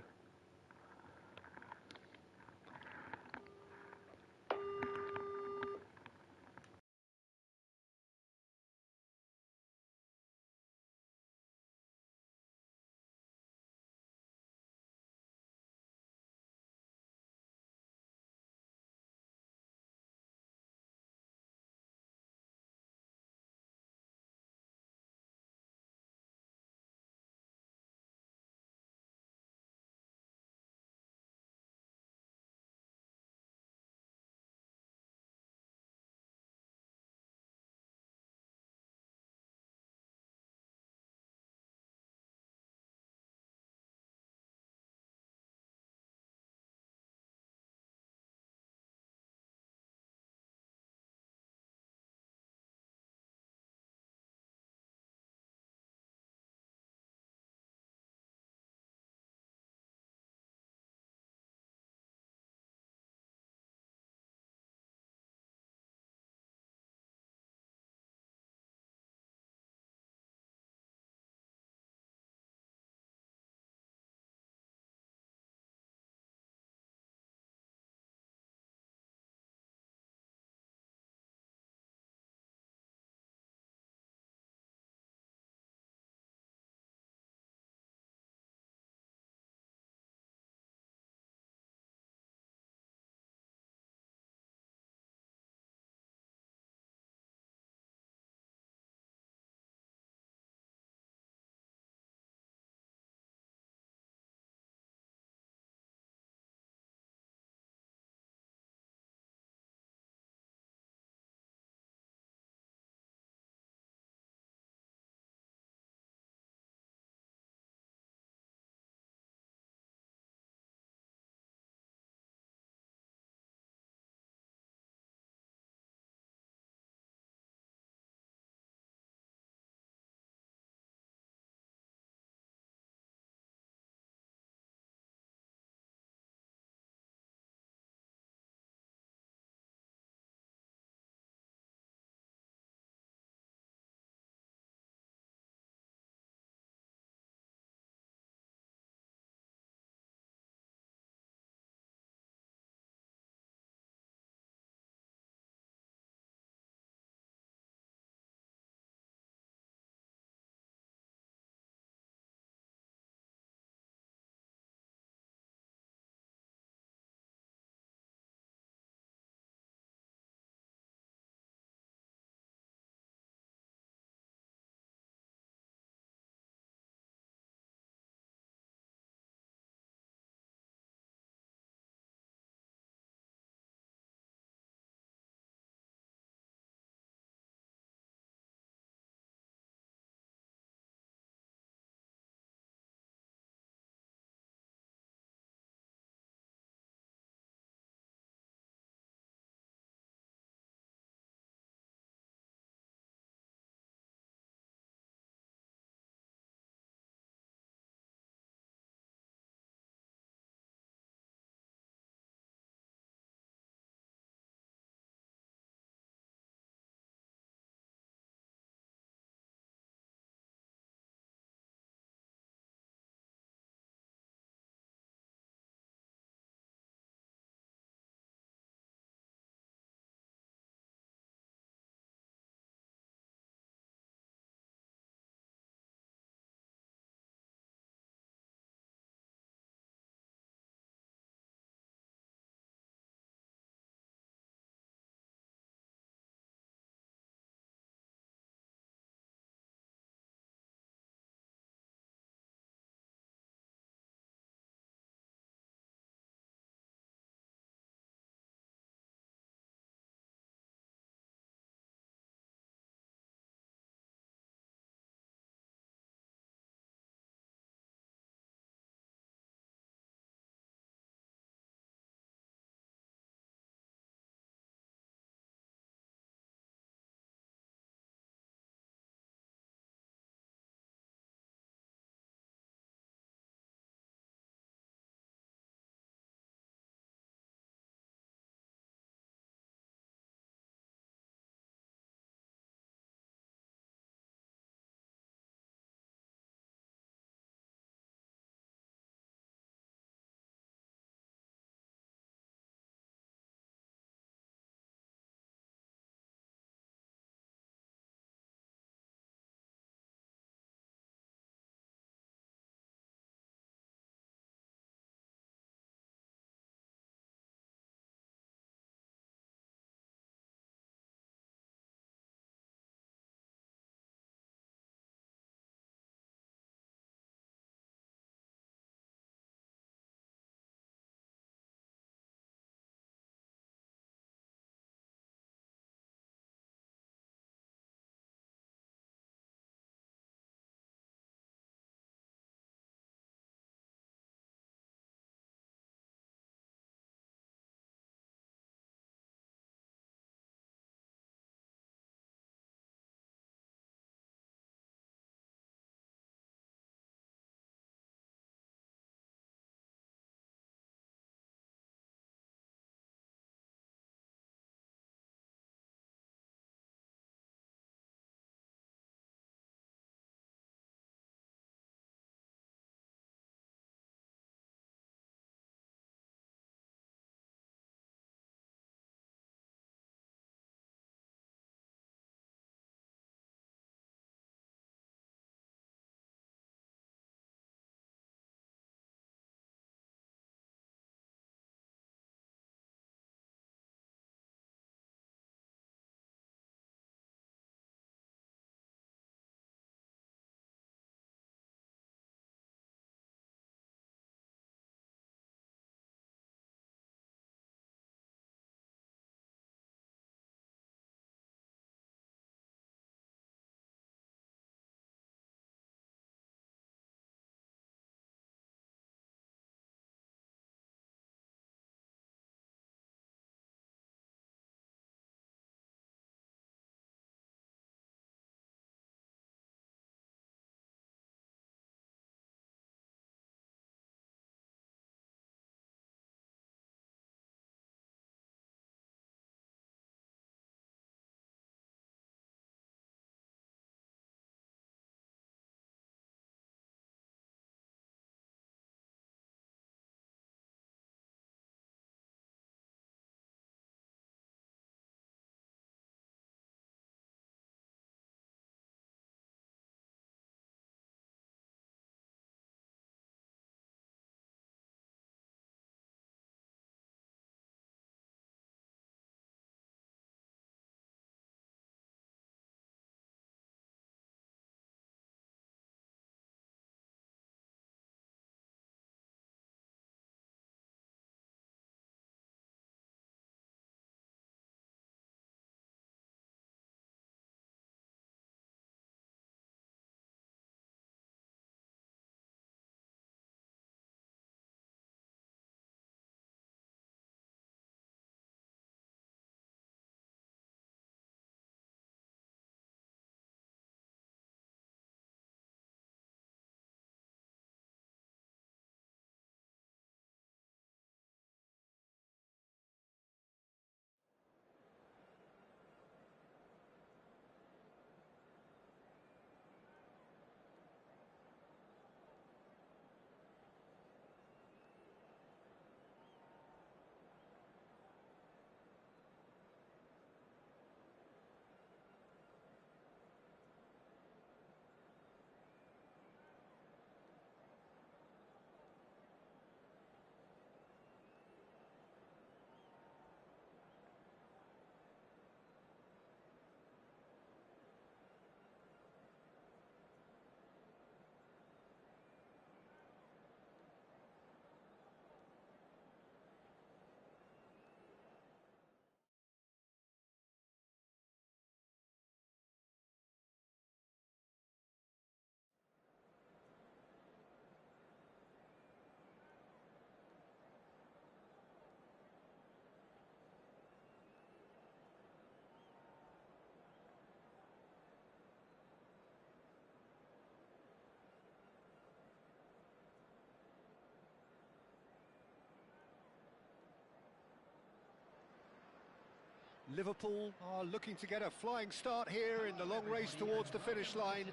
[SPEAKER 1] Liverpool are looking to get a flying start here in the long race towards the finish line.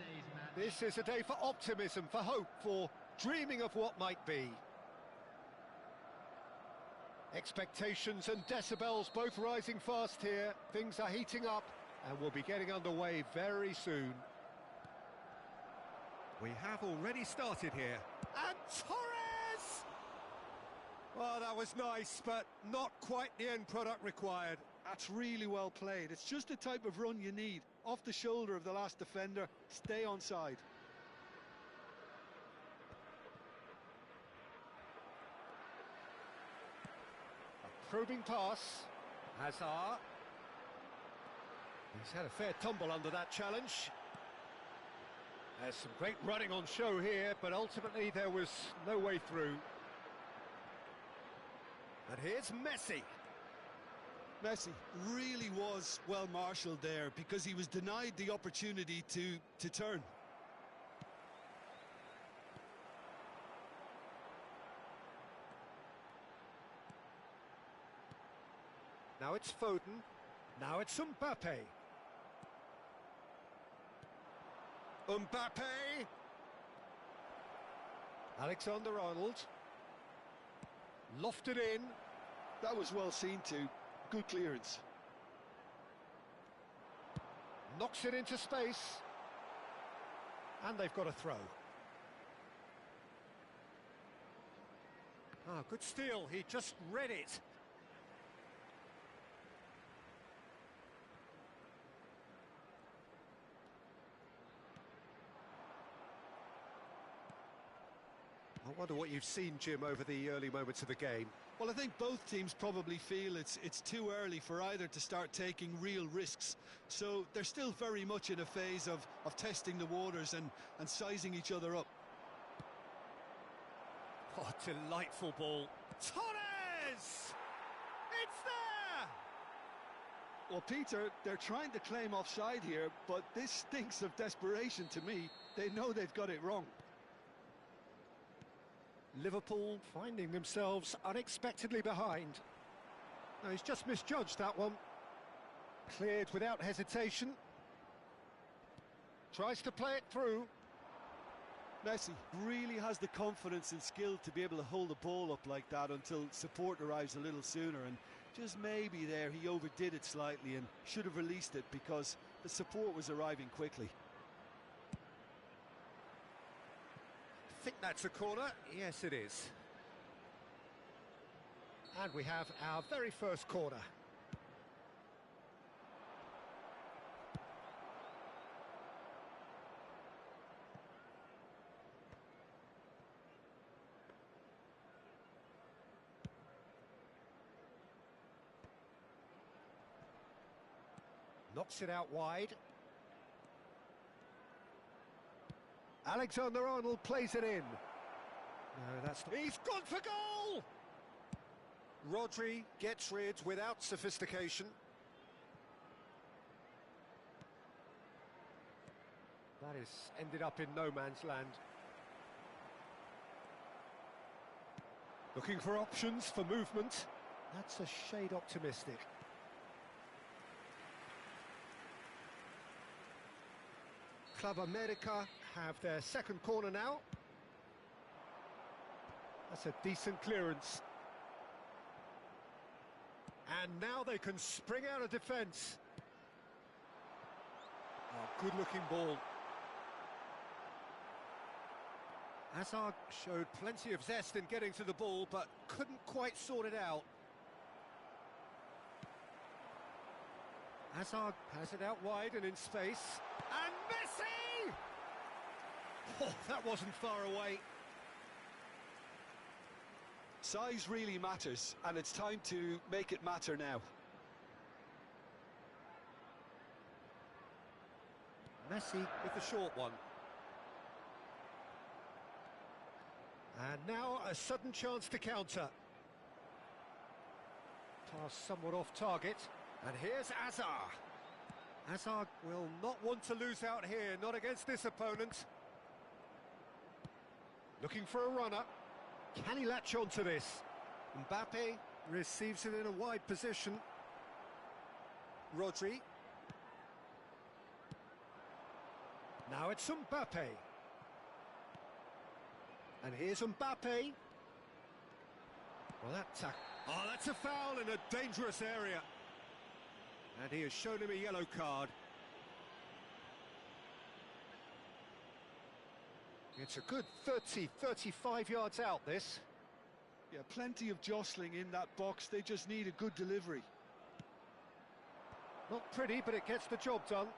[SPEAKER 1] This is a day for optimism, for hope, for dreaming of what might be. Expectations and decibels both rising fast here. Things are heating up and we'll be getting underway very soon. We have already started here. And Torres! Well, that was nice, but not quite the end product required.
[SPEAKER 2] That's really well played. It's just the type of run you need. Off the shoulder of the last defender, stay onside.
[SPEAKER 1] A probing pass. Hazard. He's had a fair tumble under that challenge. There's some great running on show here, but ultimately there was no way through. And here's Messi.
[SPEAKER 2] Messi really was well marshalled there because he was denied the opportunity to turn.
[SPEAKER 1] Now it's Foden. Now it's Mbappe. Mbappe! Alexander-Arnold. Lofted in.
[SPEAKER 2] That was well seen too. Good clearance.
[SPEAKER 1] Knocks it into space. And they've got a throw. Ah, good steal. He just read it. I wonder what you've seen, Jim, over the early moments of the game.
[SPEAKER 2] Well, I think both teams probably feel it's too early for either to start taking real risks. So they're still very much in a phase of testing the waters and sizing each other up.
[SPEAKER 1] Oh, delightful ball. Torres! It's there!
[SPEAKER 2] Well, Peter, they're trying to claim offside here, but this stinks of desperation to me. They know they've got it wrong.
[SPEAKER 1] Liverpool finding themselves unexpectedly behind. No, he's just misjudged that one. Cleared without hesitation. Tries to play it through.
[SPEAKER 2] Messi really has the confidence and skill to be able to hold the ball up like that until support arrives a little sooner, and just maybe there he overdid it slightly and should have released it because the support was arriving quickly.
[SPEAKER 1] I think that's a corner. Yes, it is. And we have our very first corner. Knocks it out wide. Alexander-Arnold plays it in. No, that's not... He's gone for goal! Rodri gets rid without sophistication. That is ended up in no man's land. Looking for options for movement. That's a shade optimistic. Club America have their second corner now. That's a decent clearance. And now they can spring out of defence. Oh, good-looking ball. Hazard showed plenty of zest in getting to the ball, but couldn't quite sort it out. Hazard has it out wide and in space. And Messi! Oh, that wasn't far away.
[SPEAKER 2] Size really matters, and it's time to make it matter now.
[SPEAKER 1] Messi with the short one. And now a sudden chance to counter. Pass somewhat off target. And here's Hazard. Hazard will not want to lose out here, not against this opponent. Looking for a runner. Can he latch on to this? Mbappe receives it in a wide position. Rodri. Now it's Mbappe. And here's Mbappe. Well, that's a foul in a dangerous area. And he has shown him a yellow card. It's a good 35 yards out, this.
[SPEAKER 2] Yeah, plenty of jostling in that box. They just need a good delivery.
[SPEAKER 1] Not pretty, but it gets the job done.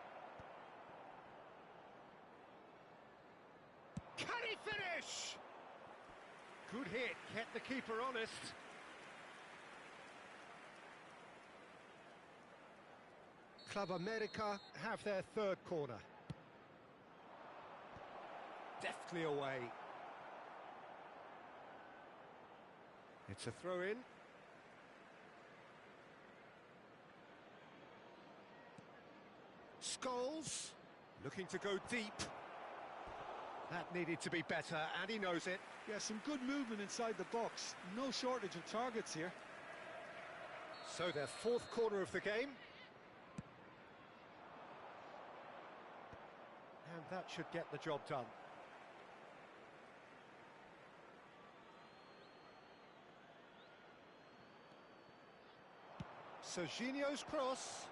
[SPEAKER 1] Can he finish? Good hit, kept the keeper honest. Club America have their third corner. Deftly away. It's a throw-in. Scholes, looking to go deep. That needed to be better, and he knows it.
[SPEAKER 2] Yeah, some good movement inside the box. No shortage of targets here.
[SPEAKER 1] So their fourth corner of the game. And that should get the job done. Serginho's cross.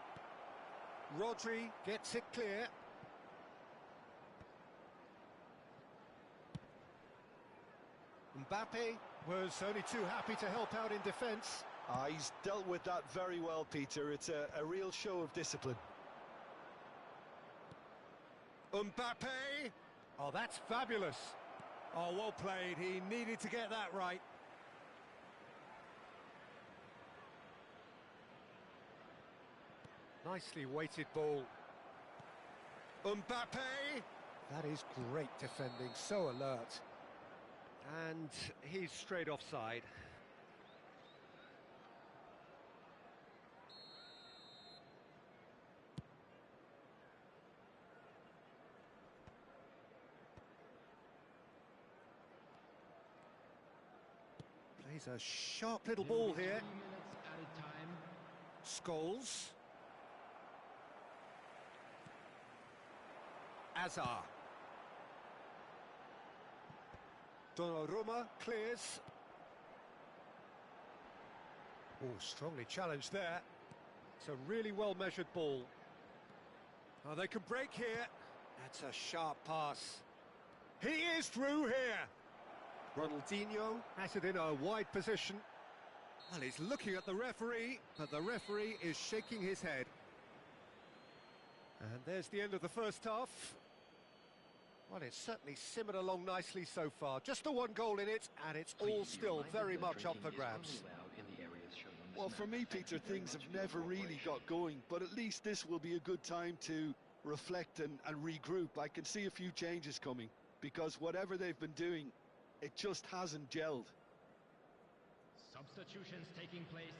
[SPEAKER 1] Rodri gets it clear. Mbappe was only too happy to help out in defence.
[SPEAKER 2] He's dealt with that very well, Peter. It's a real show of discipline.
[SPEAKER 1] Mbappe! Oh, that's fabulous. Oh, well played. He needed to get that right. Nicely weighted ball. Mbappe! That is great defending, so alert. And he's straight offside. Plays a sharp little ball here. Scholes. Azar. Donnarumma clears. Oh, strongly challenged there. It's a really well-measured ball. Oh, they can break here. That's a sharp pass. He is through here. Ronaldinho has it in a wide position. Well, he's looking at the referee, but the referee is shaking his head. And there's the end of the first half. Well, it's certainly simmered along nicely so far. Just the one goal in it, and it's all still very much up for grabs.
[SPEAKER 2] Well, for me, Peter, things have never really got going, but at least this will be a good time to reflect and regroup. I can see a few changes coming, because whatever they've been doing, it just hasn't gelled.
[SPEAKER 3] Substitutions taking place.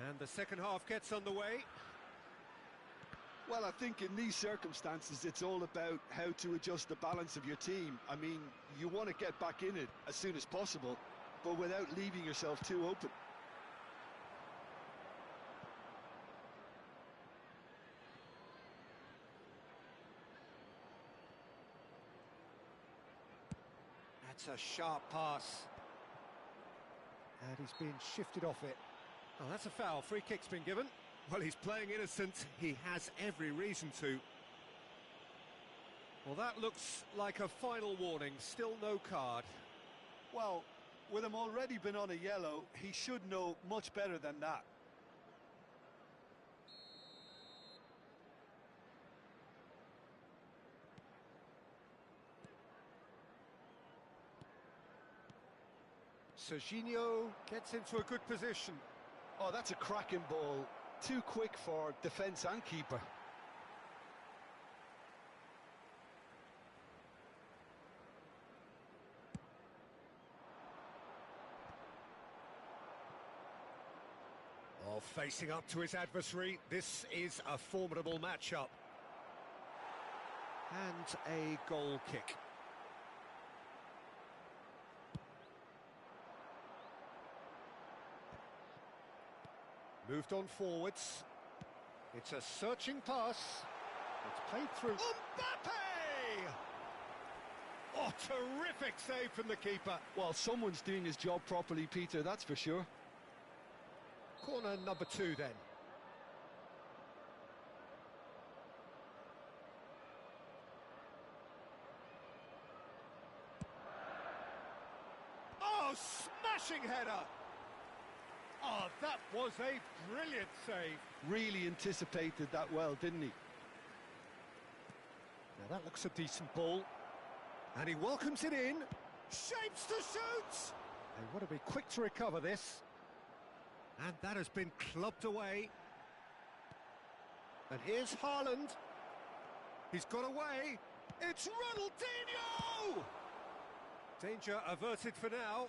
[SPEAKER 1] And the second half gets underway.
[SPEAKER 2] Well, I think in these circumstances, it's all about how to adjust the balance of your team. I mean, you want to get back in it as soon as possible, but without leaving yourself too open.
[SPEAKER 1] That's a sharp pass. And he's been shifted off it. Oh, that's a foul. Free kick's been given. Well, he's playing innocent. He has every reason to. Well, that looks like a final warning. Still no card.
[SPEAKER 2] Well, with him already been on a yellow, he should know much better than that.
[SPEAKER 1] Serginho gets into a good position.
[SPEAKER 2] Oh, that's a cracking ball. Too quick for defence and keeper.
[SPEAKER 1] Oh, facing up to his adversary, this is a formidable matchup. And a goal kick. Moved on forwards. It's a searching pass. It's played through. Mbappe! Oh, terrific save from the keeper.
[SPEAKER 2] Well, someone's doing his job properly, Peter, that's for sure.
[SPEAKER 1] Corner number 2 then. Oh, smashing header! Oh, that was a brilliant save.
[SPEAKER 2] Really anticipated that well, didn't he?
[SPEAKER 1] Now that looks a decent ball. And he welcomes it in. Shapes to shoot! They want to be quick to recover this. And that has been clubbed away. And here's Haaland. He's got away. It's Ronaldinho! Danger averted for now.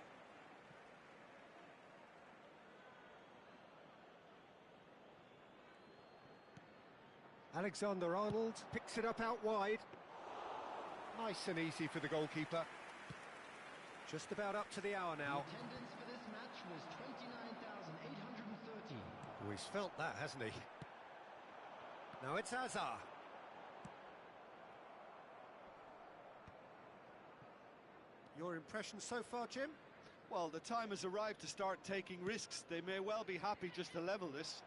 [SPEAKER 1] Alexander-Arnold picks it up out wide. Nice and easy for the goalkeeper. Just about up to the hour now.
[SPEAKER 4] The attendance for this match was 29,813.
[SPEAKER 1] Oh, he's felt that, hasn't he? Now it's Hazard. Your impression so far, Jim?
[SPEAKER 2] Well, the time has arrived to start taking risks. They may well be happy just to level this.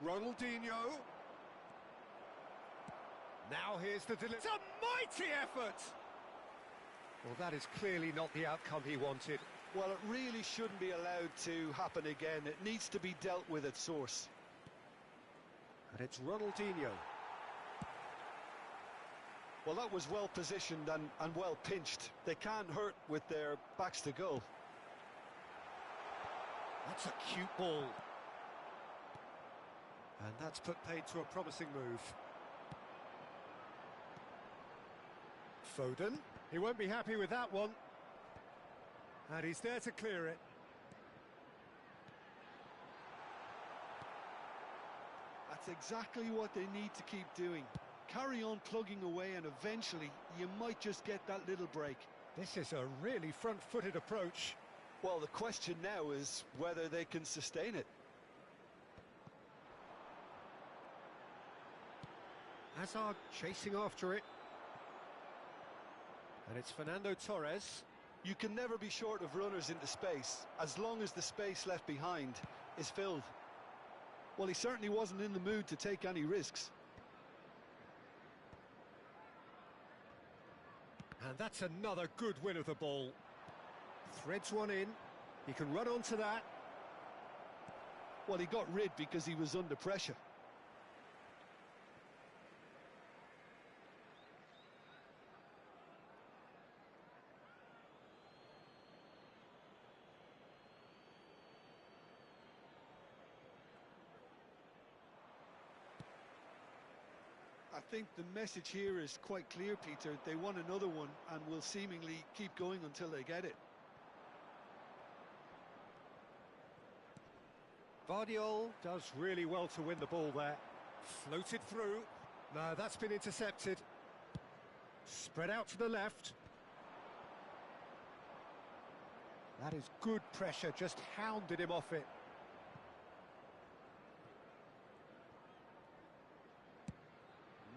[SPEAKER 1] Ronaldinho. Now here's the delivery. It's a mighty effort! Well, that is clearly not the outcome he wanted.
[SPEAKER 2] Well, it really shouldn't be allowed to happen again. It needs to be dealt with at source.
[SPEAKER 1] And it's Ronaldinho.
[SPEAKER 2] Well, that was well positioned and well pinched. They can't hurt with their backs to goal.
[SPEAKER 1] That's a cute ball. And that's put paid to a promising move. Foden. He won't be happy with that one. And he's there to clear it.
[SPEAKER 2] That's exactly what they need to keep doing. Carry on plugging away and eventually you might just get that little break.
[SPEAKER 1] This is a really front-footed approach.
[SPEAKER 2] Well, the question now is whether they can sustain it.
[SPEAKER 1] Hazard chasing after it. And it's Fernando Torres.
[SPEAKER 2] You can never be short of runners into space, as long as the space left behind is filled. Well, he certainly wasn't in the mood to take any risks.
[SPEAKER 1] And that's another good win of the ball. Threads one in. He can run onto that.
[SPEAKER 2] Well, he got rid because he was under pressure. I think the message here is quite clear, Peter. They want another one and will seemingly keep going until they get it.
[SPEAKER 1] Vardiol does really well to win the ball there. Floated through. No, that's been intercepted. Spread out to the left. That is good pressure, just hounded him off it.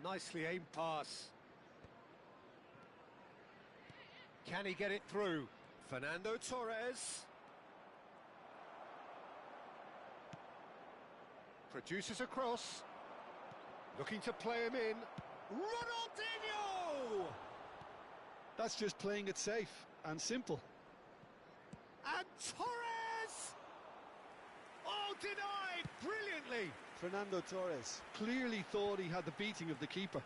[SPEAKER 1] Nicely aimed pass. Can he get it through? Fernando Torres. Produces a cross. Looking to play him in. Ronaldinho!
[SPEAKER 2] That's just playing it safe and simple.
[SPEAKER 1] And Torres! Oh, denied brilliantly.
[SPEAKER 2] Fernando Torres clearly thought he had the beating of the keeper.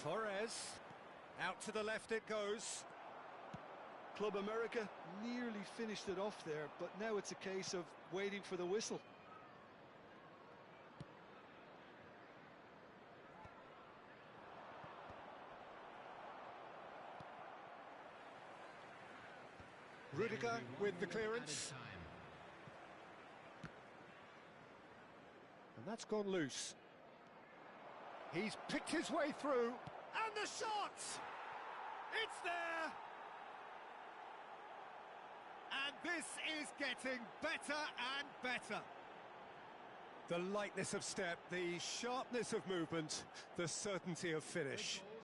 [SPEAKER 1] Torres, out to the left it goes.
[SPEAKER 2] Club America nearly finished it off there, but now it's a case of waiting for the whistle.
[SPEAKER 1] Rudiger with the clearance. And that's gone loose. He's picked his way through. And the shot! It's there! And This is getting better and better. The lightness of step, the sharpness of movement, the certainty of finish.